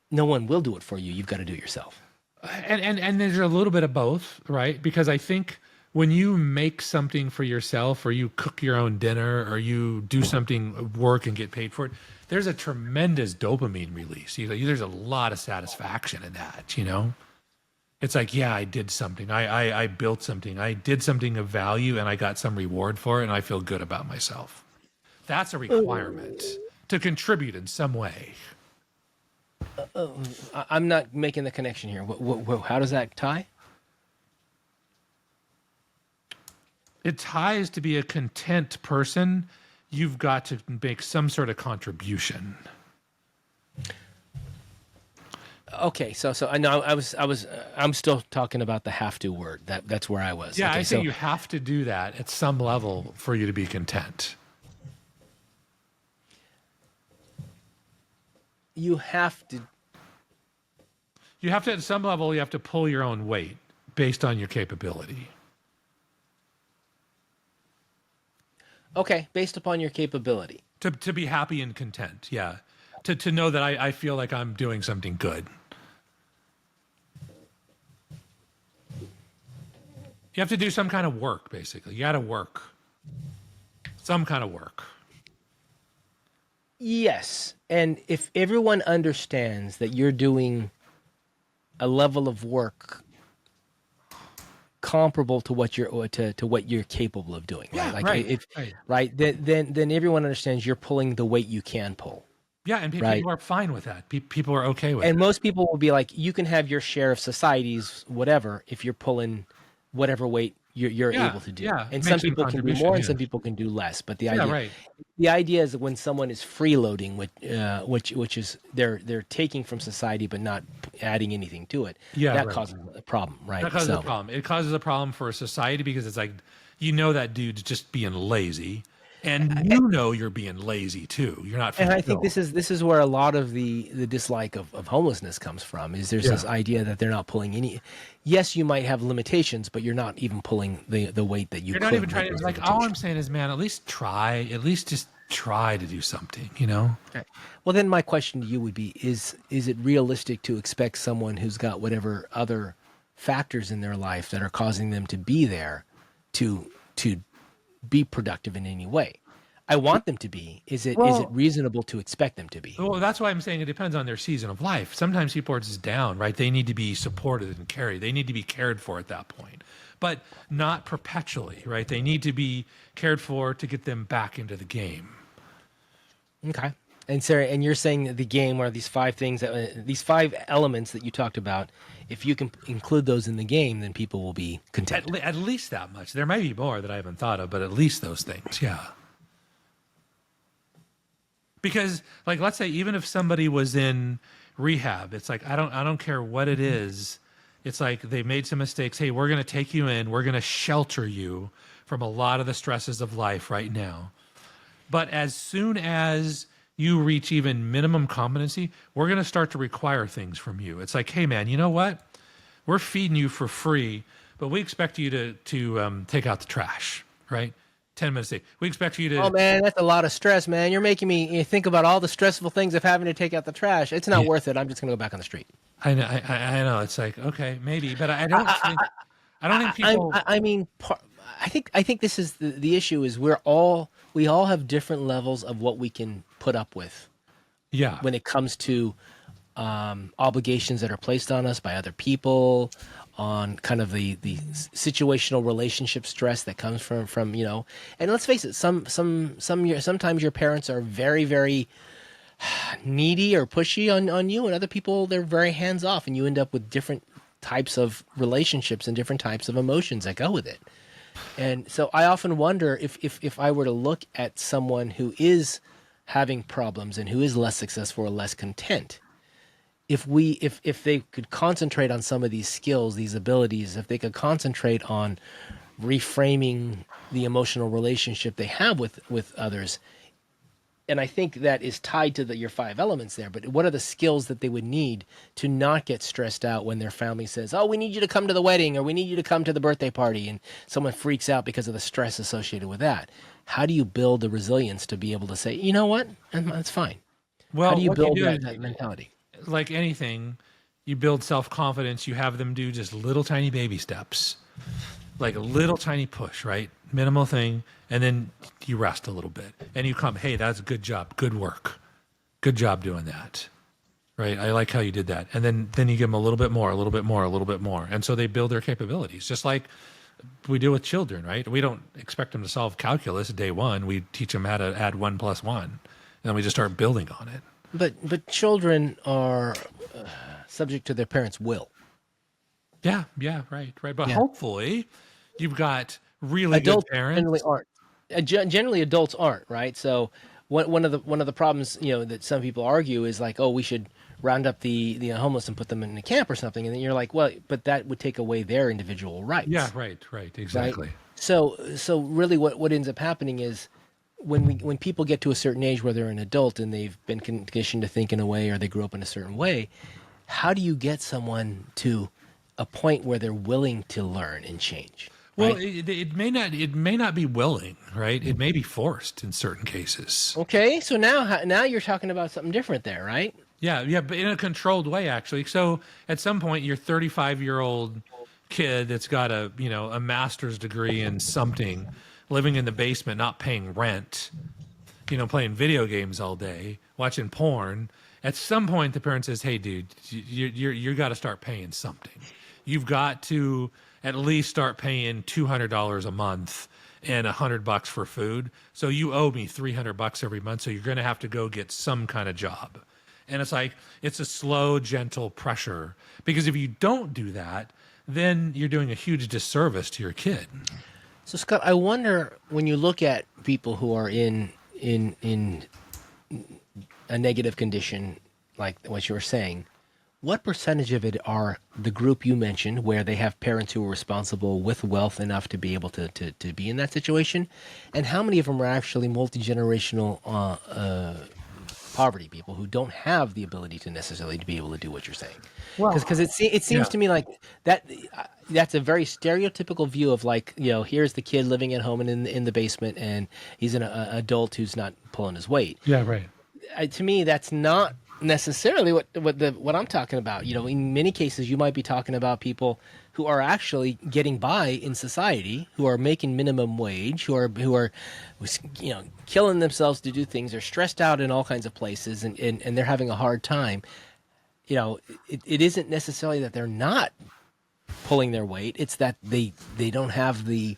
no one will do it for you. You've got to do it yourself. And there's a little bit of both, right? Because I think when you make something for yourself, or you cook your own dinner, or you do something, work and get paid for it, there's a tremendous dopamine release. There's a lot of satisfaction in that, It's like, yeah, I did something. I built something. I did something of value, and I got some reward for it, and I feel good about myself. That's a requirement to contribute in some way. I'm not making the connection here. How does that tie? It ties to be a content person. You've got to make some sort of contribution. Okay, so I know I'm still talking about the have to word. That's where I was. Yeah, okay, I think you have to do that at some level for you to be content. You have to. You have to, at some level, you have to pull your own weight based on your capability. Okay, based upon your capability. To be happy and content, yeah. To know that I feel like I'm doing something good. You have to do some kind of work, basically. You got to work. Some kind of work. Yes, and if everyone understands that you're doing a level of work comparable to what you're capable of doing, Yeah, right? Like right, if right. then everyone understands you're pulling the weight you can pull. Yeah, and Right. people are fine with that. People are okay with And it. most people will be like, you can have your share of society's whatever if you're pulling whatever weight you're Yeah, able to do. yeah, And make some some people can do contribution, more, and yeah. some people can do less. But the Yeah, idea, right. the idea is that when someone is freeloading, which is they're taking from society but not adding anything to it. Yeah, that right. causes a problem, right? That causes So- a problem. It causes a problem for society because it's like, you know, that dude's just being lazy, and you know you're being lazy too. You're not. And I think fulfilled. this is where a lot of the dislike of homelessness comes from. Is there's this Yeah. idea that they're not pulling any. Yes, you might have limitations, but you're not even pulling the weight that you You're could. not even trying with to. those Like, all I'm limitations. saying is, man, at least try. At least just try to do something. You know. Okay. Well, then my question to you would be: Is it realistic to expect someone who's got whatever other factors in their life that are causing them to be there, to be productive in any way? I want them to be. Is it Well- reasonable to expect them to be? Well, that's why I'm saying it depends on their season of life. Sometimes people are just down, right? They need to be supported and carried. They need to be cared for at that point, but not perpetually, right? They need to be cared for to get them back into the game. Okay. And Sarah, and you're saying that the game are these five things these five elements that you talked about. If you can include those in the game, then people will be content. At least that much. There may be more that I haven't thought of, but at least those things, yeah. Because, like, let's say even if somebody was in rehab, it's like I don't care what it is. It's like they made some mistakes. Hey, we're going to take you in. We're going to shelter you from a lot of the stresses of life right now. But as soon as you reach even minimum competency, we're going to start to require things from you. It's like, hey, man, you know what? We're feeding you for free, but we expect you to take out the trash, right? 10 minutes a day. We expect you to. Oh man, that's a lot of stress, man. You're making me think about all the stressful things of having to take out the trash. It's not worth it. I'm just gonna go back on the street. I know. I know. It's like, okay, maybe, but I don't think. I don't think people. I think this is the issue. Is we all have different levels of what we can put up with Yeah. when it comes to obligations that are placed on us by other people, on kind of the situational relationship stress that comes from and let's face it, sometimes your parents are very, very needy or pushy on you, and other people, they're very hands off, and you end up with different types of relationships and different types of emotions that go with it. And so I often wonder if I were to look at someone who is having problems and who is less successful or less content, if they could concentrate on some of these skills, these abilities, if they could concentrate on reframing the emotional relationship they have with others, and I think that is tied to your five elements there. But what are the skills that they would need to not get stressed out when their family says, "Oh, we need you to come to the wedding," or "We need you to come to the birthday party," and someone freaks out because of the stress associated with that? How do you build the resilience to be able to say, "You know what? That's fine"? Well, How do you what build do is, that mentality? like anything, you build self-confidence. You have them do just little tiny baby steps, like a little tiny push, right? Minimal thing. And then you rest a little bit and you come, hey, that's a good job. Good work. Good job doing that. Right. I like how you did that. And then you give them a little bit more, a little bit more, a little bit more. And so they build their capabilities, just like we do with children, right? We don't expect them to solve calculus day one. We teach them how to add 1 + 1. And then we just start building on it. But children are subject to their parents' will. Yeah, yeah, right, right. But Yeah. hopefully, you've got really good Adults generally parents. aren't. Generally, adults aren't, right? So one of the problems, that some people argue is like, oh, we should round up the homeless and put them in a camp or something, and then you're like, well, but that would take away their individual Yeah, rights, right, right, right? exactly. So really, what ends up happening is when people get to a certain age where they're an adult and they've been conditioned to think in a way or they grew up in a certain way, how do you get someone to a point where they're willing to learn and change? Well, Right? it may not be willing, right? It may be forced in certain cases. Okay, so now you're talking about something different there, right? Yeah, yeah, but in a controlled way, actually. So at some point, your 35-year-old kid that's got a master's degree in something, living in the basement, not paying rent, playing video games all day, watching porn. At some point, the parent says, "Hey, dude, you got to start paying something. You've got to at least start paying $200 a month and $100 for food. So you owe me $300 every month. So you're going to have to go get some kind of job." And it's like it's a slow, gentle pressure, because if you don't do that, then you're doing a huge disservice to your kid. So Scott, I wonder, when you look at people who are in a negative condition like what you were saying, what percentage of it are the group you mentioned where they have parents who are responsible with wealth enough to be able to be in that situation? And how many of them are actually multi-generational poverty people who don't have the ability to necessarily to be able to do what you're saying? Because it seems Yeah. to me like that's a very stereotypical view of, like, here's the kid living at home and in the basement, and he's an adult who's not pulling his weight. Yeah, right. To me, that's not necessarily what I'm talking about. In many cases, you might be talking about people who are actually getting by in society, who are making minimum wage, who are killing themselves to do things. They're stressed out in all kinds of places, and they're having a hard time. It isn't necessarily that they're not pulling their weight. It's that they don't have the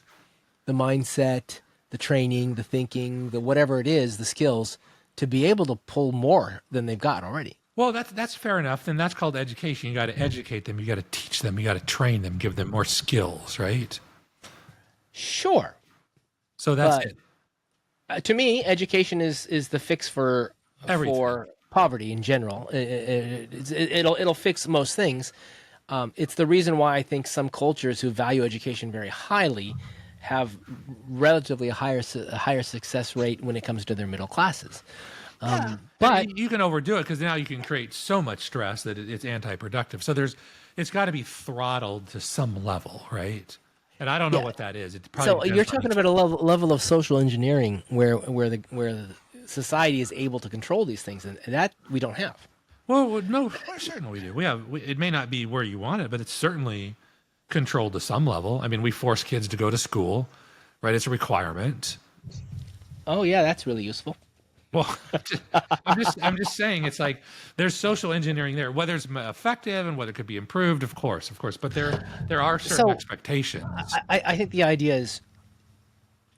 mindset, the training, the thinking, the whatever it is, the skills to be able to pull more than they've got already. Well, that's fair enough. Then that's called education. You got to educate them. You got to teach them. You got to train them. Give them more skills, right? Sure. So that's But it. to me, education is the fix for Everything. poverty in general. It'll fix most things. It's the reason why I think some cultures who value education very highly have relatively a higher success rate when it comes to their middle classes. But You can overdo it because now you can create so much stress that it's anti-productive. So it's got to be throttled to some level, right? And I don't know Yeah. what that is. It so probably you're depends on talking each- about a level of social engineering where the society is able to control these things, and that we don't have. Well, no, certainly we do. It may not be where you want it, but it's certainly controlled to some level. I mean, we force kids to go to school, right? It's a requirement. Oh yeah, that's really useful. Well, I'm just saying, it's like there's social engineering there, whether it's effective and whether it could be improved, of course, but there are certain So, expectations. I think the idea is,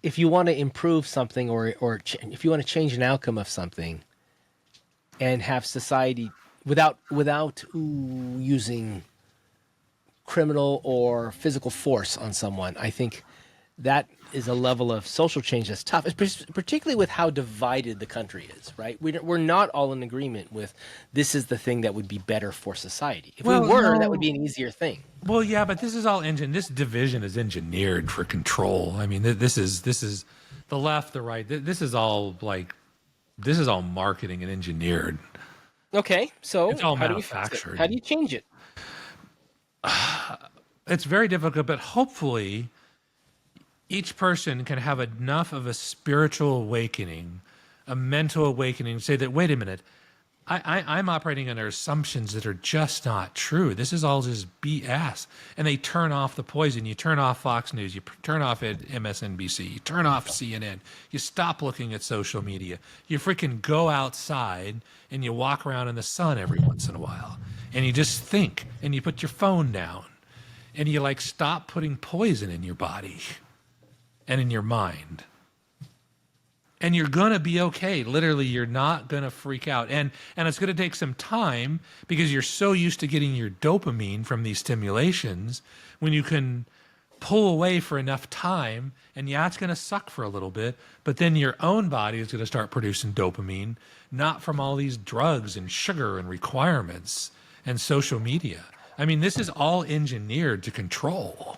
if you want to improve something if you want to change an outcome of something and have society without using criminal or physical force on someone, I think that is a level of social change that's tough, particularly with how divided the country is, right? We're not all in agreement with this is the thing that would be better for society. If we were, that would be an easier thing. Well, yeah, but this is all this division is engineered for control. I mean, this is the left, the right. This is all marketing and engineered. Okay, so It's all how do you fix it? manufactured. How do you change it? It's very difficult, but hopefully each person can have enough of a spiritual awakening, a mental awakening, to say that, wait a minute, I'm operating under assumptions that are just not true. This is all just BS. And they turn off the poison. You turn off Fox News. You turn off MSNBC. You turn off CNN. You stop looking at social media. You freaking go outside and you walk around in the sun every once in a while. And you just think, and you put your phone down. And you stop putting poison in your body and in your mind. and you're gonna be okay. Literally, you're not gonna freak out, and it's gonna take some time because you're so used to getting your dopamine from these stimulations. When you can pull away for enough time, and yeah, it's gonna suck for a little bit, but then your own body is gonna start producing dopamine, not from all these drugs and sugar and requirements and social media. I mean, this is all engineered to control.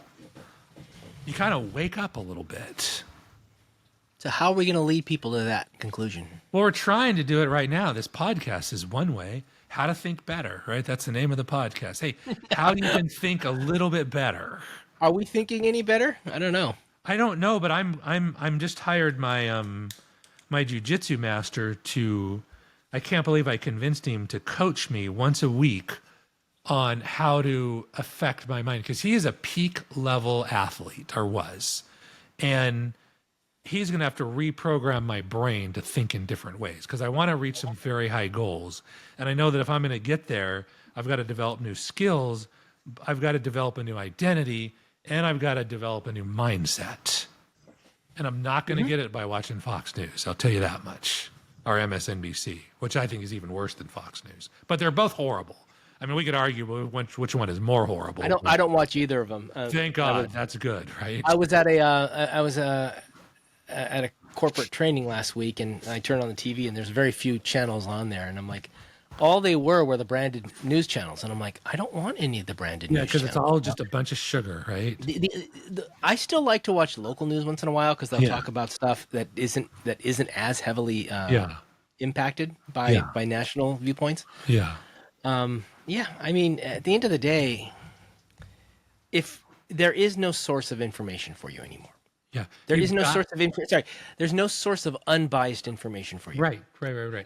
You kind of wake up a little bit. So how are we going to lead people to that conclusion? Well, we're trying to do it right now. This podcast is one way. How to think better, right? That's the name of the podcast. Hey, how you can think a little bit better. Are we thinking any better? I don't know. I don't know, but I'm just hired my my jujitsu master to. I can't believe I convinced him to coach me once a week on how to affect my mind, because he is a peak level athlete, or was, and he's going to have to reprogram my brain to think in different ways, because I want to reach some very high goals. And I know that if I'm going to get there, I've got to develop new skills, I've got to develop a new identity, and I've got to develop a new mindset. And I'm not going to get it by watching Fox News. I'll tell you that much. Or MSNBC, which I think is even worse than Fox News. But they're both horrible. I mean, we could argue which one is more horrible. I don't watch either of them. Thank God, that's good, right? I was at a corporate training last week, and I turned on the TV, and there's very few channels on there, and I'm like, all they were the branded news channels, and I'm like, I don't want any of the branded news channels. Yeah, because it's all just a bunch of sugar, right? I still like to watch local news once in a while, because they'll talk about stuff that isn't as heavily impacted by national viewpoints. Yeah. I mean, at the end of the day, if there is no source of information for you anymore, there's no source of unbiased information for you. Right.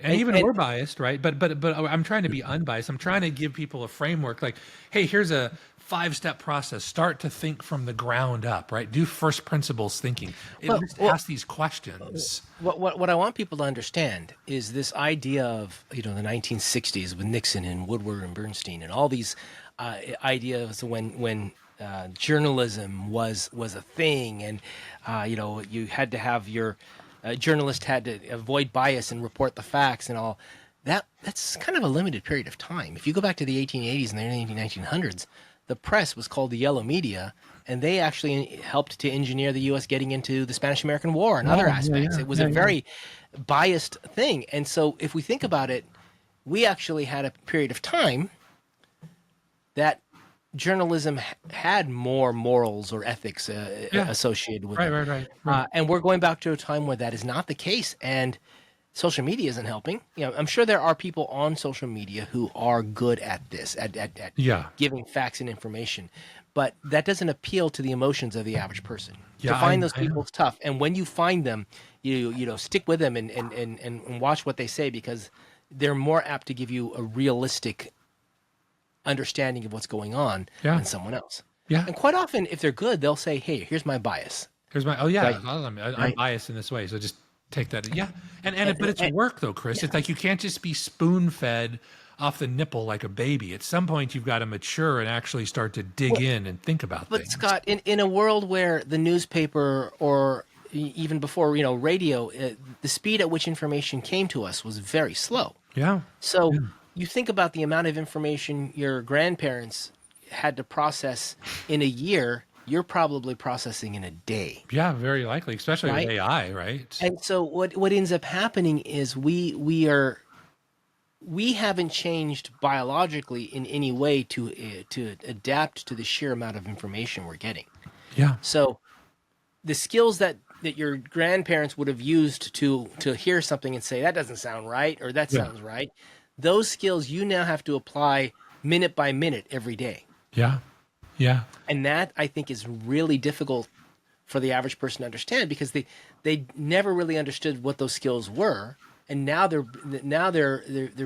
And even we're biased, right? But I'm trying to be unbiased. I'm trying to give people a framework, like, hey, here's a 5-step process. Start to think from the ground up, right? Do first principles thinking. Ask these questions. What I want people to understand is this idea of, the 1960s with Nixon and Woodward and Bernstein and all these ideas when journalism was a thing, and you had to have your journalist had to avoid bias and report the facts and all that. That's kind of a limited period of time. If you go back to the 1880s and the early 1900s, the press was called the yellow media, and they actually helped to engineer the U.S. getting into the Spanish-American War and other aspects. It was a very biased thing. And so if we think about it, we actually had a period of time that journalism had more morals or ethics associated with it. Right. And we're going back to a time where that is not the case, and social media isn't helping. I'm sure there are people on social media who are good at this, at giving facts and information, but that doesn't appeal to the emotions of the average person. To find those people is tough, and when you find them, you stick with them and watch what they say, because they're more apt to give you a realistic understanding of what's going on than someone else. And quite often, if they're good, they'll say, hey, here's my bias. I'm biased in this way, so just take that. But it's work though, Chris. It's like you can't just be spoon-fed off the nipple like a baby. At some point, you've got to mature and actually start to dig in and think about things. But Scott, in a world where the newspaper, or even before radio, the speed at which information came to us was very slow. So you think about the amount of information your grandparents had to process in a year. You're probably processing in a day. Yeah, very likely, especially with AI, right? And so what ends up happening is we haven't changed biologically in any way to adapt to the sheer amount of information we're getting. So the skills that your grandparents would have used to hear something and say, that doesn't sound right, or that sounds right, those skills you now have to apply minute by minute every day. And that, I think, is really difficult for the average person to understand, because they never really understood what those skills were, and now they're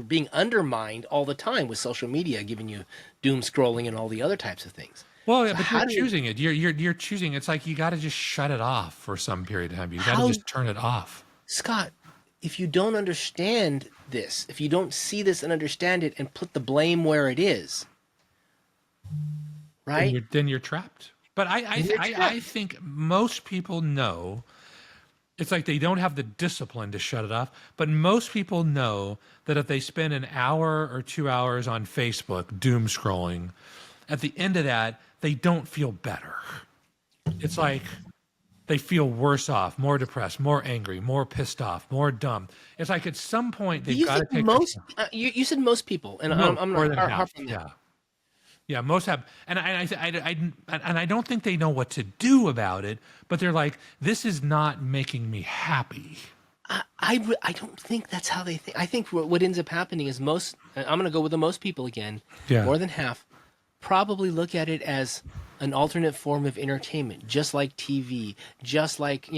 being undermined all the time with social media giving you doom scrolling and all the other types of things. Well, so but you're choosing it. You're choosing. It's like you got to just shut it off for some period of time. You got to just turn it off. Scott, if you don't understand this, if you don't see this and understand it and put the blame where it is, right? Then you're trapped. But I think most people know It's like they don't have the discipline to shut it off. But most people know that if they spend an hour or 2 hours on Facebook doom scrolling, at the end of that, they don't feel better. It's like they feel worse off, more depressed, more angry, more pissed off, more dumb. It's like at some point Do they've you got to think take most? You said most people, and I'm more not than half. harping that. Yeah. Yeah, most have, and I don't think they know what to do about it. But they're like, this is not making me happy. I don't think that's how they think. I think what ends up happening is most. I'm going to go with the most people again. Yeah. More than half probably look at it as an alternate form of entertainment, just like TV, just like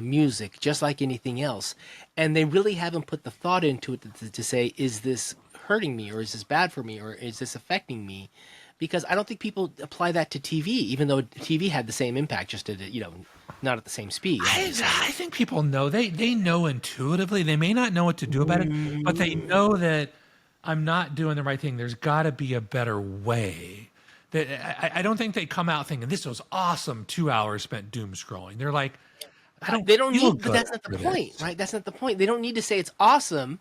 music, just like anything else, and they really haven't put the thought into it to say, is this hurting me, or is this bad for me, or is this affecting me? Because I don't think people apply that to TV, even though TV had the same impact, just at not at the same speed. I think people know, they know intuitively. They may not know what to do about it, but they know that I'm not doing the right thing. There's got to be a better way. I don't think they come out thinking this was awesome. 2 hours spent doom scrolling. They're like, They don't need, but that's not the point, right? That's not the point. They don't need to say it's awesome,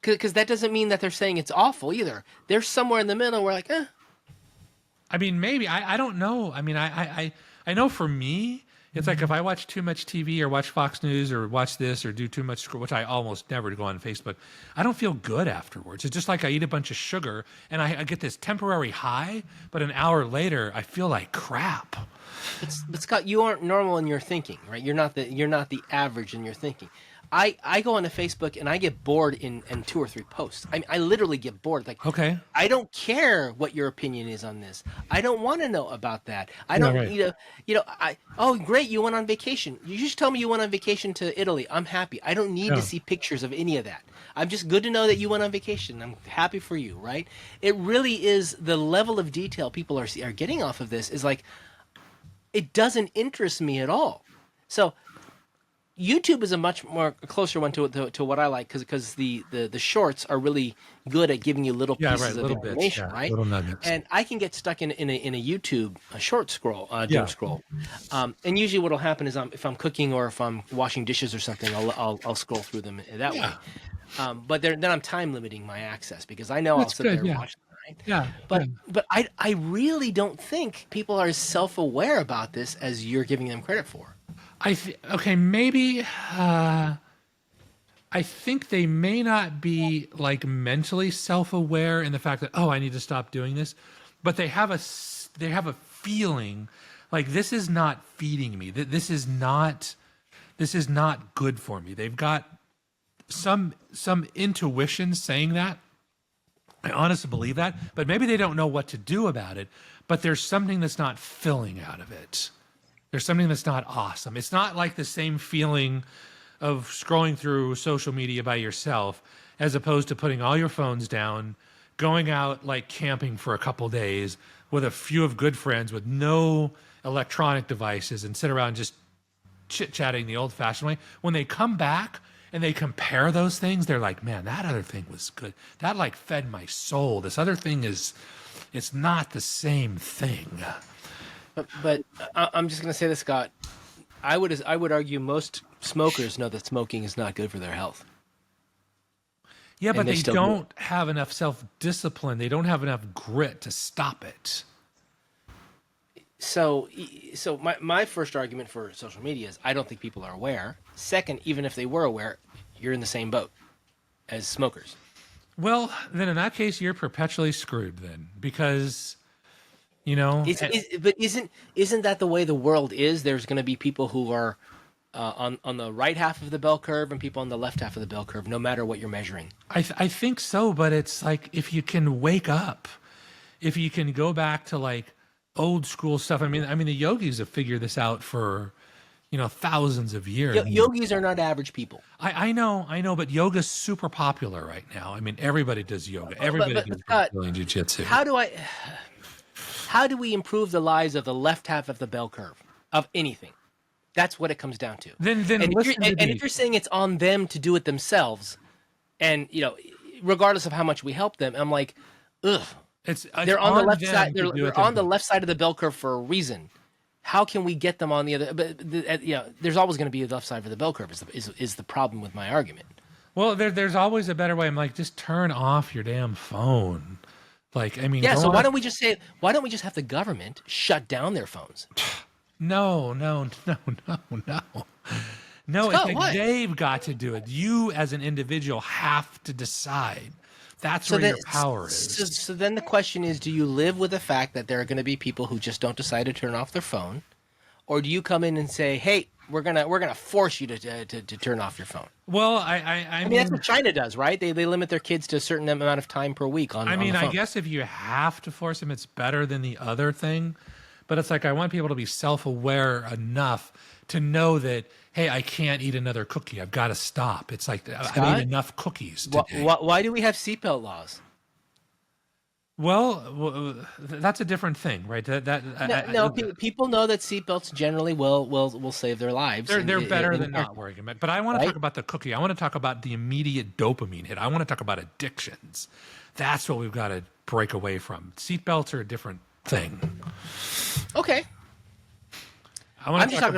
because that doesn't mean that they're saying it's awful either. They're somewhere in the middle. Where like, I mean, maybe I don't know. I mean, I know for me, it's like if I watch too much TV or watch Fox News or watch this or do too much scroll, which I almost never go on Facebook, I don't feel good afterwards. It's just like I eat a bunch of sugar and I get this temporary high, but an hour later I feel like crap. But Scott, you aren't normal in your thinking, right? You're not the average in your thinking. I go onto Facebook and I get bored in 2 or 3 posts. I literally get bored. Like, okay, I don't care what your opinion is on this. I don't want to know about that. I don't, right. Oh, great, you went on vacation. You just tell me you went on vacation to Italy. I'm happy. I don't need to see pictures of any of that. I'm just good to know that you went on vacation. I'm happy for you, right? It really is the level of detail people are getting off of this is like, it doesn't interest me at all. So YouTube is a much more closer one to what I like because the shorts are really good at giving you little pieces of information, right? Little nuggets. And I can get stuck in a YouTube short scroll, doom scroll. And usually what'll happen is if I'm cooking or if I'm washing dishes or something, I'll scroll through them that way. But then I'm time limiting my access because I know I'll sit there and watch them. Right? Yeah. But I really don't think people are as self-aware about this as you're giving them credit for. Maybe I think they may not be like mentally self-aware in the fact that, I need to stop doing this, but they have a feeling like this is not feeding me. This is not good for me. They've got some intuition saying that. I honestly believe that, but maybe they don't know what to do about it, but there's something that's not filling out of it. There's something that's not awesome. It's not like the same feeling of scrolling through social media by yourself as opposed to putting all your phones down, going out like camping for a couple days with a few of good friends with no electronic devices and sit around just chit-chatting the old-fashioned way. When they come back and they compare those things, they're like, man, that other thing was good. That like fed my soul. This other thing it's not the same thing. But I'm just going to say this, Scott. I would argue most smokers know that smoking is not good for their health. Yeah, but they don't have enough self-discipline. They don't have enough grit to stop it. So my first argument for social media is I don't think people are aware. Second, even if they were aware, you're in the same boat as smokers. Well, then in that case, you're perpetually screwed then because... but isn't that the way the world is? There's going to be people who are on the right half of the bell curve and people on the left half of the bell curve, no matter what you're measuring. I think so, but it's like if you can wake up, if you can go back to like old school stuff. I mean, the yogis have figured this out for thousands of years. Yogis are not average people. I know, but yoga's super popular right now. I mean, everybody does yoga. Everybody does Brazilian jiu-jitsu. How do we improve the lives of the left half of the bell curve of anything? That's what it comes down to. If you're saying it's on them to do it themselves, and regardless of how much we help them, I'm like, ugh. It's they're on the left side. They're on the left side of the bell curve for a reason, how can we get them on the other? But there's always going to be a left side for the bell curve. Is the problem with my argument? Well, there's always a better way. I'm like, just turn off your damn phone. Like, I mean, Yeah. So why don't we just have the government shut down their phones? No. No, it's Scott, like what? they've got to do it. You as an individual have to decide. That's where your power is. So then the question is, do you live with the fact that there are going to be people who just don't decide to turn off their phone, or do you come in and say, "Hey, we're gonna force you to turn off your phone"? Well, I mean, that's what China does, right? They limit their kids to a certain amount of time per week on. I mean, on the phone. I guess if you have to force them, it's better than the other thing. But it's like I want people to be self-aware enough to know that, hey, I can't eat another cookie. I've got to stop. It's like I've eaten enough cookies today. Why do we have seatbelt laws? Well, that's a different thing, right? People know that seatbelts generally will save their lives. They're better than not wearing them. But I want to talk about the cookie. I want to talk about the immediate dopamine hit. I want to talk about addictions. That's what we've got to break away from. Seatbelts are a different thing. Okay. I'm talking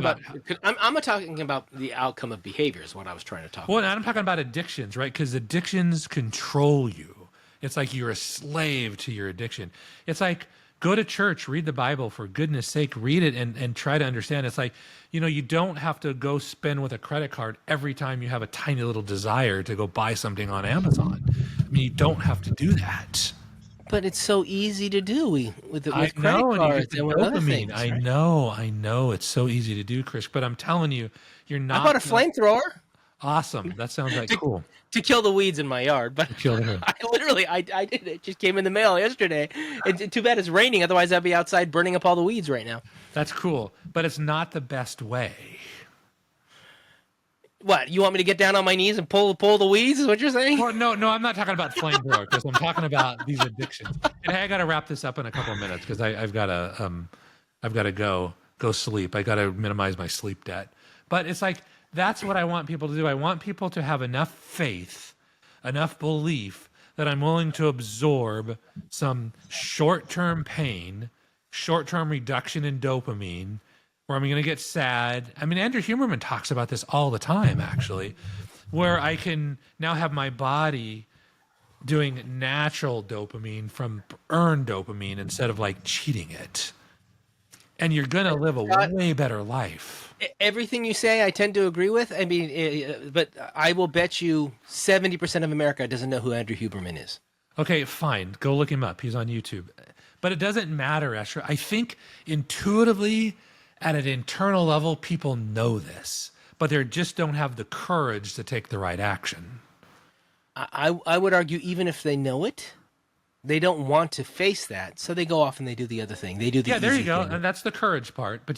about the outcome of behavior is what I was trying to talk Well, about. I'm talking about addictions, right? Because addictions control you. It's like you're a slave to your addiction. It's like go to church, read the Bible, for goodness sake, read it and try to understand. It's like, you don't have to go spend with a credit card every time you have a tiny little desire to go buy something on Amazon. I mean, you don't have to do that. But it's so easy to do with credit know, cards and with other things. I know. It's so easy to do, Chris. But I'm telling you, you're not. I bought a flamethrower. Awesome. That sounds like cool. To kill the weeds in my yard. But Kill them. I did it. It just came in the mail yesterday. Too bad it's raining. Otherwise, I'd be outside burning up all the weeds right now. That's cool. But it's not the best way. What, you want me to get down on my knees and pull the weeds? Is what you're saying? Well, no, I'm not talking about flamethrower, because I'm talking about these addictions. And hey, I got to wrap this up in a couple of minutes because I've got to go sleep. I got to minimize my sleep debt. But it's like that's what I want people to do. I want people to have enough faith, enough belief that I'm willing to absorb some short-term pain, short-term reduction in dopamine, where I'm going to get sad. I mean, Andrew Huberman talks about this all the time, actually, where I can now have my body doing natural dopamine from earned dopamine instead of like cheating it. And you're going to live a way better life. Everything you say, I tend to agree with. I mean, but I will bet you 70% of America doesn't know who Andrew Huberman is. Okay, fine. Go look him up. He's on YouTube. But it doesn't matter, Esther. I think intuitively, at an internal level, people know this, but they just don't have the courage to take the right action. I would argue even if they know it, they don't want to face that, so they go off and they do the other thing. They do the there easy you go, thing. and that's the courage part. But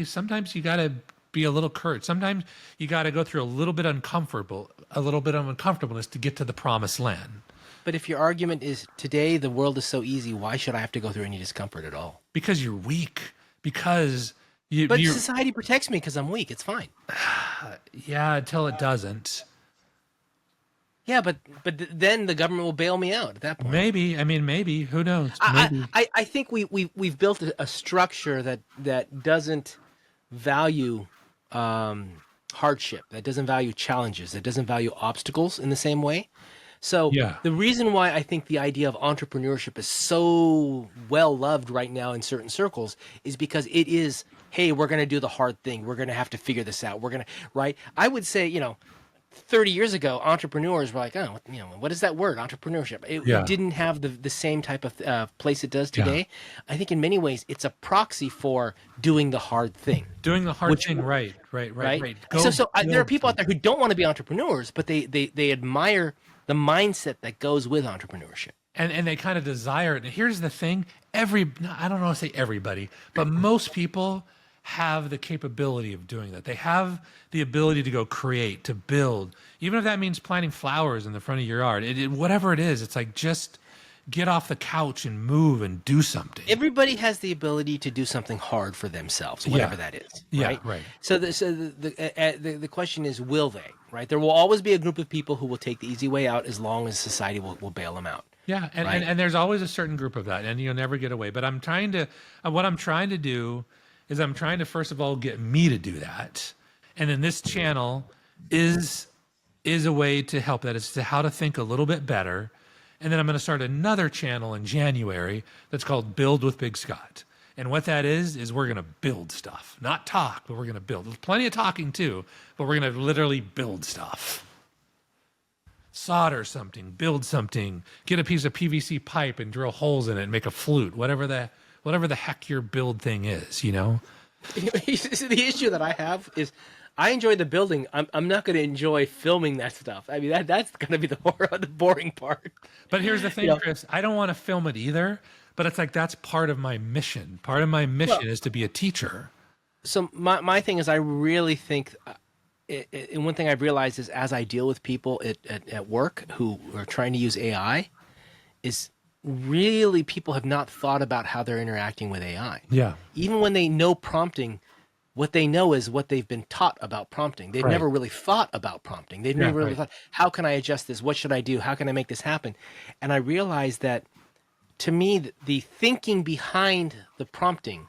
sometimes you got to be a little courage. Sometimes you got to go through a little bit of uncomfortableness to get to the promised land. But if your argument is today the world is so easy, why should I have to go through any discomfort at all? Because you're weak. Because But society protects me because I'm weak. It's fine. Yeah, until it doesn't. Yeah, but then the government will bail me out at that point. Maybe. I mean, maybe. Who knows? Maybe. I think we've built a structure that doesn't value hardship, that doesn't value challenges, that doesn't value obstacles in the same way. So the reason why I think the idea of entrepreneurship is so well loved right now in certain circles is because it is, hey, we're going to do the hard thing. We're going to have to figure this out. We're going to, right? I would say, 30 years ago, entrepreneurs were like, oh, what is that word, entrepreneurship? It didn't have the same type of place it does today. I think in many ways, it's a proxy for doing the hard thing. Doing the hard thing, right. So there are people out there who don't want to be entrepreneurs, but they admire the mindset that goes with entrepreneurship. And they kind of desire it. And here's the thing, I don't want to say everybody, but most people have the capability of doing that. They have the ability to go create, to build, even if that means planting flowers in the front of your yard. Whatever it is, it's like just get off the couch and move and do something. Everybody has the ability to do something hard for themselves, whatever that is. Right? Yeah, right. So the question is, will they? Right? There will always be a group of people who will take the easy way out as long as society will bail them out. Yeah, and there's always a certain group of that, and you'll never get away. But what I'm trying to do is I'm trying to first of all get me to do that, and then this channel is a way to help that. It's to how to think a little bit better. And then I'm going to start another channel in January that's called Build with Big Scott. And what that is we're going to build stuff, not talk, but we're going to build. There's plenty of talking too, but we're going to literally build stuff. Solder something, build something, get a piece of PVC pipe and drill holes in it and make a flute, whatever the heck your build thing is, you know? The issue that I have is I enjoy the building. I'm not going to enjoy filming that stuff. I mean, that's going to be the boring part. But here's the thing, Chris. I don't want to film it either, but it's like that's part of my mission. Part of my mission is to be a teacher. So my thing is I really think, and one thing I've realized is as I deal with people at work who are trying to use AI, is really people have not thought about how they're interacting with AI. Yeah. Even when they know prompting, what they know is what they've been taught about prompting. They've never really thought about prompting. They've never really thought, how can I adjust this? What should I do? How can I make this happen? And I realized that, to me, the thinking behind the prompting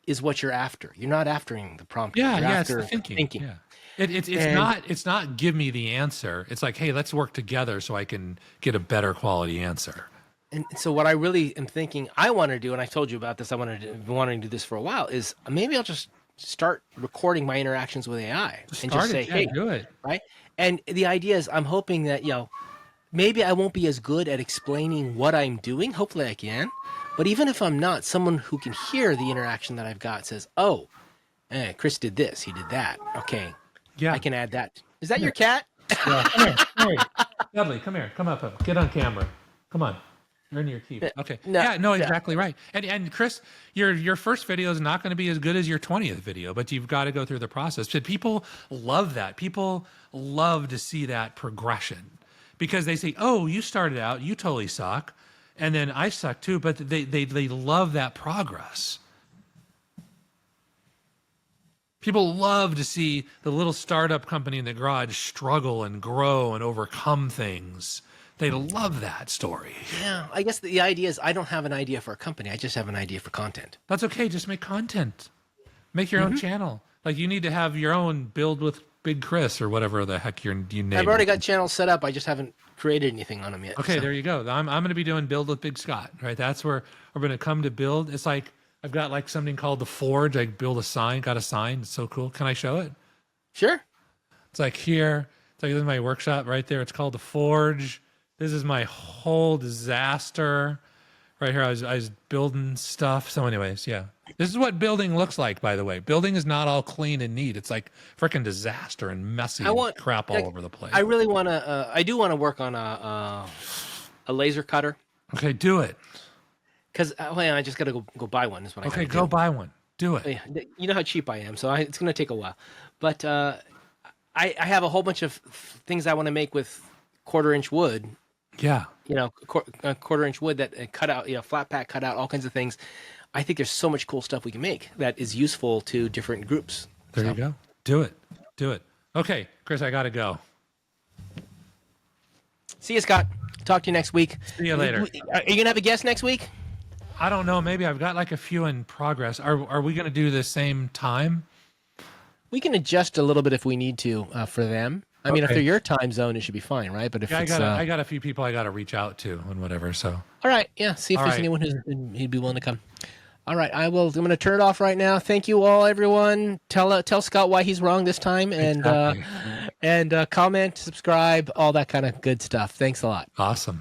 is what you're after. You're not after the prompting. You're after it's the thinking. Yeah. It's not give me the answer. It's like, hey, let's work together so I can get a better quality answer. And so what I really am thinking I want to do, and I told you about this, I've been wanting to do this for a while, is maybe I'll just start recording my interactions with AI and just say, hey, do it. Right. And the idea is I'm hoping that, maybe I won't be as good at explaining what I'm doing. Hopefully I can. But even if I'm not, someone who can hear the interaction that I've got says, oh, Chris did this. He did that. Okay. Yeah. I can add that. Is that your cat? Yeah. Come here. Dudley, come here. Come up. Get on camera. Come on. You're in your keep. Okay. Exactly right. And Chris, your first video is not going to be as good as your 20th video, but you've got to go through the process. But people love that. People love to see that progression because they say, oh, you started out, you totally suck. And then I suck too, but they love that progress. People love to see the little startup company in the garage struggle and grow and overcome things. They love that story. Yeah, I guess the idea is I don't have an idea for a company. I just have an idea for content. That's okay. Just make content. Make your own channel. Like you need to have your own Build with Big Chris or whatever the heck you name. I've already got channels set up. I just haven't created anything on them yet. Okay, there you go. I'm going to be doing Build with Big Scott, right? That's where we're going to come to build. It's like I've got like something called the Forge. I build a sign, got a sign. It's so cool. Can I show it? Sure. It's like here. It's like this is my workshop right there. It's called the Forge. This is my whole disaster right here. I was building stuff. So anyways, yeah. This is what building looks like, by the way. Building is not all clean and neat. It's like freaking disaster and messy and crap all over the place. I really want to, I do want to work on a laser cutter. Okay, do it. Because I just got to go buy one is what I Okay, go buy one. Do it. You know how cheap I am, so it's going to take a while. But I have a whole bunch of things I want to make with 1/4-inch wood. Yeah. A 1/4-inch wood that cut out, flat pack, cut out all kinds of things. I think there's so much cool stuff we can make that is useful to different groups. There you go. Do it. Okay, Chris, I got to go. See you, Scott. Talk to you next week. See you later. Are you going to have a guest next week? I don't know. Maybe I've got like a few in progress. Are we going to do the same time? We can adjust a little bit if we need to for them. I mean, if they're your time zone, it should be fine, right? But if I got a few people I got to reach out to and whatever. So all right, yeah. See if there's anyone who'd be willing to come. All right, I'm going to turn it off right now. Thank you all, everyone. Tell Scott why he's wrong this time, and comment, subscribe, all that kind of good stuff. Thanks a lot. Awesome.